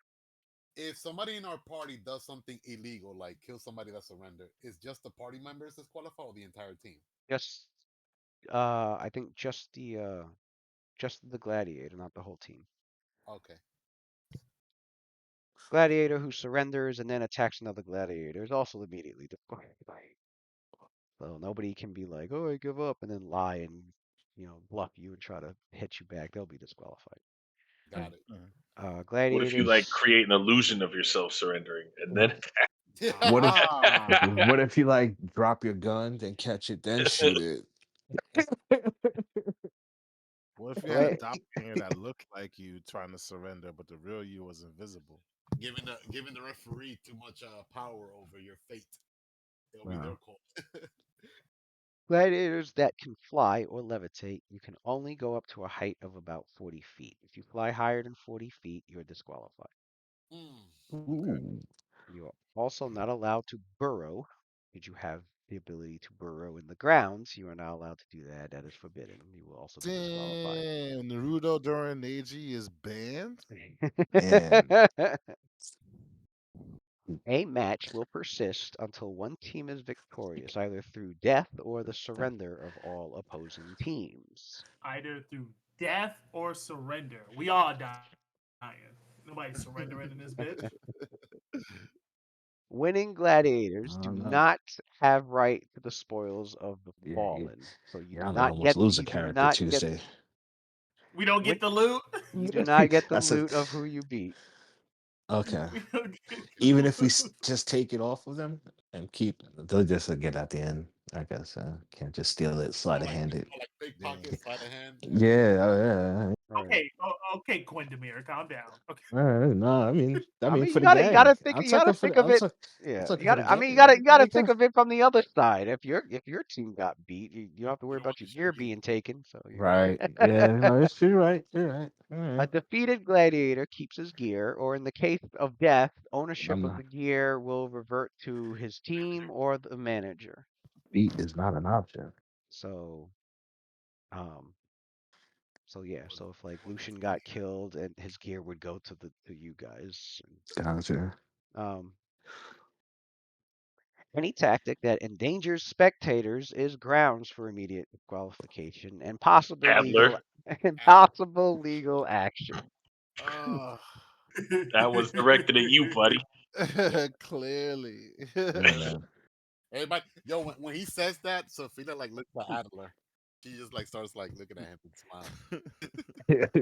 If somebody in our party does something illegal, like kill somebody that surrendered, is just the party members disqualified or the entire team? Just, I think just the gladiator, not the whole team. Okay, Gladiator who surrenders and then attacks another gladiator is also immediately disqualified. So nobody can be like, "Oh, I give up," and then lie and bluff you and try to hit you back. They'll be disqualified. got it. Mm. What if you like Gladiators. create an illusion of yourself surrendering and then What if Ah. what if you like drop your gun, then catch it, then shoot it? What if you had a Gla- doppelganger that looked like you trying to surrender, but the real you was invisible? Giving the referee too much power over your fate. It'll be their Wow. call. Gladiators that can fly or levitate, you can only go up to a height of about 40 feet. If you fly higher than 40 feet, you're disqualified. Mm, Okay. Ooh. You are also not allowed to burrow. Did you have the ability to burrow in the grounds? You are not allowed to do that. That is forbidden. You will also be disqualified. Damn, Naruto during AG is banned. And A match will persist until one team is victorious, either through death or the surrender of all opposing teams. Either through death or surrender. We all dying. Nobody surrendering in this bitch. Winning I gladiators do don't know. not have right to the spoils of the Yeah, yeah, fallen. So yeah, I know. I almost lose a character Tuesday. We don't win, get the loot. you do not get the That's a loot of who you beat. okay. We don't get Even the if we loot. just take it off of them and keep, they'll just get at the end. I guess can't just steal it, oh, slide a like hand it. like big Damn. pockets, sleight of hand. Yeah. Yeah, yeah. Right. Okay, okay, Quindamir, calm down. Okay. No, I I mean mean, for the gang. you gotta think of it. I'm Yeah, talking for the gang. you Yeah, gotta make think up. of it from the other side. If your team got beat, you don't have to You worry don't want about the your shit gear beat. being taken. So Right. Yeah. No, it's you're right. You're right. All a right. defeated gladiator keeps his gear, or in the case of death, ownership I'm of the not. gear will revert to his team or the manager. Beat is not an option. So, um, so yeah. For the So if like for the Lucian got fake. killed, and his gear would go to you guys. Gotcha. Um, Any tactic that endangers spectators is grounds for immediate disqualification and possible Adler? legal and Ad- possible legal action. Uh, That was directed at you, buddy. Clearly. Yeah, man. Everybody, yo, when he says that, Sophia like looks at Adler. She just like starts like looking at him and smiling.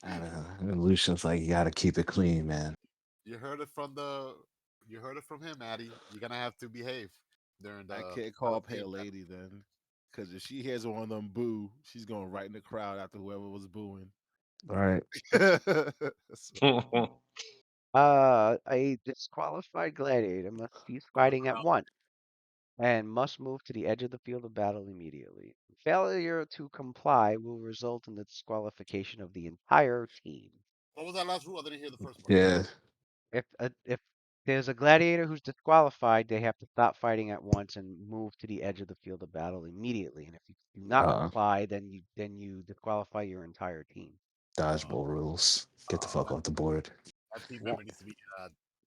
I don't know. And Lucian's like, you gotta keep it clean, man. You heard it from the, you heard it from him, Addy. You're gonna have to behave during I the can't call Coliseum Pale battle. Lady then. Because if she hears one of them boo, she's going right in the crowd after whoever was booing. All right. So, A disqualified gladiator must cease fighting at once and must move to the edge of the field of battle immediately. Failure to comply will result in the disqualification of the entire team. What was that last rule? I didn't hear the first part. Yeah. If there's a gladiator who's disqualified, they have to stop fighting at once and move to the edge of the field of battle immediately. And if you do not Uh, comply, then you disqualify your entire team. dodgeball rules. Get the fuck off the board. That team Wa- member needs to be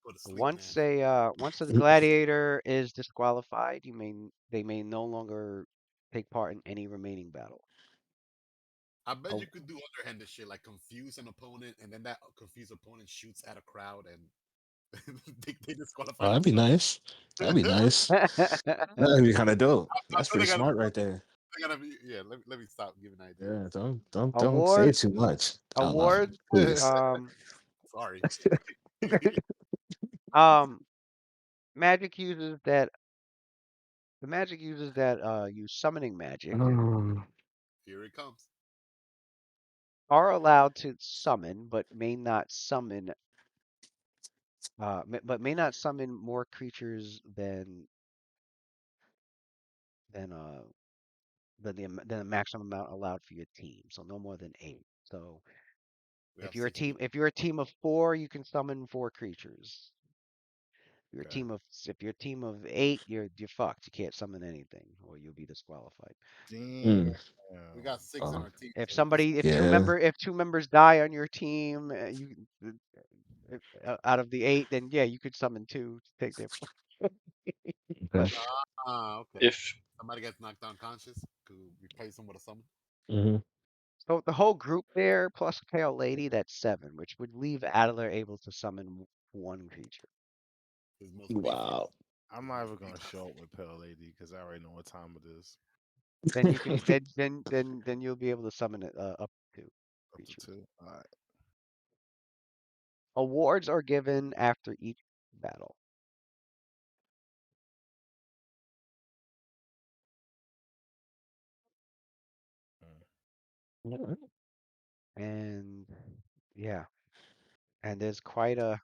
put to sleep, man. once a gladiator is disqualified, they may no longer take part in any remaining battle. I bet Oh, you could do underhanded shit like confuse an opponent, and then that confused opponent shoots at a crowd, and they disqualify Oh, that'd be themselves. nice. That'd be nice. oh, That'd be kind of dope. I That's know pretty smart right there. they gotta be. Yeah, let me stop giving ideas. Yeah, don't say award too much out loud, award please. Sorry. um magic uses that the magic users that use summoning magic Um, Here it comes. are allowed to summon, but may not summon may not summon more creatures than uh than the maximum amount allowed for your team. So no more than 8. So We have 6 people. if you're a team of 4, you can summon 4 creatures. okay. If you're a team of 8, you're fucked. You can't summon anything, or you'll be disqualified. Damn. mm, We got 6 in uh, our team, If so we can. yeah. if 2 members die on your team, out of the 8, then yeah, you could summon 2 to take their place. But Okay. Okay. If Somebody gets knocked unconscious, could replace them with a summon. Hmm. so the whole group there plus Pale Lady, that's 7, which would leave Adler able to summon 1 creature. His most beefiest. Wow. I'm His not most even going to beefiest. show up with Pale Lady because I already know what time it is. Then you can then you'll be able to summon it up to 2 Up to creatures. 2. All right. Awards are given after each battle. Mm. And yeah, and there's quite a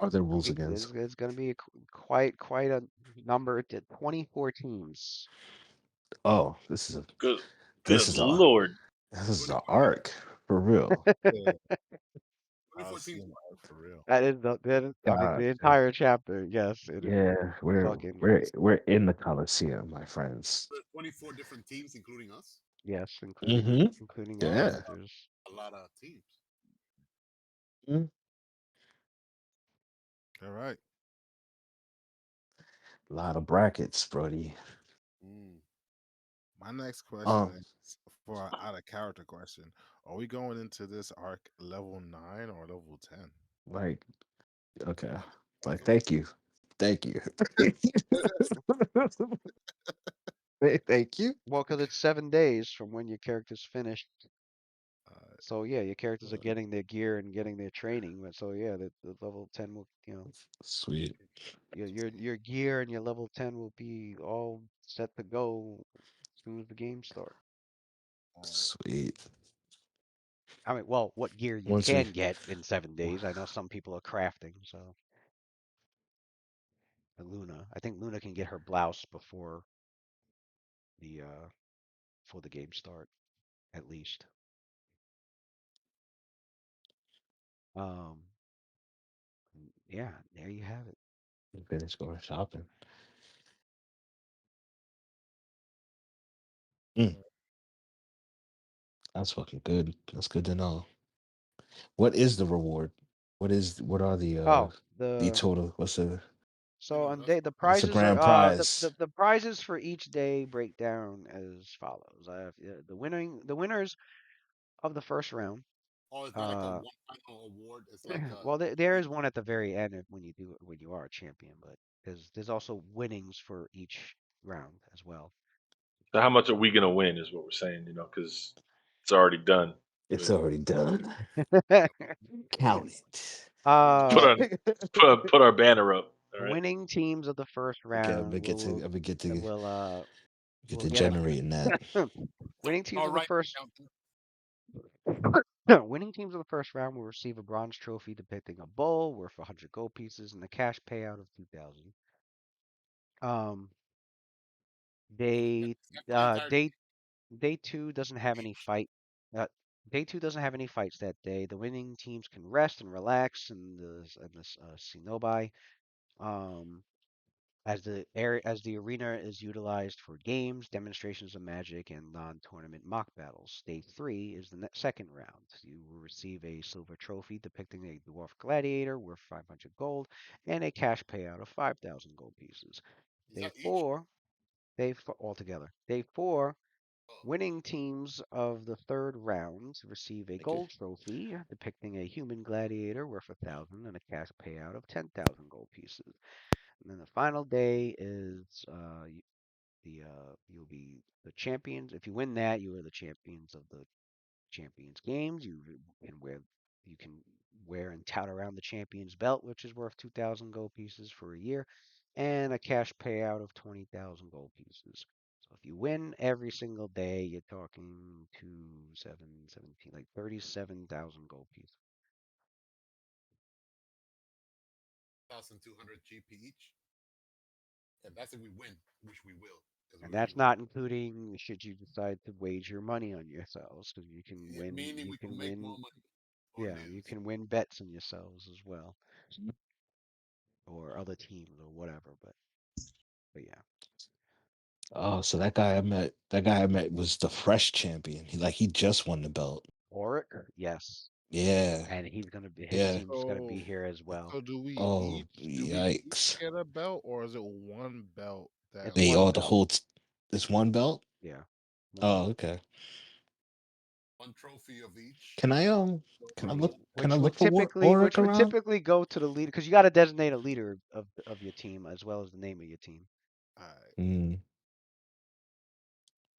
Are there rules against? it's going to be quite a number to 24 teams. Oh, good, this good is a lord, this is an 24, arc for real. Yeah, 24 I'll teams. see him out for real. That is, I mean, God, the entire chapter. Yes, it is yeah, fucking we're in the Coliseum, my friends. 24 different teams, including us. yes, Hmm. including our Wow, that's Yeah. characters. a lot of teams. Mm. All right. A lot of brackets, Brody. Mm. My next question Um, is for an out of character question. Are we going into this arc level 9 or level 10? like, okay, like, Ooh. thank you, thank you. Well, because it's 7 days from when your character's finished. Uh, So yeah, your characters are uh, getting their gear and getting their training. So yeah, the level 10 will, Sweet, your gear and your level 10 will be all set to go as soon as the game starts. all right. sweet. I mean, well, what gear you Once we, can get in 7 days. I know some people are crafting, so and Luna. I think Luna can get her blouse the uh before the game start, at least. Um, yeah, there you have it. finish going shopping. Mm, that's fucking good. That's good to know. What is the reward? What are Oh, the the total? What's the You so know, on that's day the what's the prizes are grand prize? the prizes for each day break down as follows. I have the winners of the first round Oh, is there like a Uh, one final award? It's like well, there is one at the very end when you do when you are a champion, but there's also winnings for each round as well. So how much are we gonna win? Is what we're saying, because it's already done. It's But already done. Count it. put uh, our put our banner up. All right. winning teams of the first Okay, I'm round gonna get to. I'm gonna will get will to get generating that. winning teams all of the right, first Captain. winning teams of the first round will receive a bronze trophy depicting a bull worth 100 gold pieces and a cash payout of 2,000. Um, they Is that for the entire day day two doesn't have any fight. Uh, Day two doesn't have any fights that day. The winning teams can rest and relax in this Cenobi. Um, as the arena is utilized for games, demonstrations of magic, and non-tournament mock battles. Day three is the second round. You will receive a silver trophy depicting a dwarf gladiator worth 500 gold and a cash payout of 5,000 gold pieces. is Day that each? four, altogether. Day four, Oh, winning teams of the third round receive a Thank you. gold trophy depicting a human gladiator worth 1,000 and a cash payout of 10,000 gold pieces. And then the final day is you'll be the champions. If you win that, you are the champions of the champions games. You can wear and tout around the champions belt, which is worth 2,000 gold pieces for a year, and a cash payout of 20,000 gold pieces. So if you win every single day, you're talking 17, like 37,000 gold pieces. 1,200 GP each, and that's if we win, which we will, because And if we that's lose, not including should you decide to wager money on yourselves, because meaning we can make more money or yeah, you lose. can win bets on yourselves as well, or other teams or whatever. But yeah, Oh, so that guy I met was the fresh champion. He just won the belt. Oric, yes, Yeah, and his yeah. team's gonna So, be here as well. so Oh, do we each yikes! get a belt, or is it one belt that It's Wait, one oh, we? the belt. whole this one belt? Yeah, one Oh, belt. okay. One trophy of each. Can I can I Which look can I which will look for typically Auric which would around? typically go to the leader because you got to designate a leader of your team as well as the name of your team. Alright. Mm,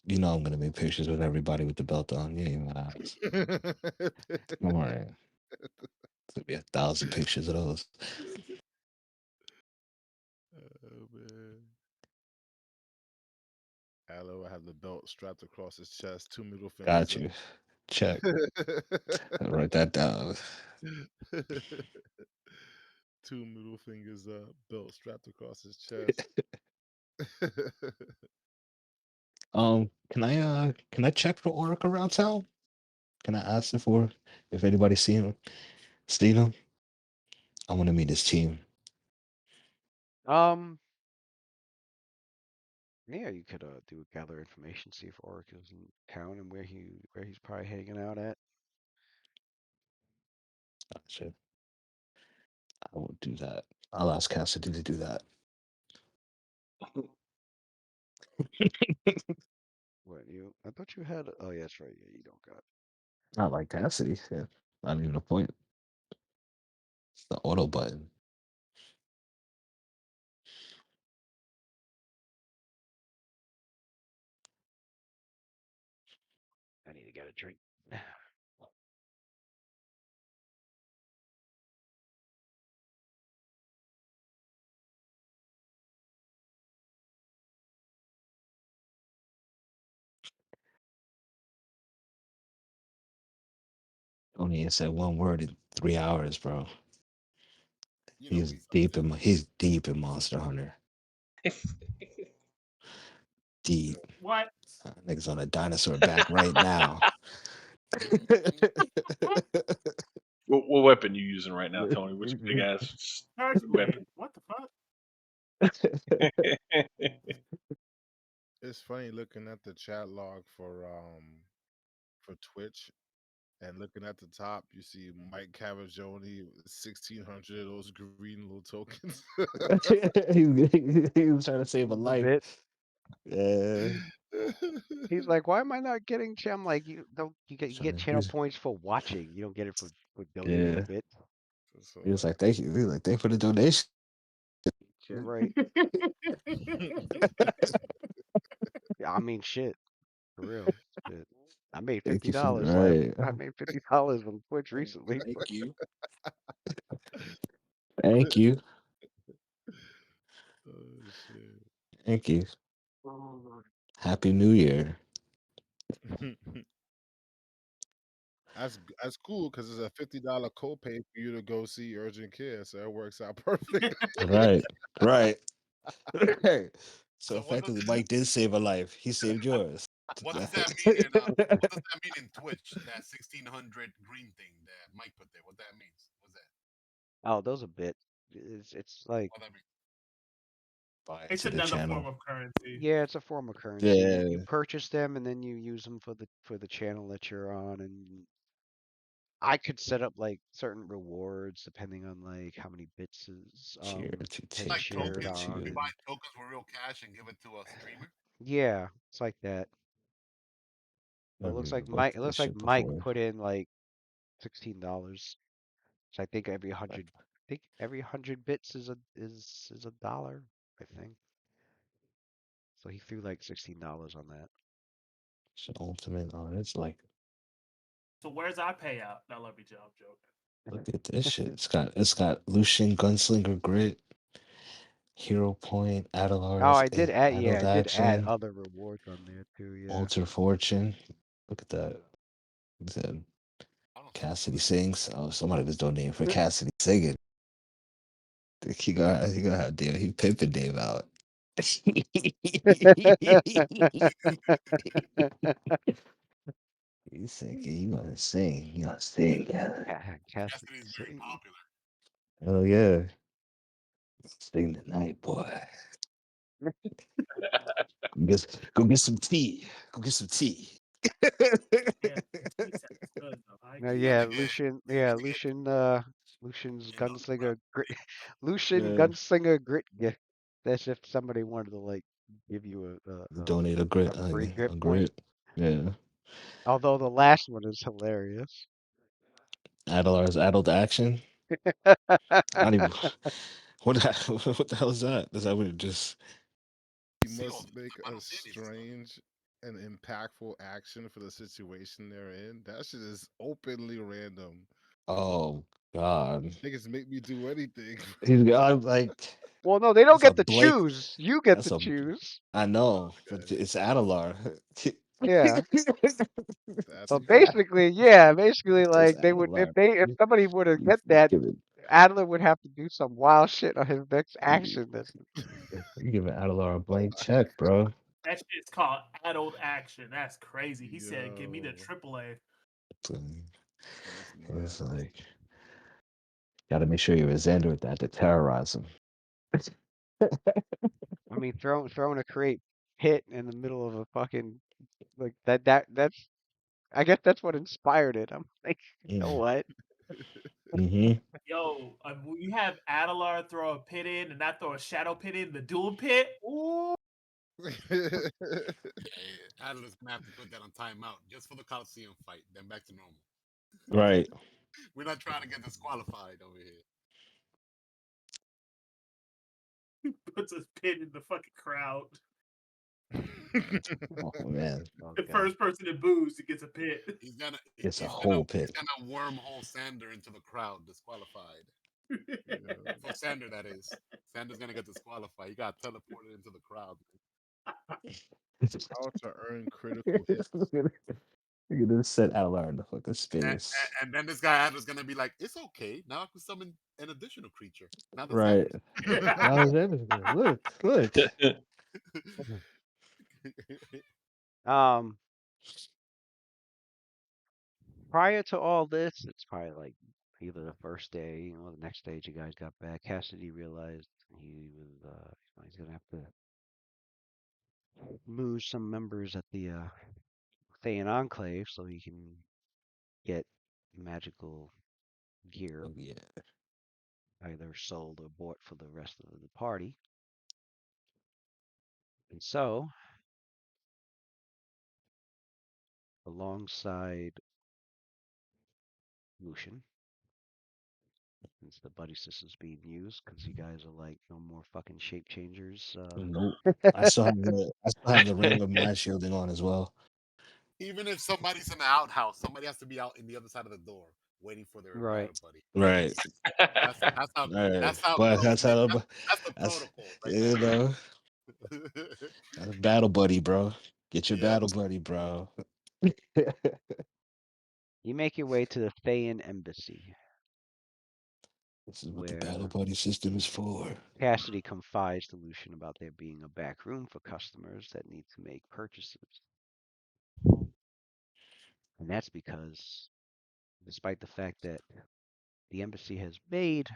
I'm gonna make pictures with everybody with the belt on. You ain't gonna ask. Don't worry. It's gonna be 1,000 pictures of those. Oh man. Aloe have the belt strapped across his chest, two middle fingers Got up. you. Check. I'll write that down. Two middle fingers up, belt strapped across his chest. Can I check for Auric around town? Can I ask him for if anybody's seen him? Seen him? I want to meet his team. Um, yeah, you could do gather information, see if Oric is in town and where he's probably hanging out at. Gotcha. I will do that. I'll ask Cassidy to do that. What you? I thought you had. Oh, yeah, that's right. Yeah, you don't got. Not like Cassidy. Yeah. Not even a point. It's the auto button. I need to get a drink. Only said one word in 3 hours, bro. You know He's he's deep upset. in he's deep in Monster Hunter. Deep. What? Niggas on a dinosaur back right now. What weapon you using right now, Tony? Which big ass Charge me. weapon? What the fuck? It's funny looking at the chat log for Twitch and looking at the top, you see Mike Cavagioni, 1,600 of those green little tokens. he was trying to save a The life. bit. Yeah. He's like, why am I not getting? I'm like, you don't. You get So channel points for watching. You don't get it for donating yeah, bits. That's he was like, "Thank you." He was like, "Thank you for the donation." Right. I mean, shit, for real. Shit. I made Thank fifty you for dollars right. I made $50 on Twitch recently. Thank you. Thank you. Oh shit. Thank you. Happy New Year. That's cool because it's a $50 copay for you to go see urgent care, so it works out perfect. Right. Right. Right. So So what does effectively, Mike did save a life. He saved yours. what does that mean in what does that mean in Twitch? That 1600 green thing that Mike put there. What that means? What's that? Oh, those a bit. It's like, What that mean? Buy It's into the another form channel. of currency. yeah, it's a form of currency. You Yeah. purchase them and then you use them for the channel that you're on, and I could set up like certain rewards depending on like how many bits is Cheer to has Like take shared over tokens. on, You to and buy tokens for real cash and give it to a streamer. yeah, it's like that. But I've even It looked at this looks like shit Mike before. put in like $16. So I think Like every 100 bits is a dollar, I think. So he threw like $16 on that. shit ultimate. Oh, it's like So where's our payout? Now let me joke. I'm look at this shit. It's got Lucian Gunslinger Grit, Hero Point, Oh, Adelar's I Addled did add Action, other rewards on there too, yeah. Alter Fortune. Look at that. Look at that. I don't see none of Cassidy that. sings. Oh, somebody was donating for Cassidy singing. He gonna have Dave. He pimping Dave out. He's thinking you gonna sing. You gonna sing. Cassidy Cassidy is very sing. popular. Oh yeah. Sing tonight, boy. Go get some tea. Go get some tea. Yeah, he sounds good though. I No, get You it. yeah, need to get Lucian, you need yeah, to get Lucian's in on the gunslinger rap. grit, Lucian Yeah. gunslinger grit gift. That's if somebody wanted to like give you Donate a grit, a free grit a point. grit. Yeah. Although the last one is hilarious. Adelar's Addled Action. I don't even. What the hell is that? Is that what it just? You See all must this make stuff. I a don't see any of this stuff. strange and impactful action for the situation they're in. That shit is openly random. Oh God. Niggas make me do anything. He's got like Well, no, they don't that's a get to blank. choose. You get That's to a. choose. I know, but Okay, it's Adelar. Yeah. that's So fair. basically, yeah, basically It's like they would Adelar. if somebody would have You get that, give it. Adler would have to do some wild shit on his next You action. That give Adelar a Oh, blank check, bro. That shit's called adult action. That's crazy. He said, "Give me the yo, AAA." that's It's nuts. like gotta make sure you're a Xander with that to terrorize him. I mean, throwing a crate hit in the middle of a fucking like that's I guess that's what inspired it. I'm like, you know what? Mm-hmm. Yo, when you have Adelar throw a pit in and I throw a shadow pit in the dual pit. Ooh, Yeah, Adler's gonna have to put that on timeout just for the Coliseum fight, then back to normal. Right. We're not trying to get disqualified over here. puts a pit in the fucking crowd. Oh man, Oh The god. first person that boos, he gets a pit. it's a whole He's pit. gonna wormhole Sander into the crowd, disqualified. Yeah. For Sander, that is. Sander's gonna get disqualified. He got teleported into the crowd. How to earn critical hit. You're gonna set Adelar in the fucking And, space. and then this guy Adler's gonna be like, "It's okay. Now I can summon an additional creature. Now the Right. Sander's." Now Xander's good. Look. Um, prior to all this, it's probably like either the first day or the next day you guys got back. Cassidy realized he's gonna have to lose some members at the Thayan Enclave so he can get magical gear Oh yeah. either sold or bought for the rest of the party. And so alongside Lucian, since the buddy system's being used, because you guys are like no more fucking shape changers. Nope. I still have the ring of mind shielding on as well. Even if somebody's in the outhouse, somebody has to be out in the other side of the door waiting for their Right. battle buddy. Right. That's how Right. that's how But close. that's how That's the that's protocol right you know there. that's battle buddy, bro. Get your Yep. battle buddy, bro. You make your way to the Thayan embassy, This is what the battle where buddy system is for. Cassidy confides to Lucian about there being a back room for customers that need to make purchases. And that's because, despite the fact that the embassy has made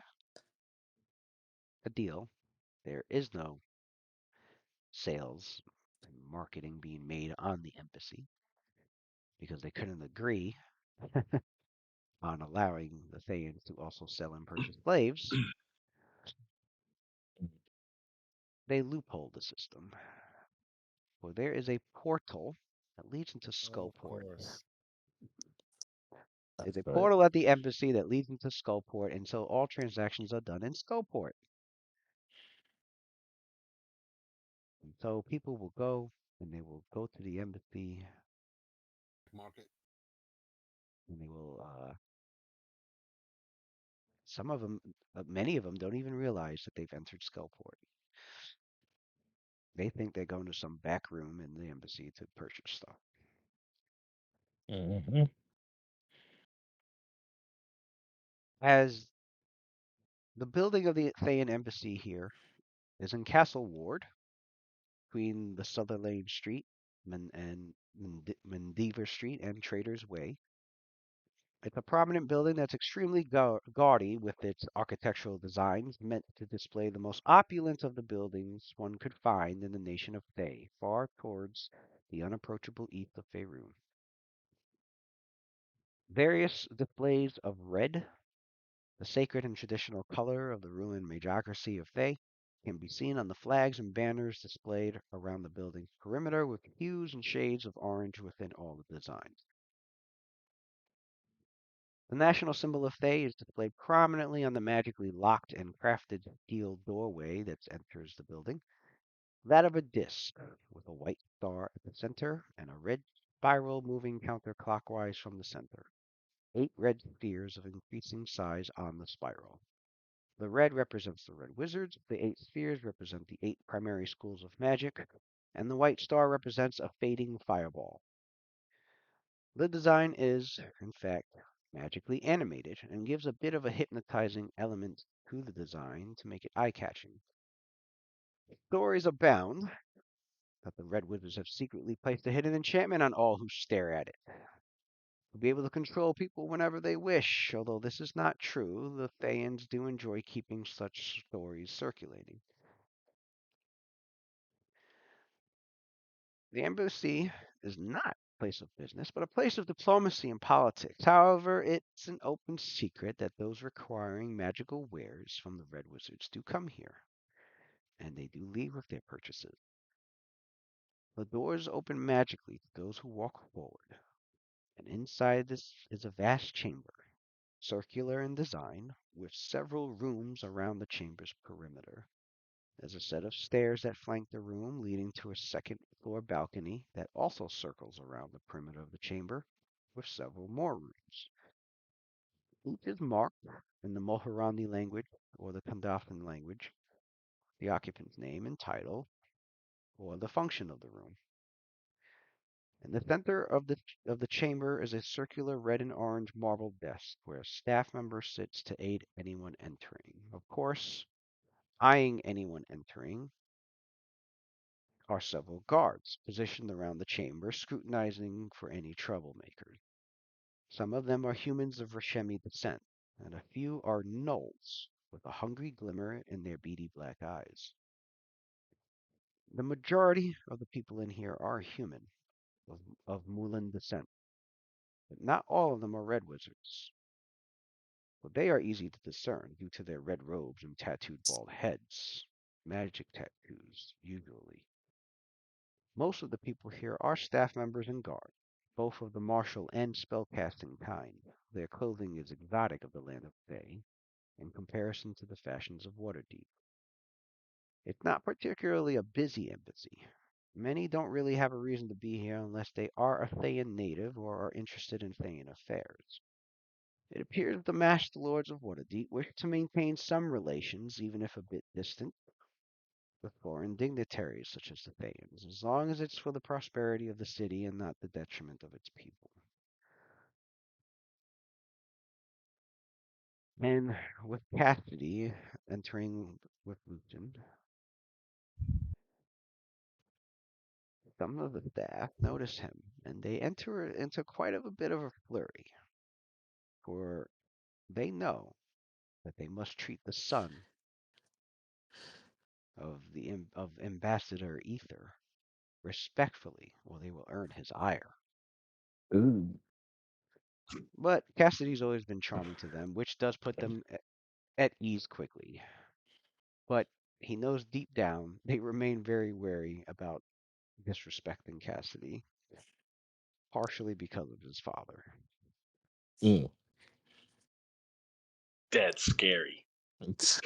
a deal, there is no sales and marketing being made on the embassy because they couldn't agree on allowing the Thayans to also sell and purchase slaves. They loophole the system. For there is a portal that leads into Of Skullport. course. There's That's a right. portal at the embassy that leads into Skullport, and so all transactions are done in Skullport. And so people will go and they will go to the embassy Market. and they will, some of them, many of them don't even realize that they've entered Skullport. They think they're going to some back room in the embassy to purchase stuff. Mm-hmm. As the building of the Thayan embassy here is in Castle Ward, between the Sutherlane Street and Mendiver Street and Traders Way. It's a prominent building that's extremely gaudy with its architectural designs, meant to display the most opulent of the buildings one could find in the nation of Thay, far towards the unapproachable east of Faerun. Various displays of red, the sacred and traditional color of the ruined magocracy of Thay, can be seen on the flags and banners displayed around the building's perimeter, with hues and shades of orange within all the designs. The national symbol of Thay is displayed prominently on the magically locked and crafted steel doorway that enters the building, that of a disc with a white star at the center and a red spiral moving counterclockwise from the center. 8 red spheres of increasing size on the spiral. The red represents the red wizards, the 8 spheres represent the 8 primary schools of magic, and the white star represents a fading fireball. The design is, in fact, magically animated and gives a bit of a hypnotizing element to the design to make it eye-catching. Stories abound that the red wizards have secretly placed a hidden enchantment on all who stare at it. To be able to control people whenever they wish, although this is not true, the Thayans do enjoy keeping such stories circulating. The embassy is not a place of business, but a place of diplomacy and politics. However, it's an open secret that those requiring magical wares from the Red Wizards do come here, and they do leave with their purchases. The doors open magically to those who walk forward, and inside this is a vast chamber, circular in design, with several rooms around the chamber's perimeter. There's a set of stairs that flank the room, leading to a second floor balcony that also circles around the perimeter of the chamber, with several more rooms. Each is marked in the Moharandi language or the Kandafan language, the occupant's name and title, or the function of the room. In the center of the chamber is a circular red and orange marble desk where a staff member sits to aid anyone entering. Of course, eyeing anyone entering are several guards positioned around the chamber, scrutinizing for any troublemakers. Some of them are humans of Rashemi descent, and a few are gnolls with a hungry glimmer in their beady black eyes. The majority of the people in here are human, of Mulan descent, but not all of them are red wizards. But they are easy to discern due to their red robes and tattooed bald heads, magic tattoos, usually. Most of the people here are staff members and guards. both of the martial and spellcasting kind. Their clothing is exotic of the land of Fae in comparison to the fashions of Waterdeep. It's not particularly a busy embassy. Many don't really have a reason to be here unless they are a Thayan native or are interested in Thayan affairs. It appears the Master Lords of Waterdeep wish to maintain some relations, even if a bit distant, with foreign dignitaries such as the Thayans, as long as it's for the prosperity of the city and not the detriment of its people. And with Cassidy entering with Lucian, some of the staff notice him, and they enter into quite a bit of a flurry, for they know that they must treat the son of of Ambassador Ether respectfully, or they will earn his ire. Ooh. But Cassidy's always been charming to them, which does put them at ease quickly. But he knows deep down they remain very wary about disrespecting Cassidy, partially because of his father. Mm. That's scary. It's-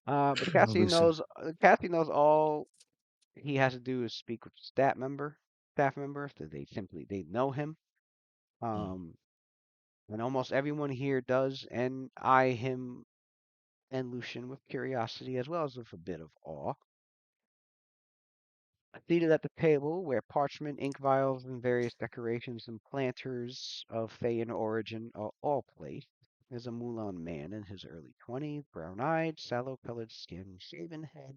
But Cassidy Listen. knows all he has to do is speak with staff members that they know him. Mm. Um, and almost everyone here does, and eye him and Lucian with curiosity as well as with a bit of awe. Seated at the table, where parchment, ink vials, and various decorations and planters of Thayan origin are all placed, is a Mulan man in his early 20s, brown-eyed, sallow-colored skin, shaven head,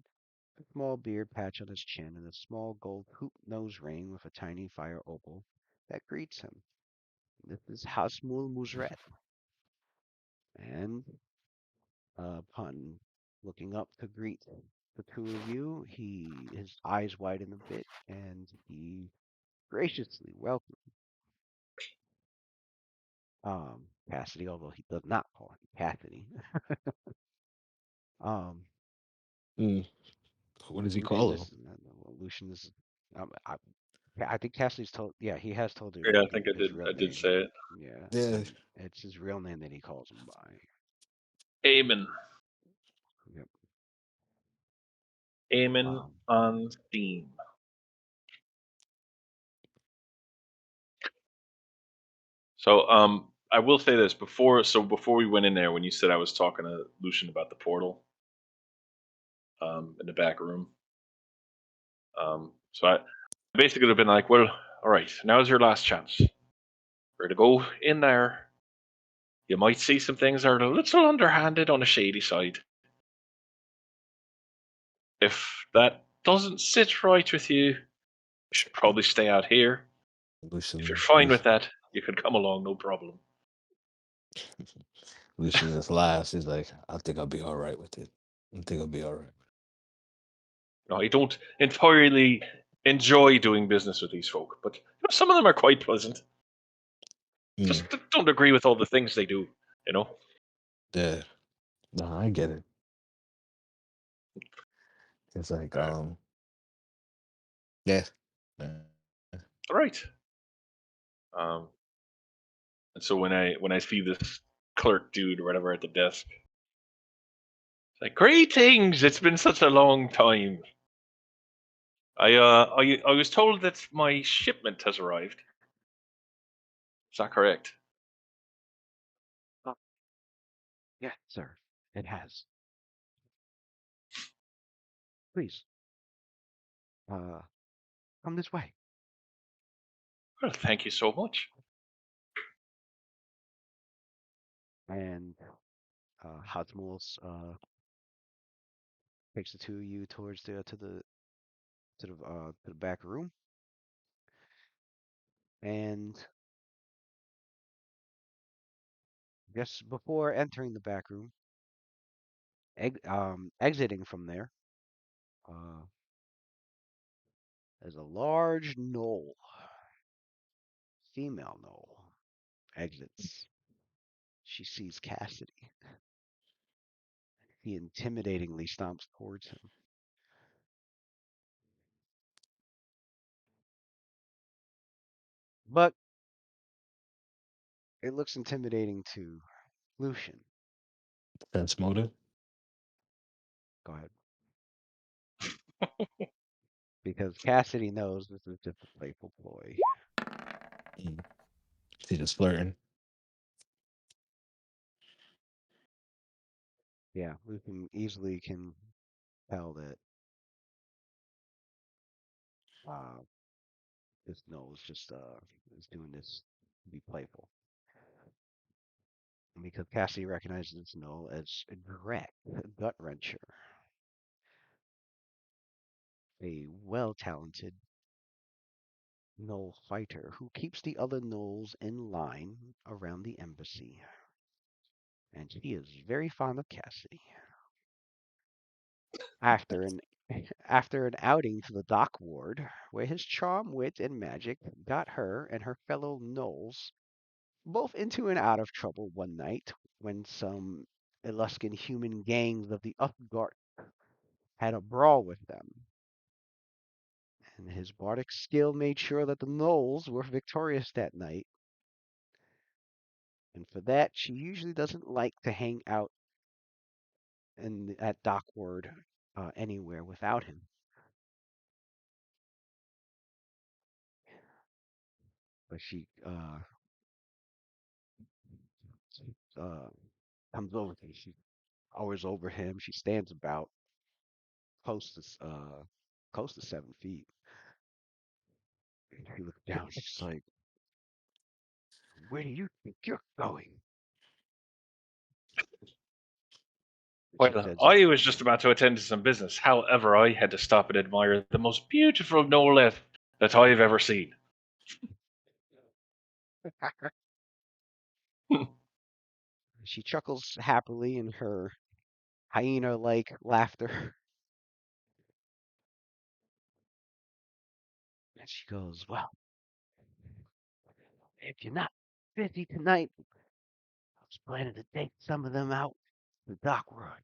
a small beard patch on his chin, and a small gold hoop nose ring with a tiny fire opal that greets him. This is Hasmul Muzret, and upon looking up to greet the two of you, his eyes widen a bit, and he graciously welcomes Cassidy, although he does not call him Cassidy. um, Mm. What does he Lucian call him? is Lucian is. I think Cassidy's told. Yeah, he has told you Yeah, I think I his did. real I did name. say it. Yeah, Yeah. and it's his real name that he calls him by. Amen. Yep. Amen Um, on Steam. So I will say this before we went in there, when you said I was talking to Lucian about the portal in the back room. So I basically would have been like, well, all right, now's your last chance. We're to go in there. You might see some things that are a little underhanded on the shady side. If that doesn't sit right with you, you should probably stay out here. If you're Lucian, fine with Lucian, that, you can come along, no problem. Lucian is last. He's like, I think I'll be all right with it. I think I'll be all right. You know, I don't entirely enjoy doing business with these folk, but some of them are quite pleasant. Mm. Just don't agree with all the things they do, you know. Yeah. No, I get it. It's like, Uh, yeah. Yeah. all right. Um, and so when I see this clerk dude or whatever at the desk, it's like, greetings! It's been such a long time. I was told that my shipment has arrived. Is that correct? oh, yeah, sir, it has. Please, uh, come this way. Well, thank you so much. And Hasmul's takes the two of you towards to the back room, and just before entering the back room, exiting from there, uh, there's a large knoll, female knoll, exits. She sees Cassidy. He intimidatingly stomps towards him. But it looks intimidating to Lucian. That's motive. Go ahead. Because Cassidy knows this is just a playful ploy. Mm. She just flirting. Yeah, Lucian easily can tell that uh, this knows just is doing this to be playful. And because Cassidy recognizes Null as a direct gut wrencher, a well talented Null fighter who keeps the other Nulls in line around the embassy. And she is very fond of Cassidy. After an after an outing to the dock ward, where his charm, wit, and magic got her and her fellow Knolls both into and out of trouble one night when some Eluskan human gangs of the Upgart had a brawl with them, and his bardic skill made sure that the Knolls were victorious that night. And for that, she usually doesn't like to hang out at Dockward anywhere without him. But she uh, comes over. She hovers over him. She stands about close to close to 7 feet. He looks down. She's like, "Where do you think you're going?" She Well, says, I was just about to attend to some business. However, I had to stop and admire the most beautiful Nolet that I've ever seen. she chuckles happily in her hyena-like laughter, and she goes, "Well, if you're not busy tonight, I was planning to take some of them out to the dock road,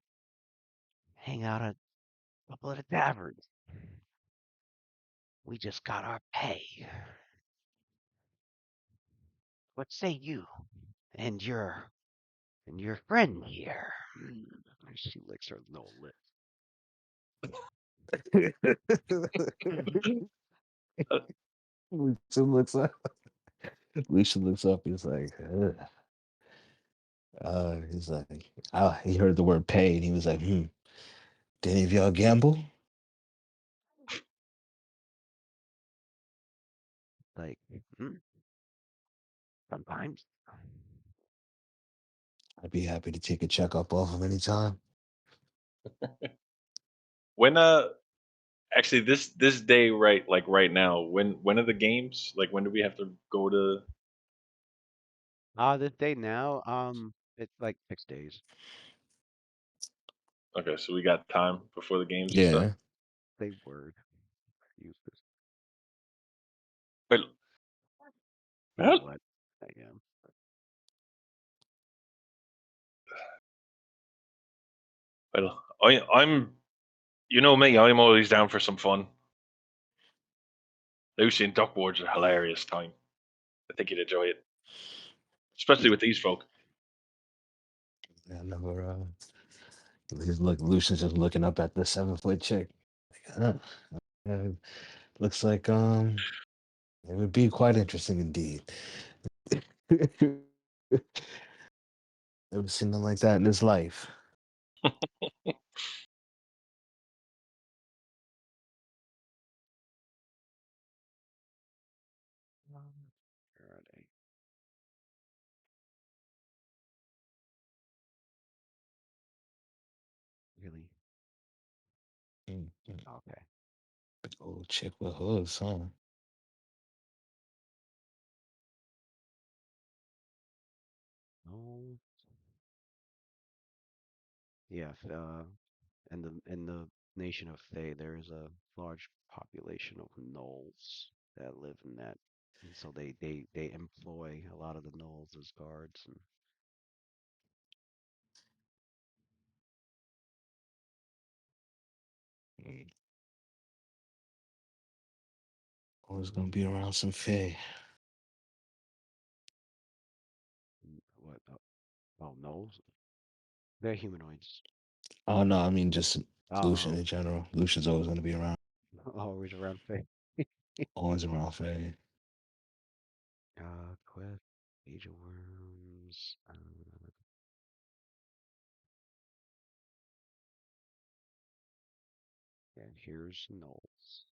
hang out at a couple of the taverns. We just got our pay. What say you and your friend here?" She licks her no lip. Uh, Lucian looks up. Lucian looks up. He's like, ugh. He's like, he heard the word pay, and he was like, Did any of y'all gamble? Like, "Hmm, sometimes." I'd be happy to take a check up off him anytime. when actually this day right now, when are the games? Like when do we have to go to? This day now, it's like 6 days. Okay, so we got time before the games and stuff. Yeah. Say word. Use this. But Say well, what? I am. I'm you know me, I'm always down for some fun. Lucy and Duck Ward's a hilarious time. I think you'd enjoy it, especially with these folk. I never. Lucian's just looking up at the 7 foot chick. Like, uh, looks like it would be quite interesting indeed. Never seen nothing like that in his life. Where are they? Really? Mm, Okay. old chick with hooves, huh? No. Yeah. In the nation of Thay, there is a large population of gnolls that live in that, and so they employ a lot of the gnolls as guards. And Mm. Always gonna be around some fae. What? Oh, no. They're humanoids. Oh no, I mean just Lucian Oh, in general. Lucian's always gonna be around. always around Faye. Always around Faye. Quest, Age of Worms. And here's Knowles.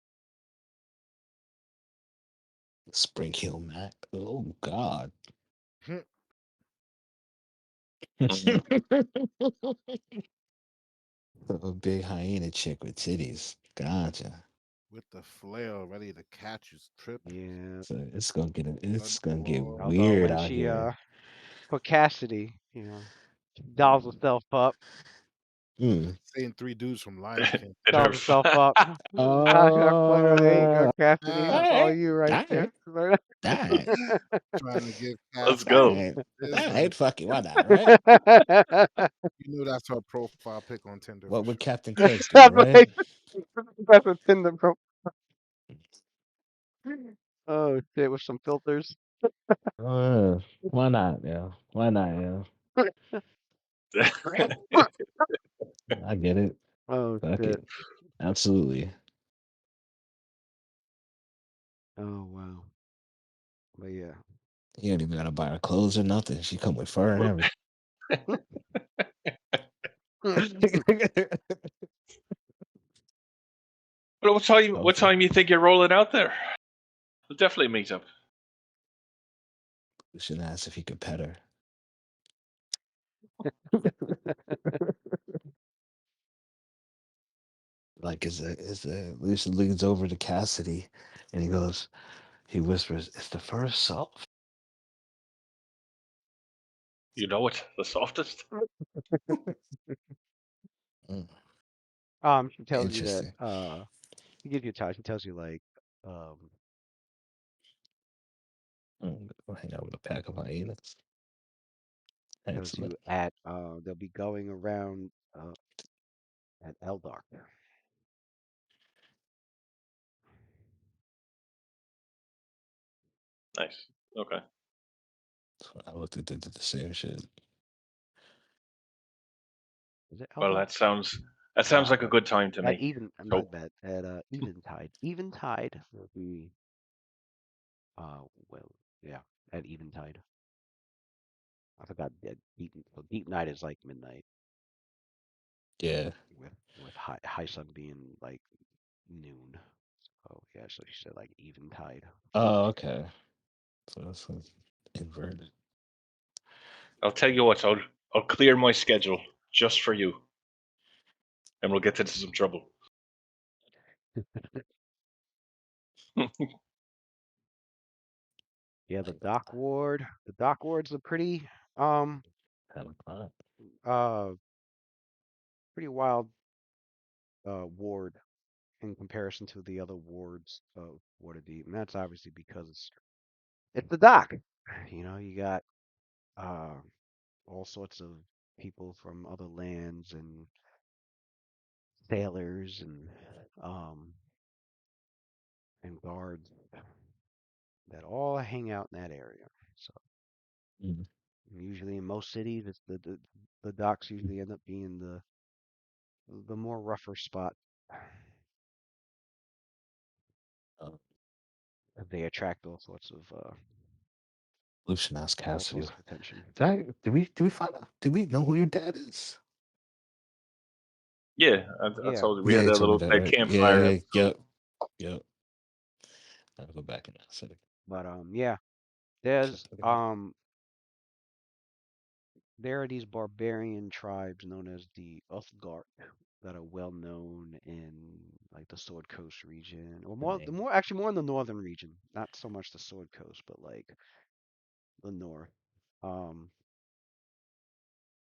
Spring Hill Mac. Oh God. Mhm. A big hyena chick with titties. Gotcha. With the flail ready to catch you, tripping. Yeah. So it's gonna get Boy. Although weird when out she here. for Cassidy, she dolls herself up, Mm. Saying three dudes from Lion King. And her dolls herself up. I point her, there you go, Oh, Cassidy. Ah, That's all alright, you right alright, there. alright, trying to give let's Cassidy go. alright, business. alright, fuck it, why not, right? You know that's her profile pic on Tinder for What would sure. Captain Kirk do, That's what right? that's a Tinder pro. Oh shit, with some filters. Why not, yeah? Why not, yeah? I get it. Oh Fuck shit. it. Absolutely. Oh wow. But yeah. You don't even gotta buy her clothes or nothing. She come with fur and But everything. what time? What Okay. time you think you're rolling out there? We'll definitely meet up. We should ask if he could pet her. Like Lucian leans over to Cassidy and he whispers, "It's the first soft." You know it, the softest. Mm, She tells you that interesting. she gives you a time. She tells you like um Go hang out with a pack of hyenas. tells Excellent. you at they'll be going around at Eldar. Nice. Okay. So I looked at the same shit. Is it Well, Eldar? that sounds like a At good time to at me. even my So bad. At Eventide. Eventide will be well yeah, at Eventide. I forgot that deep night is like midnight Yeah. with high sun being like noon. Oh yeah, so she said like Eventide. Oh, okay. So that's inverted. I'll tell you what. I'll clear my schedule just for you, and we'll get into some trouble. Yeah, the dock ward. The dock ward's a um Kind of fun. uh pretty wild ward in comparison to the other wards of Waterdeep, and that's obviously because it's the dock. You got uh all sorts of people from other lands and sailors um and guards that all hang out in that area. So Mm. usually in most cities, it's the docks usually end up being the more rougher spot. Uh, They attract Lucian asked all Cassidy, sorts of attention. did we find out? Did we know who your dad is? Yeah, I Yeah, told you we Yeah, had he that told me little that, that right? campfire Yeah, episode. yep, yep. I'll go back in that second. but yeah, Kept there's looking at it. there are these barbarian tribes known as the Uthgardt that are well known in like the Sword Coast region, or The name. more in the northern region, not so much the Sword Coast, but like the north. Um,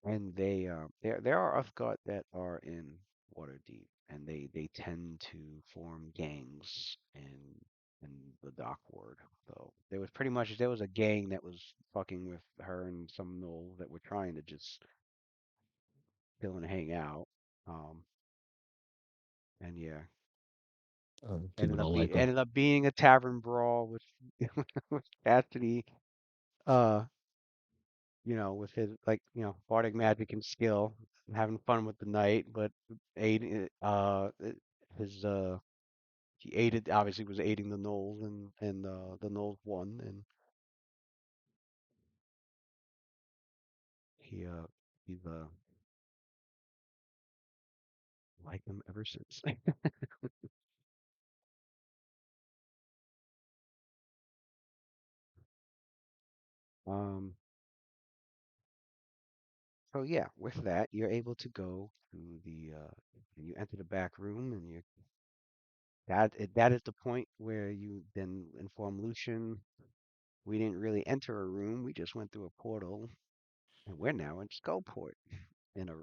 and there are Uthgardt that are in Waterdeep, and they tend to form gangs in the dock ward. So there was a gang that was fucking with her and some Knoll that were trying to just chill and hang out. Um, and yeah, People don't like him. ended up being a tavern brawl with with Cassidy uh with his like, bardic magic and skill, having fun with the knight, but aid his he aided obviously was aiding the gnolls and the gnolls won and he he's like him ever since. Um so yeah, with that you're able to go to the you enter the back room and that is the point where you then inform Lucian we didn't really enter a room, we just went through a portal and we're now in Skullport in a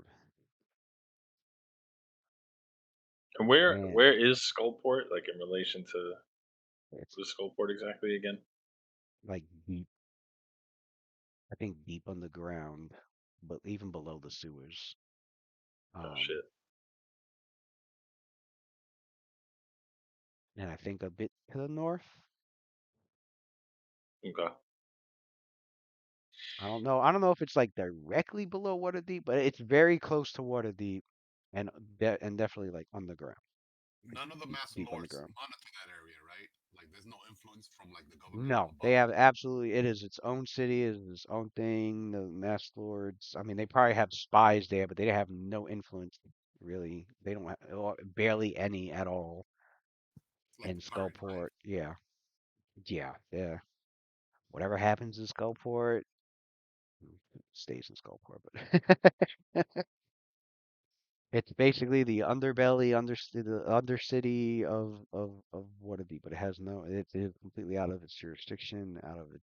And and where is Skullport, like in relation to it's the Skullport exactly again? like deep, I think deep underground, but even below the sewers. Oh Um, shit. and I think a bit to the north. Okay. I don't know. I don't know if it's like directly below Waterdeep, but it's very close to Waterdeep, and and definitely like underground, like None of the deep, Master deep Lords underground. monitor that area, right? Like, there's no influence from like the government No, they above. have absolutely. It is its own city. It is its own thing. The Mass Lords. I mean, they probably have spies there, but they have no influence really. They don't have barely any at all It's like in Iron, right? Skullport. Yeah, yeah, yeah. Whatever happens in Skullport stays in Skullport, but it's basically the underbelly, the undercity of Waterdeep, but it has no. It is completely out of its jurisdiction, out of its.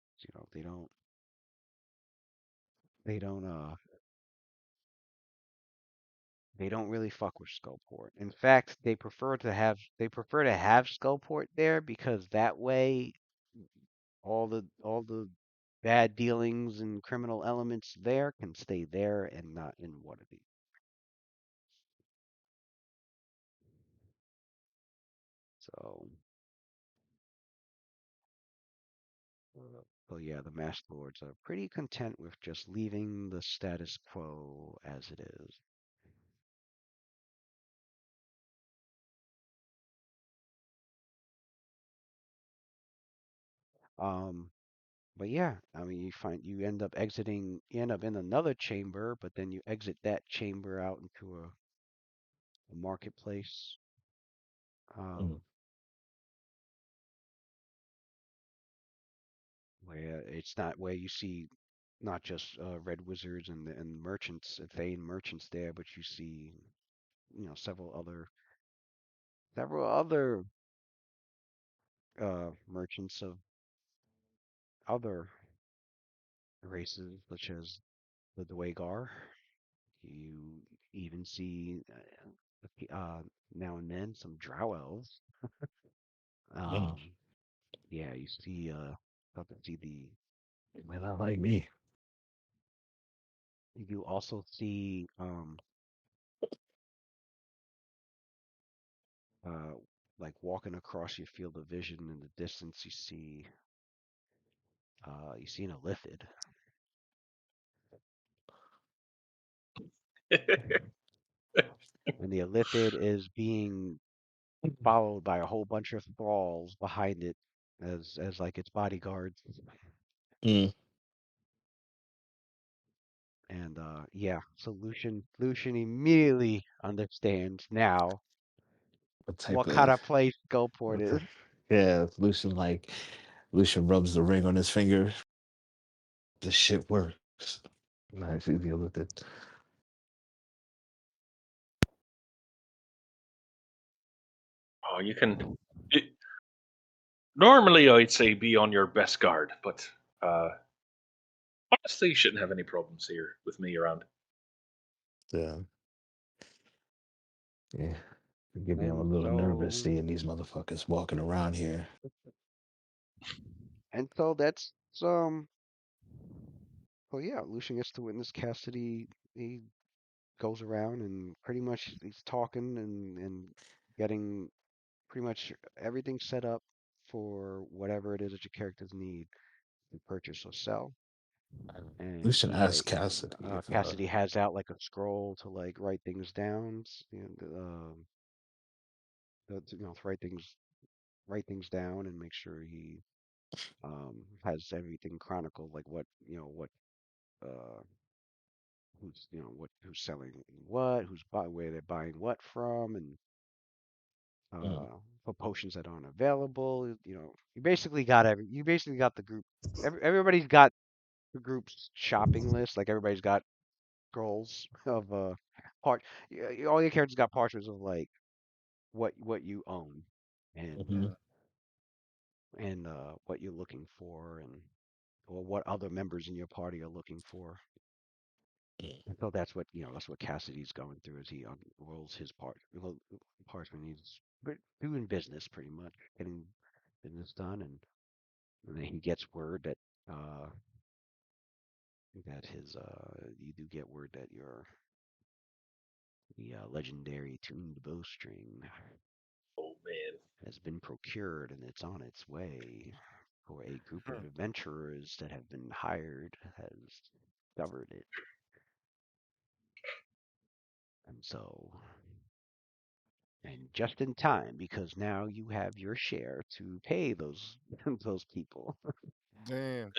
They don't. They don't really fuck with Skullport. In fact, they prefer to have Skullport there because that way all the bad dealings and criminal elements there can stay there and not in Waterdeep. So, so yeah, the Master Lords are pretty content with just leaving the status quo as it is. Um, but yeah, I mean, you end up you end up in another chamber, but then you exit that chamber out into a marketplace. Mm. Um, where it's not where you see not just red wizards and merchants, Thane merchants there, but you see several other merchants of other races, such as the Dwagar. You even see now and then some Drow elves. Mm. Um, yeah, you see start to see May not like me. you also see uh like walking across your field of vision in the distance you see an Illithid. And the Illithid is being followed by a whole bunch of thralls behind it as like its bodyguards. Mm. And yeah, so Lucian immediately understands now What type what kind of of place Skullport what is. the yeah, Lucian rubs the ring on his finger. The shit works. Nice, he deal with it. Oh, you can. It, normally, I'd say be on your best guard, but uh, honestly, you shouldn't have any problems here with me around. Yeah. Yeah. Forgive me, I'm a And little nervous so seeing these motherfuckers walking around here. and so that's um well yeah, Lucian gets to witness Cassidy. He goes around and pretty much he's talking and getting pretty much everything set up for whatever it is that your characters need to purchase or sell. We and should he ask like Cassidy if Cassidy has out like a scroll to like write things down, to write things down and make sure he has everything chronicled, like what uh who's selling what, where they're buying what from, and mm, for potions that aren't available. You basically got the group. Everybody's got the group's shopping list. Like everybody's got scrolls of part. All your characters got parchments of like what you own and mhm, what you're looking for, and or what other members in your party are looking for. mm. And so that's what Cassidy's going through as he unrolls his parchment. He's doing business pretty much, getting business done, and then he gets word that uh you do get word that your the legendary tuned bowstring Oh man. has been procured and it's on its way for a group of adventurers that have been hired has discovered it. And so, and just in time, because now you have your share to pay those those people. Damn.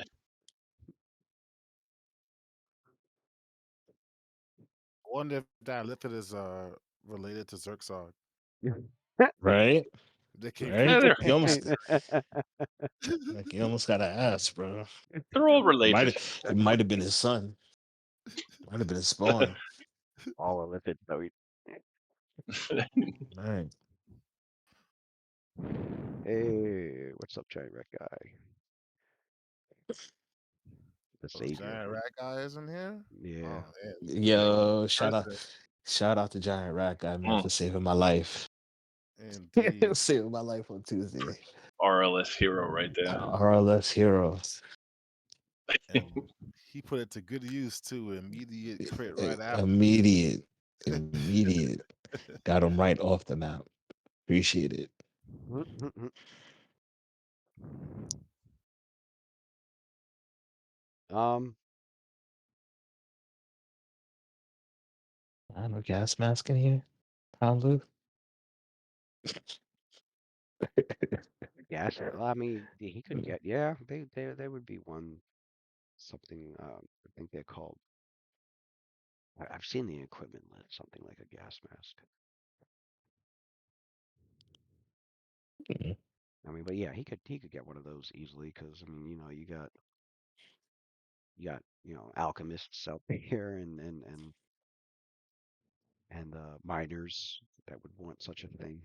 I wonder if that lifted is related to Zerxog. Right, They came from right. Yeah, the You same. almost like you almost gotta ask, bro. they're all It related. might it might have been his son. Might have been his spawn. All of it, though. Right. Hey, what's up, giant red guy? The Those savior. giant rat guys in here. Yeah. Oh yeah, Yo, president. shout out to Giant Rat Guy, man, Mm, for saving my life. Indeed, Saving my life on Tuesday. RLS hero right there. RLS hero. and he put it to good use too. Immediate crit right after. Immediate. Immediate. Got him right off the map. Appreciate it. Um, I don't know, gas mask in here. Palu. Gas. Well, I mean, he could get. Yeah, they would be one something. I think they're called. I've seen the equipment list. Something like a gas mask. Mm. I mean, but yeah, he could get one of those easily because I mean, you got alchemists out there and miners that would want such a thing.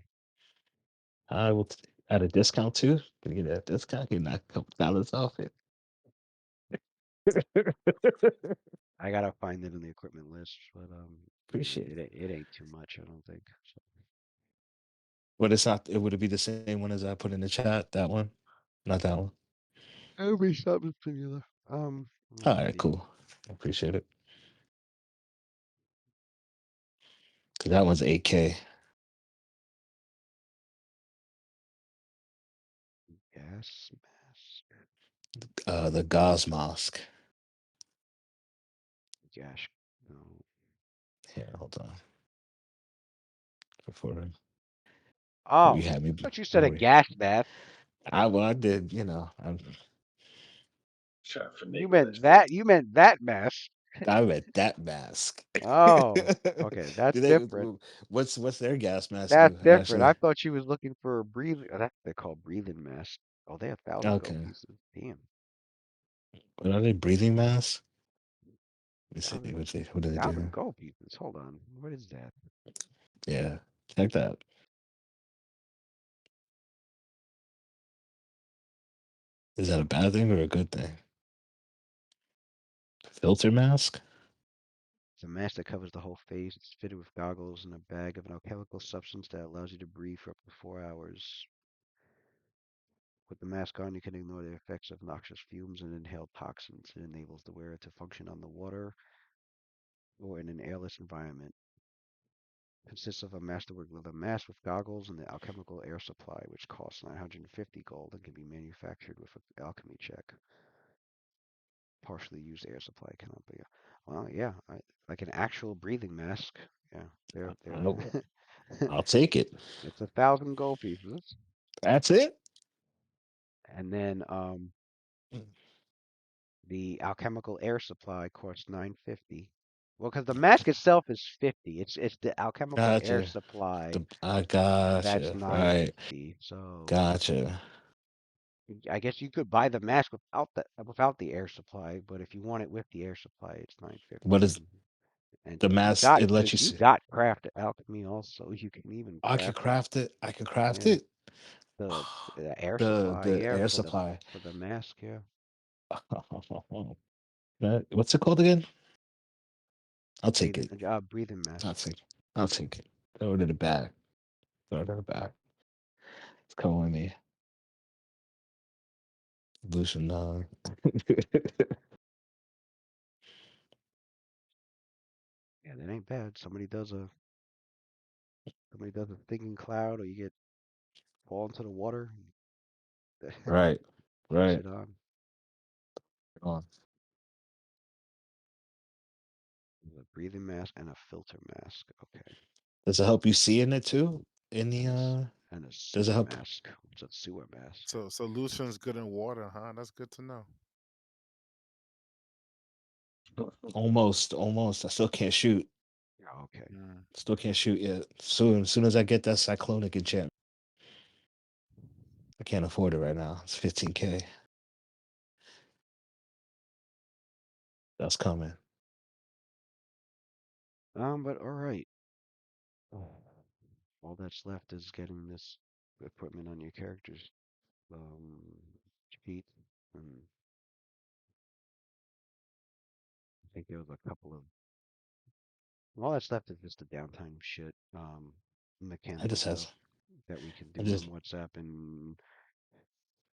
I will at a discount too. Can you get that discount? Can you knock a couple dollars off it? I gotta find it in the equipment list, but Appreciate it. it ain't too much, I don't think. So But it's not. It would it be the same one as I put in the chat? That one, not that one. it'll be something similar. Let All me right, see. cool. Appreciate it. 'Cause that one's 8K. Gas mask. The Gauze Mosque. Gosh, no. Here, hold on. Before you Oh, had me. I thought you said a Before gas mask. I did. You know, Try to You finagle that meant shit. that. You meant that mask. I read that mask. Oh, okay, Do that's they? different. What's their gas mask That's do? different. Actually, I thought you was looking for a breathing. That's what they call breathing mask. Oh, they 1,000 gold okay. pieces. Damn. What are they? Breathing masks? Let me see. 1,000 What do they 1,000 do? gold pieces. Hold on. What is that? Yeah, check that. Is that a bad thing or a good thing? Filter mask? It's a mask that covers the whole face. It's fitted with goggles and a bag of an alchemical substance that allows you to breathe for up to 4 hours. With the mask on, you can ignore the effects of noxious fumes and inhaled toxins. It enables the wearer to function on the water or in an airless environment. Consists of a masterwork leather mask with goggles and the alchemical air supply, which costs 950 gold and can be manufactured with an alchemy check. partially used air supply cannot be. Well, yeah, like an actual breathing mask. Yeah, Nope. they're I'll take it. it's 1,000 gold pieces, That's it. and then the alchemical air supply costs 950. Well, because the mask itself is 50. It's the alchemical air Gotcha. supply I that's gotcha. Right. 950. So Gotcha. I guess you could buy the mask without the air supply, but if you want it with the air supply, it's What 950. is And the since mask? It lets you you see. got craft alchemy also, you can even I can craft it. craft it. I can craft Yeah, it. the the air The supply, the yeah, air supply. for the mask, yeah. What's it called again? I'll take Breathing it. breathing mask. I'll take it. I'll take it. Throw it in the bag. Throw it in the bag. It's coming with me. Evolution 9. Yeah, that ain't bad. Somebody does a thinking cloud, or you get fall into the water, Right. puts Right. it on. On. A breathing mask and a filter mask. Okay, Does it help you see in it too? In the and and a does it sewer help? mask. What's a sewer mask? So Lucian's good in water, huh? That's good to know. Almost, almost. I still can't shoot. Oh, okay. Mm. Still can't shoot yet. Soon as I get that cyclonic enchant, I can't afford it right now. It's 15K. That's coming. But all right. All that's left is getting this equipment on your characters. Cheat. And I think there was a couple of. All that's left is just the downtime shit. I Mechanical just has. stuff that we can I do on just WhatsApp and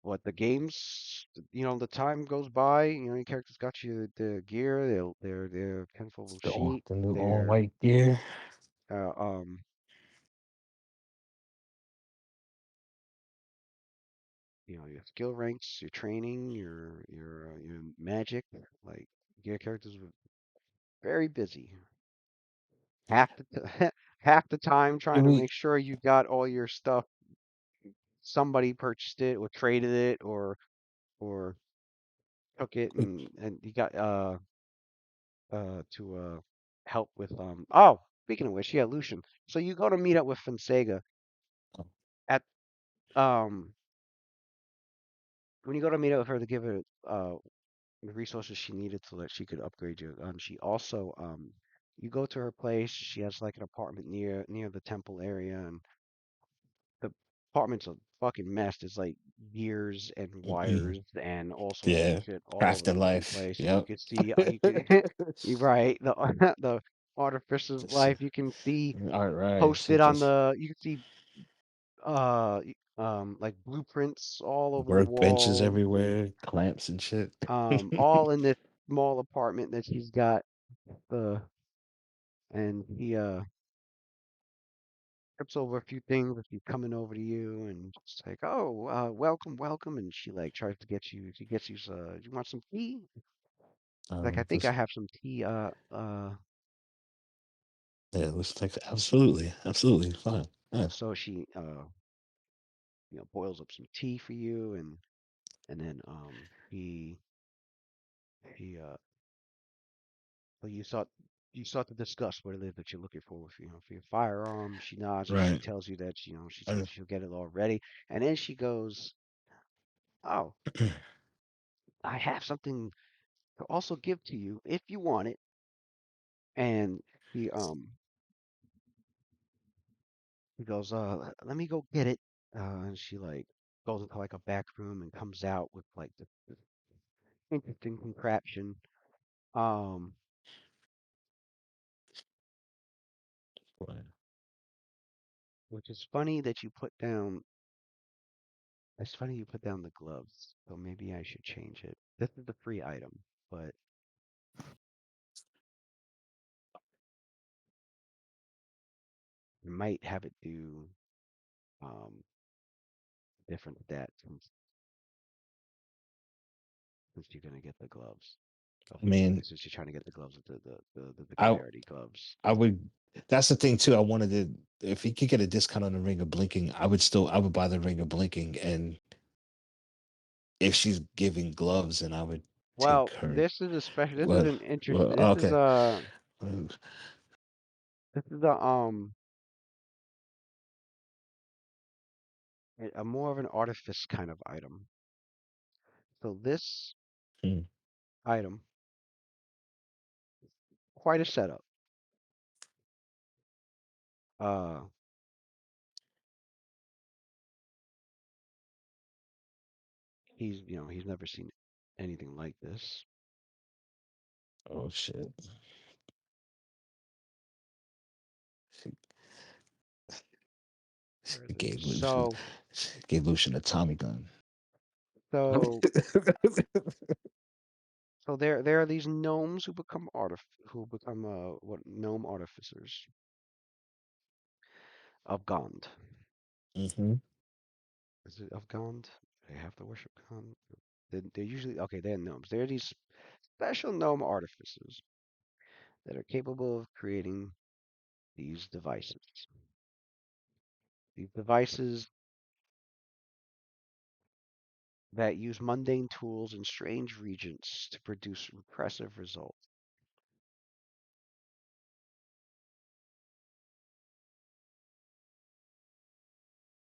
what the games. The time goes by. Your characters got you the gear. They're tenfold sheet. the new all They're white gear. uh, um your skill ranks, your training, your magic. Like your characters were very busy. Half the half the time Do trying to we? make sure you got all your stuff. Somebody purchased it or traded it or took it and you got to help with oh, speaking of which, yeah, Lucian. So you go to meet up with Fonsega at um when you go to meet up with her to give her the resources she needed so that she could upgrade your gun. She also you go to her place. She has like an apartment near the temple area, and the apartment's a fucking mess. There's like gears and Mhm. wires and all sorts of Yeah, shit all over the crafting fucking life. place. And you Yep. could see you could you're right, the the artificer's Just, life. You can see all right. So posted on just the you can see like blueprints all over the workbenches walls and everywhere, clamps and shit. all in this small apartment that she's got. Uh, and he trips over a few things as he's coming over to you, and it's like, "Oh, welcome, welcome." And she like tries to get you. She gets you. Do you want some tea? Like, I think I Just have some tea. yeah, looks like absolutely, absolutely fine. Yeah. So she boils up some tea for you, and then he so you start to discuss what it is that you're looking for with for your firearm. She nods and she Right. tells you that she I, tells you she'll get it all ready, and then she goes, "Oh, I have something to also give to you if you want it." And he he goes, let me go get it. And she like goes into like a back room and comes out with like the interesting contraption. Um, which is funny that you put down. It's funny you put down the gloves, so maybe I should change it. This is the free item, but I might have it do um different stats since you're gonna get the gloves. I mean, Since you're trying to get the gloves, the I clarity gloves. I would. That's the thing too. I wanted to. If he could get a discount on the Ring of Blinking, I would buy the Ring of Blinking, and if she's giving gloves, and I would take Well, her. this is a special. This is Well, an interest. well, okay. Uh, This is a more of an artifice kind of item. So this hmm, item, quite a setup. Uh, he's never seen anything like this. oh shit! She, she Where is it? gave Lucian. She gave Lucian a Tommy gun. So, so there are these gnomes who become what gnome artificers of Gond. hmm Is it of Gond? They have to worship Gond. They're usually okay. They're gnomes. They're these special gnome artificers that are capable of creating these devices. These devices that use mundane tools and strange regents to produce impressive results.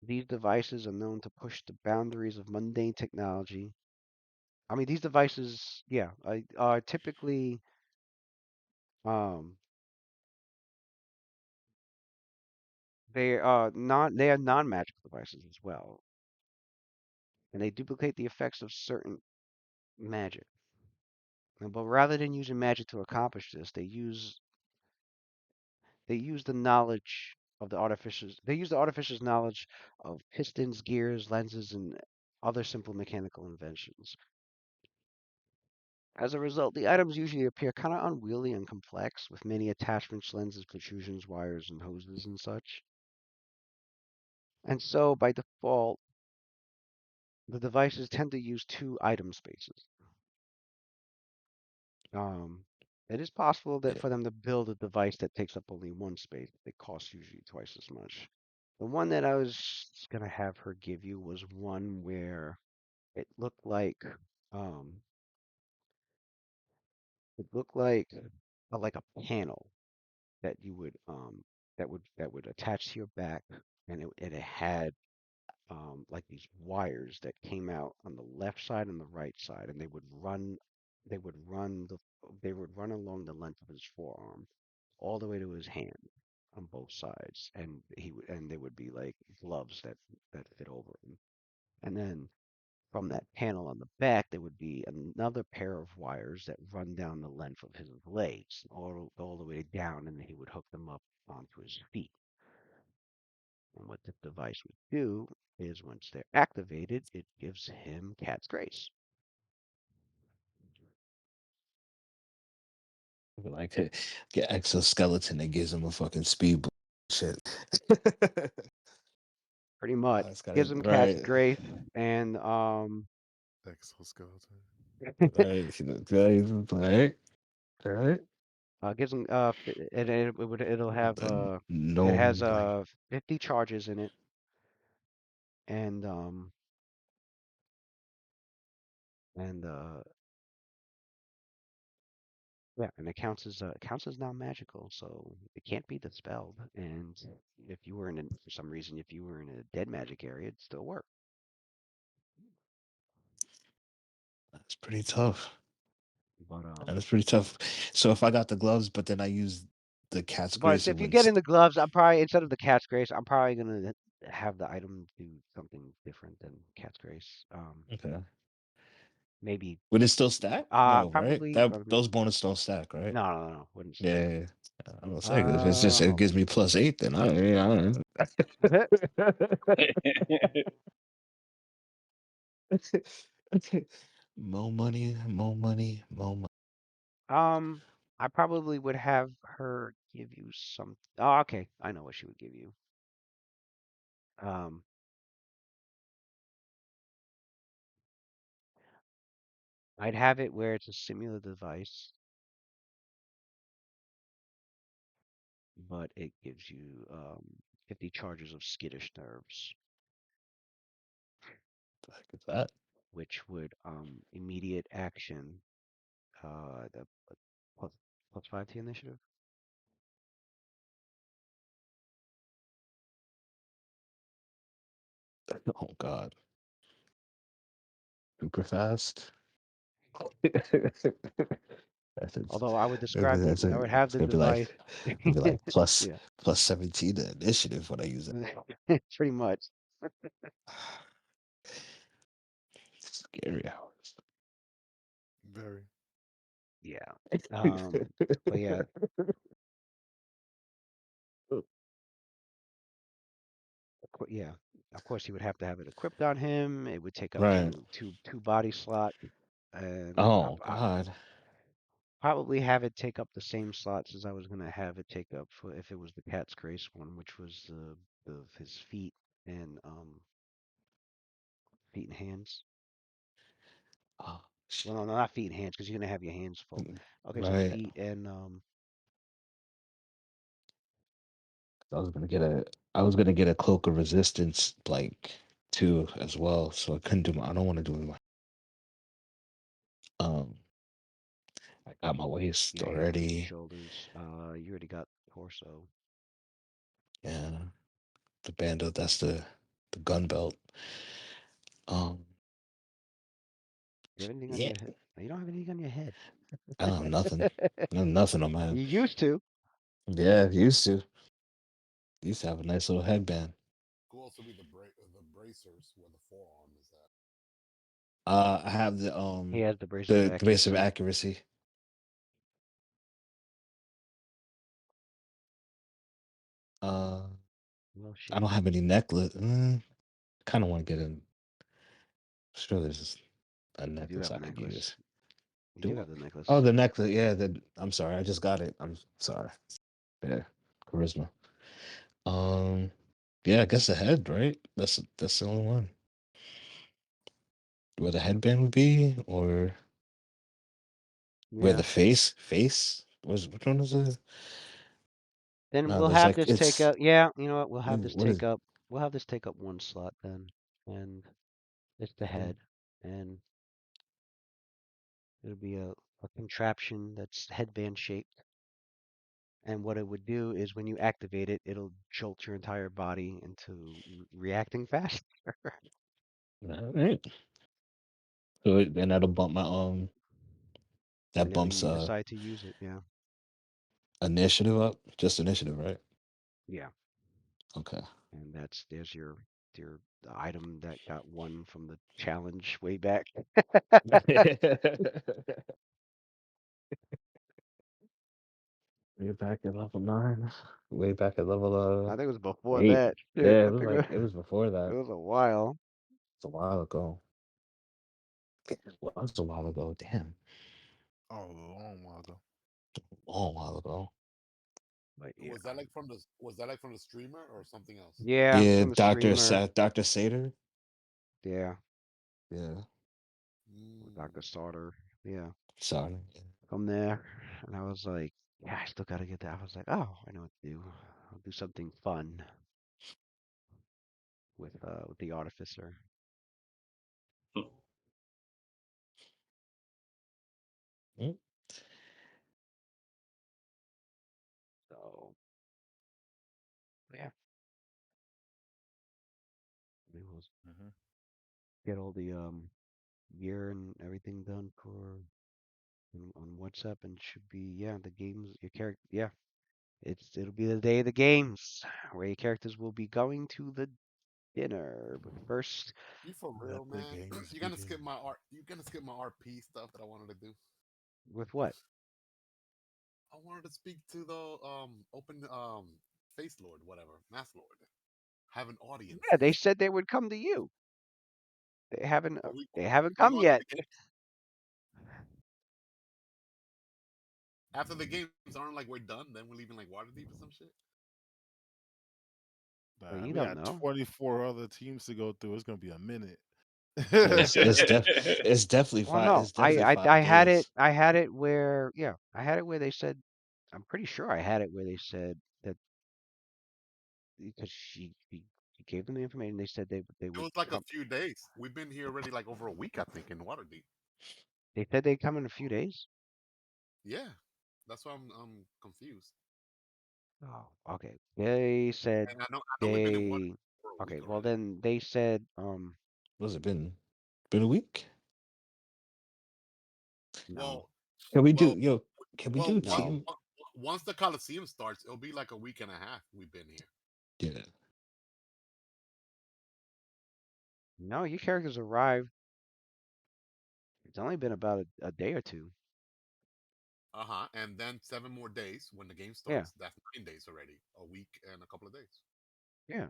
These devices are known to push the boundaries of mundane technology. I mean, these devices, yeah, are typically um, they are non-magical devices as well, and they duplicate the effects of certain magic. But rather than using magic to accomplish this, they use the knowledge of the artificers. They use the artificers' knowledge of pistons, gears, lenses, and other simple mechanical inventions. As a result, the items usually appear kind of unwieldy and complex, with many attachments, lenses, protrusions, wires, and hoses and such. And so, by default, the devices tend to use two item spaces. Um, it is possible that Yeah. for them to build a device that takes up only one space, it costs usually twice as much. The one that I was gonna have her give you was one where it looked like um it looked like a panel that you would that would attach to your back, and it had like these wires that came out on the left side and the right side, and they would run the they would run along the length of his forearm all the way to his hand on both sides, and they would be like gloves that fit over him. And then from that panel on the back, there would be another pair of wires that run down the length of his legs, all the way down, and he would hook them up onto his feet. And what the device would do is once they're activated, it gives him cat's grace. Like get exoskeleton that gives him a fucking speed shit. Pretty much It's got gives it him cat's right, grace, and Exoskeleton. right, right. gives him it'll have The it has gnome like 50 charges in it, and and yeah, and it counts as non-magical, so it can't be dispelled. And if you were for some reason, if you were in a dead magic area, it'd still work. that's pretty tough. But That's pretty tough. So if I got the gloves, but then I use the cat's But grace, it if you wouldn't. get in the gloves, I'm probably instead of the cat's grace, I'm probably gonna have the item do something different than cat's grace. Okay. Maybe Would it still stack? No, right? probably That those bonus don't stack, right? no, wouldn't Yeah, stack. yeah, yeah. I'm gonna say 'cause if it's just it Oh, gives me +8, then I don't more money, more money, more money. I probably would have her give you some. Oh, okay, I know what she would give you. Um, I'd have it where it's a similar device, but it gives you 50 charges of skittish nerves, The heck is that? which would immediate action the plus, +5 to initiative. Oh God, super fast. That's it. Although I would Maybe describe that's I it. would have It's the gonna be like device. plus Yeah, plus 17 to initiative when I use it. pretty much. Scary hours. Very. Yeah. But yeah, yeah. Of course, he would have to have it equipped on him. It would take up Right. two body slots, and Oh God. probably have it take up the same slots as I was gonna have it take up for if it was the Cat's Grace one, which was his feet and hands. Oh, Well, shit. no, not feet and hands, because you're gonna have your hands full. Okay, so Right. feet and I was gonna get a cloak of resistance like too as well. So I couldn't do I don't want to do my um I got my waist your hands and already. shoulders. You already got torso. Yeah. The bando, that's the gun belt. Um Do you have anything on yeah. your head? No, you don't have anything on your head. I don't have nothing. I have nothing on my head. You used to. Yeah, used to. Used to have a nice little headband. Could also be the bracers where the forearm is at. I have He has the braces of the base of accuracy. accuracy. Uh Well, I shit. don't have any necklace. Kind of want to get sure there's a You do necklace have I a could necklace. use. You do Do I? have the Oh, necklace. the necklace. Yeah, I'm sorry. I just got it. I'm sorry. Yeah, charisma. Um, yeah, I guess the head, right? That's the only one. Where the headband would be, or where Yeah. the face was. Which one is it? Then No, we'll there's have like this take it's up. Yeah, you know what? what is We'll have this take up one slot then, and it's the it? head, and it'll be a contraption that's headband shaped. And what it would do is when you activate it, it'll jolt your entire body into reacting fast. All right. So then that'll bump my that Whenever bumps you decide to use it. Yeah. initiative up. Just initiative, right? Yeah. Okay. And there's your the item that got one from the challenge way back. Way back at level 9. Way back at level I think it was before 8. that. Shit, Yeah, I think it was before it that. was a while. It's a while ago. Well, that was a while ago. Damn, Oh, a long while ago. a long while ago. But yeah. Was that like from the streamer or something else? Yeah, Yeah, from the streamer. Dr. Sater. Yeah. Yeah, Dr. Mm. Sauter. Yeah. sorry. From there. And I was like, yeah, I still gotta get that. I was like, oh, I know what to do. I'll do something fun with the artificer. Mm, So yeah. Maybe we'll Hmm. get all the gear and everything done for on WhatsApp, and should be, yeah, the games, your character, yeah, it'll be the day of the games where your characters will be going to the dinner. But first, You for Let real, the man? games You're gonna skip begin. my art. You're gonna skip my RP stuff that I wanted to do. with what? I wanted to speak to the open face lord, whatever, mass lord. Having Yeah, they audiences. said they would come to you. Are we They haven't we come going to yet. the game after the games? Aren't like we're done? Then we're leaving like Waterdeep or some shit. But Nah, you we don't got know. 24 other teams to go through. It's gonna be a minute. It's definitely Well, five. no, It's definitely I 5 days. I had it where, yeah, I had it where they said, I'm pretty sure I had it where they said that because she gave them the information. They said they It would was like a come. few days. We've been here already like over a week, I think, in Waterdeep. They said they'd come in a few days. Yeah, that's why I'm confused. Oh, okay. They said And I know we've been in they. Waterdeep for a Okay, week well already. then they said Was it been a week? no, Well, Can we do well, yo? Can we do no, team? once the Coliseum starts, it'll be like a week and a half. We've been here. Yeah. no. Your characters arrived. It's only been about a day or two. And then 7 more days when the game Yeah, starts. That's 9 days already. A week and a couple of days. yeah.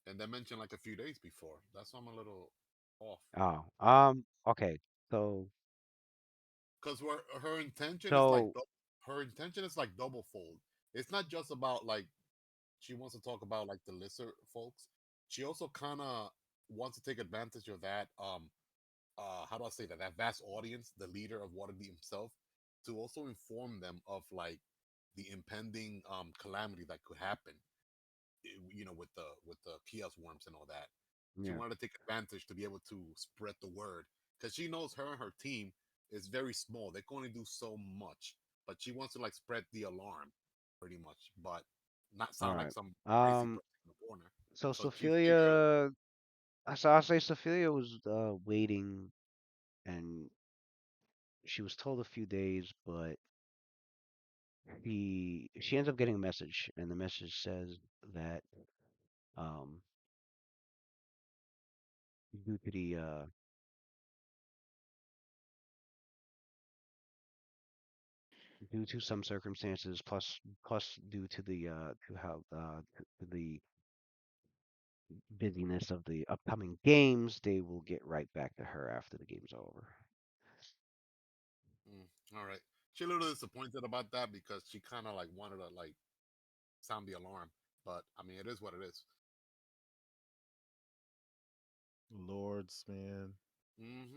And they mentioned like a few days before. That's why I'm a little off. Oh, okay. So Because her intention is like so her intention is like double fold. It's not just about like she wants to talk about like the lizard folks. She also kind of wants to take advantage of that. How do I say that? That vast audience, the leader of Waterdeep himself, to also inform them of like the impending calamity that could happen. With the chaos worms and all that. She yeah. wanted to take advantage to be able to spread the word because she knows her and her team is very small. They can only do so much, but she wants to like spread the alarm, pretty much, but not All sound like right. some crazy Um. person in the corner. So So she figured, Sophia, I'll say Sophia was waiting, and she was told a few days, but she ends up getting a message, and the message says that um due to the due to some circumstances, plus due to the to how to the busyness of the upcoming games, they will get right back to her after the game's over. all right. She a little disappointed about that because she kind of like wanted to like sound the alarm, but I mean, it is what it is. Lords, man.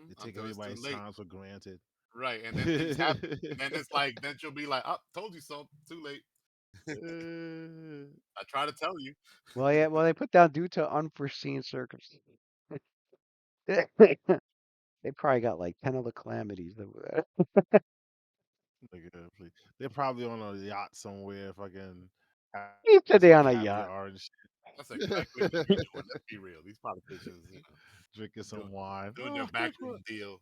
They take Until it's too everybody's late. time for granted. Right, and then things happen, and then it's like, then she'll be like, "Oh, told you so. Too late. I try to tell you." Well, yeah, well they put down due to unforeseen circumstances. They probably got like 10 other calamities that were. Nigga, please. They're probably on a yacht somewhere, fucking He having said they some on a yacht. caviar and That's exactly what they shit. be doing. Let's be real. These politicians, Drinking doing some wine. doing their Oh, guess what? backroom deal.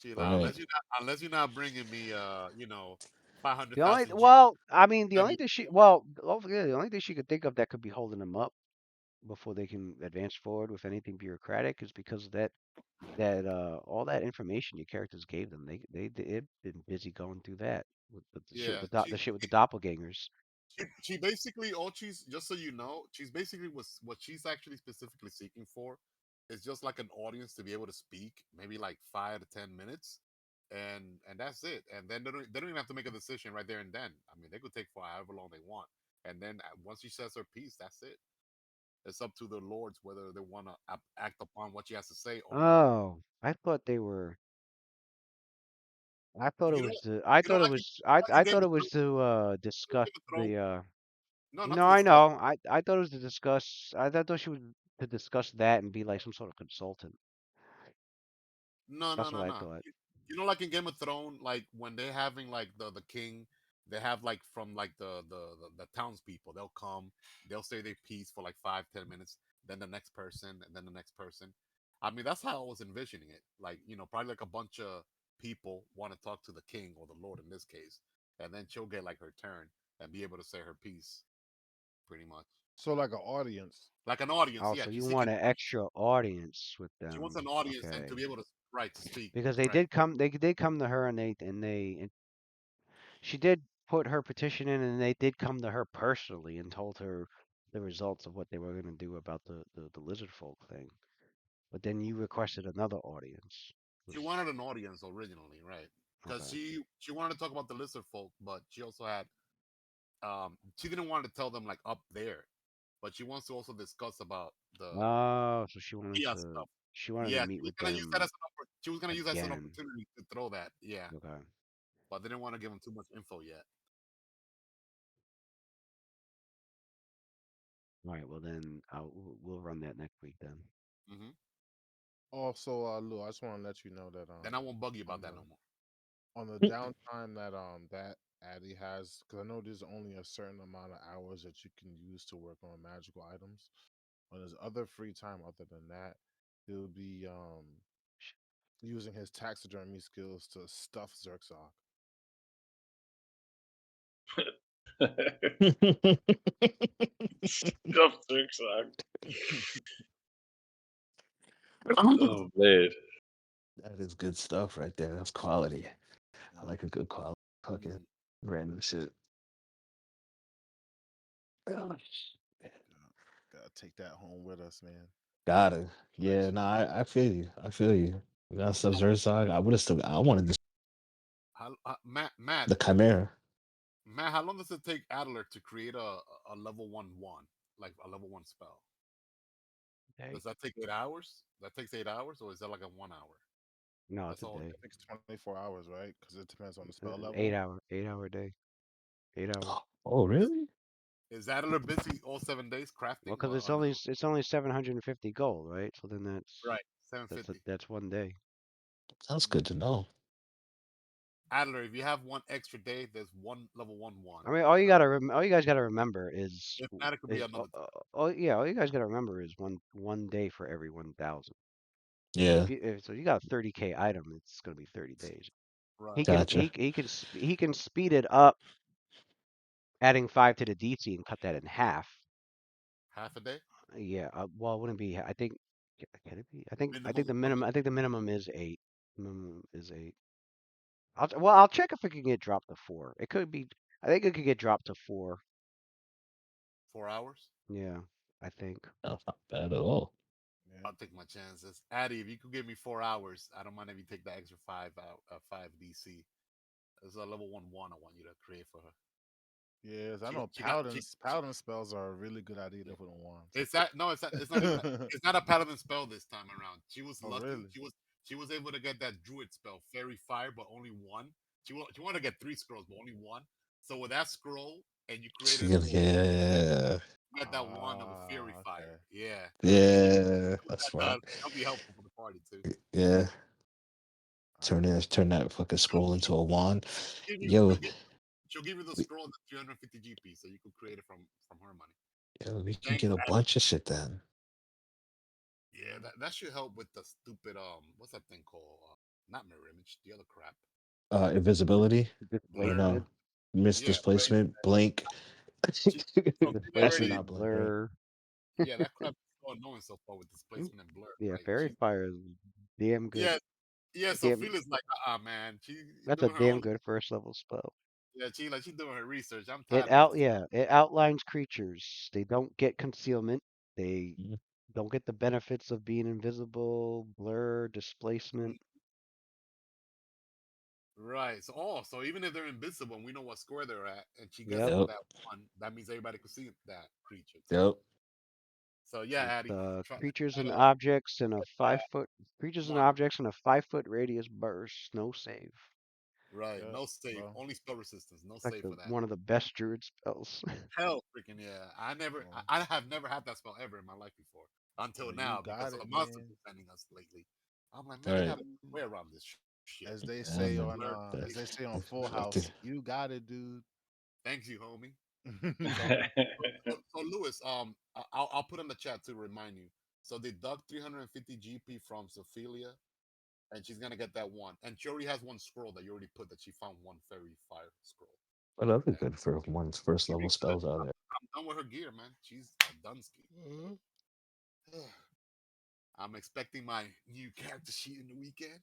Chill out. Right. Unless you're not bringing me, 500,000 The only, G well, I mean, the only thing she, WPO. well, yeah, the only thing she could think of that could be holding them up before they can advance forward with anything bureaucratic is because of that all that information your characters gave them. They've been busy going through that with the shit Yeah, with the shit with the doppelgangers. she basically all she's just so you know, she's basically was what she's actually specifically seeking for is just like an audience to be able to speak, maybe like 5 to 10 minutes, and that's it. And then they don't even have to make a decision right there and then. I mean, they could take for however long they want, and then once she says her piece, that's it. It's up to the lords whether they want to act upon what she has to say or not. Oh, I thought they were. I thought it You know, was to. I you know, thought it was. I like in I Game thought of it was Thrones, to you know, discuss Game of Thrones. the. No, not No, to I discuss. know. I thought it was to discuss. I thought she was to discuss that and be like some sort of consultant. No, no, That's what no, I no. thought. You know, like in Game of Thrones, like when they're having like the king, they have like from like the townspeople. They'll come, they'll say their piece for like 5 to 10 minutes, then the next person, and then the next person. I mean, that's how I was envisioning it. Like probably like a bunch of people want to talk to the king or the lord in this case, and then she'll get like her turn and be able to say her piece, pretty much So like an audience. like an audience. Oh, Yeah, so she's you seeking. want an extra audience with She wants them? an audience and to Okay. be able to right to speak. Because they Right. did come. They did come to her and she did put her petition in and they did come to her personally and told her the results of what they were going to do about the lizard folk thing. But then you requested another audience. She Was wanted an audience originally, right? Because okay. she wanted to talk about the lizard folk, but she also had she didn't want to tell them like up there, but she wants to also discuss about the Oh, so she wanted chaos to stuff. She wanted to Yeah, meet with them she was gonna use that as an again. opportunity to throw that. Yeah, Okay. but they didn't want to give him too much info yet. All right. Well, then we'll run that next week then. Hmm. Also, Lou, I just want to let you know that Then I won't bug you on about that no more. the downtime that that Addy has, because I know there's only a certain amount of hours that you can use to work on magical items. On his other free time, other than that, he'll be using his taxidermy skills to stuff Zerxog. Stuff Zerxog. Oh man. That is good stuff right there. That's quality. I like a good quality fucking Mhm. random shit. Oh, Gotta take that home with us, man. gotta. Yeah, Collection. no, I feel you. I feel you. We got stuff Zerzog. I would have still I wanted this Matt, the Chimera. how long does it take Adler to create a level one, like a level one spell? Day? Does that take 8 hours? That takes 8 hours, or is that like a 1 hour? No, it's That's a all. day. It takes 24 hours, right? Because it depends on the spell Eight level. hour, 8 hour day. 8 hours. Oh, Is, really? is Adler busy all 7 days Well, crafting, because or no? it's only 750 gold, right? So then Right, 750. that's one day. That's good to know. Adler, if you have one extra day, there's one level one, I mean, and all you guys gotta remember is if not, it could be another. oh yeah, all you guys gotta remember is one day for every 1,000. So Yeah, so you got a 30K item, it's gonna be 30 days. Right, gotcha. He can speed it up, adding 5 to the DC and cut that in half. half a day Yeah, well, it wouldn't be. I think can it be? I think minimum. the minimum. I think the minimum is 8. Minimum is 8. I'll check if it can get dropped to 4. It could be. I think it could get dropped to 4. 4 hours. Yeah, I think. That's not bad at all. Yeah. I'll take my chances. Addy, if you could give me 4 hours, I don't mind if you take the extra five out, 5 DC. There's a level one I want you to create for her. Yes, I She know she got she, paladin spells are a really good idea to yeah. put on wands. It's that no, it's not even that. It's not a paladin spell this time around. She was Oh lucky. really? She was able to get that druid spell, fairy fire, but only one. She wanted to get 3 scrolls, but only one. So with that scroll, and you created a full, Yeah, you got that one of a fairy Okay. fire. Yeah, yeah, what that's that smart. does, that'll be helpful for the party too. Yeah, All right. turn that fucking She'll, scroll she'll, into a wand. give you, Yo, she'll give you the we, scroll at 350 GP, so you could create it from her money. we can Thanks, get a Addy. bunch of shit then. Yeah, that should help with the stupid what's that thing called? Not mirror image, the other crap. Invisibility. You Blur. know, Displacement, miss Yeah, displacement, blink. she, so she's Actually, already. displacement, not blink, right? blur. Yeah, that crap is so annoying so far with Mm, displacement and blur. Yeah, Like fairy she, fire is damn good. yeah, yeah. So Damn, Phil like, man, she that's a doing her damn own. good first level spell. Yeah, she doing her research. I'm tired of this. It outlines creatures. They don't get concealment. They Mhm. don't get the benefits of being invisible, blur, displacement. Right. So so even if they're invisible and we know what square they're at, and she gets Yep. them with Yep, that one, that means everybody can see that creature too. yep. So yeah, It's Addy, try creatures that and objects in a that 5 foot creatures and one. objects in a 5 foot radius burst. No save. Right. Yep. No save. Well, Only spell resistance. No Like save the for that. one of the best druid spells. Hell freaking yeah. well, I have never had that spell ever in my life before. Until well, you now because got of the it, monsters man. been sending us lately. I'm like, man, All they right. got a way around this shit. Yeah, man. Blur, As That, they say on Full fuck it. House, you got it, dude. thanks you, homie. So, so Lewis, I'll put in the chat to remind you. So they dug 350 GP from Sophelia, and she's gonna get that one. And she already has one scroll that you already put that she found one fairy fire scroll. What other And good for one's first she be level good. spells are there? I'm done with her gear, man. She's a Dunsky. I'm expecting my new character sheet in the weekend.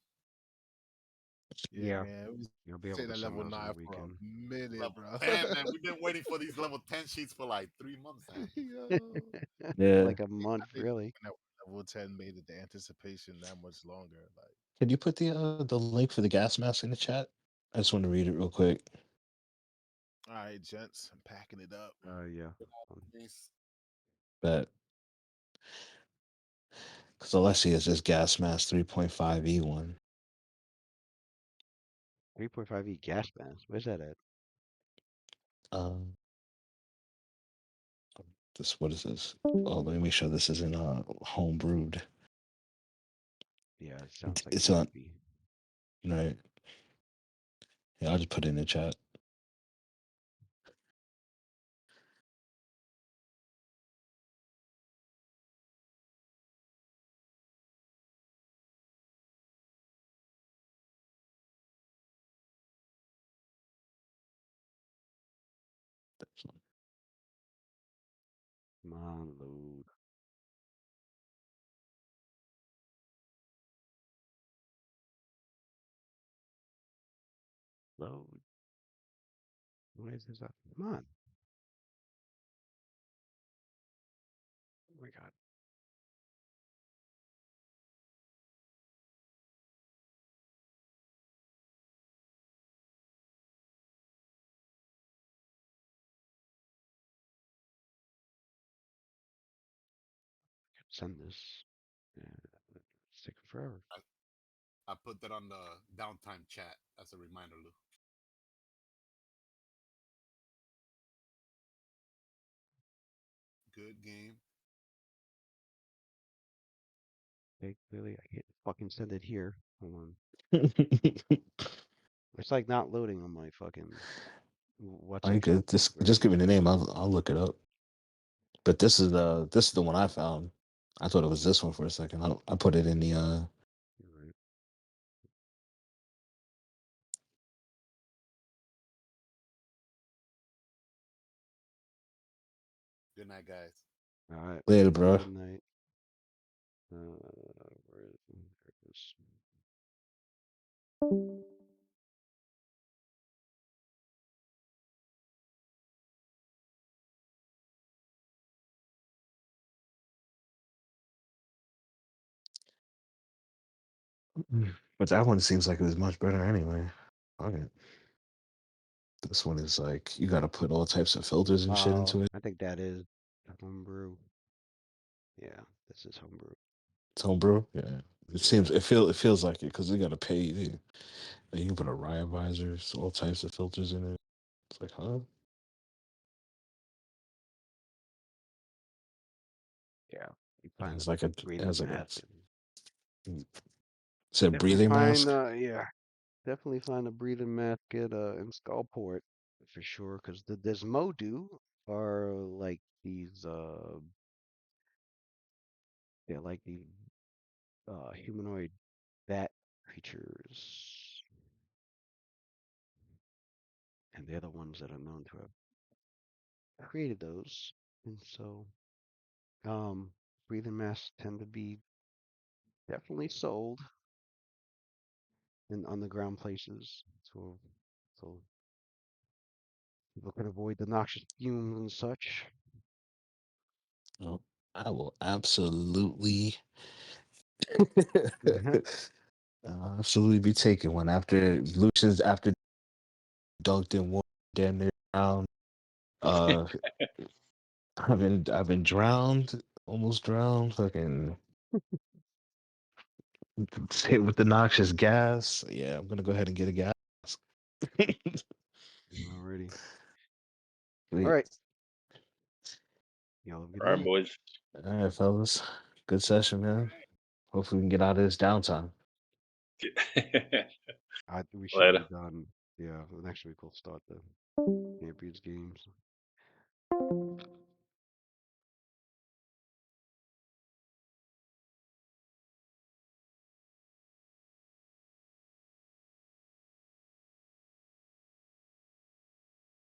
Yeah, Yeah, man. We you'll be say able to that summon level those on the 9 for a weekend. minute, Level bro. 10, man. We've been waiting for these level 10 sheets for like 3 months now. Yo. Yeah. Like a month, I think really. when that level 10 made it the anticipation that much longer. Like, Can you put the link for the gas mask in the chat? I just want to read it real quick. all right, gents, I'm packing it up. Yeah. Yes. But Because Alessia is just gas mask 3.5 E1. 3.5E gas mask. Where's that at? Um, this what is this? Oh, let me make sure this isn't home brewed. Yeah, it sounds like it It's on might be. right. Yeah, I'll just put it in the chat. Come on, load. Load. Why is this up? Come on. Oh my god. Send this. It's taking forever. I put that on the downtime chat as a reminder, Lou. Good game. Okay, clearly I can't fucking send it here. Hold on. It's like not loading on my fucking I WhatsApp. could just give me the name. I'll look it up. But this is the one I found. I thought it was this one for a second. I put it in the Right. Good night, guys. All right. later, bro. Good night. Where is it? There it is. But that one seems like it was much better anyway. Okay. This one is like you got to put all types of filters and shit Oh, into it. I think that is homebrew. Yeah, this is homebrew. It's homebrew. Yeah. It feels like it because they got to pay you. You can put a riot visors, all types of filters in it. It's like, huh? Yeah. You It find has the like a it breathing has like a mask. it's a Definitely breathing find mask. yeah. Definitely find a breathing mask at in Skullport for sure, because the Desmodu are like these they're like the humanoid bat creatures. And they're the ones that are known to have created those. And so breathing masks tend to be definitely sold in underground places. So people can avoid the noxious fumes and such. Oh, I will absolutely Mhm. absolutely be taking one after Lucian's after dunked in one damn near drowned. Uh, I've been drowned, almost drowned. Fucking hit with the noxious gas. Yeah, I'm gonna go ahead and get a gas. Alrighty. All Sweet. right. Y'all have a good All right, night. boys. All right, fellas. Good session, man. Hopefully we can get out of this downtime. We should Later. be done. Yeah, next week we'll start the Champions games.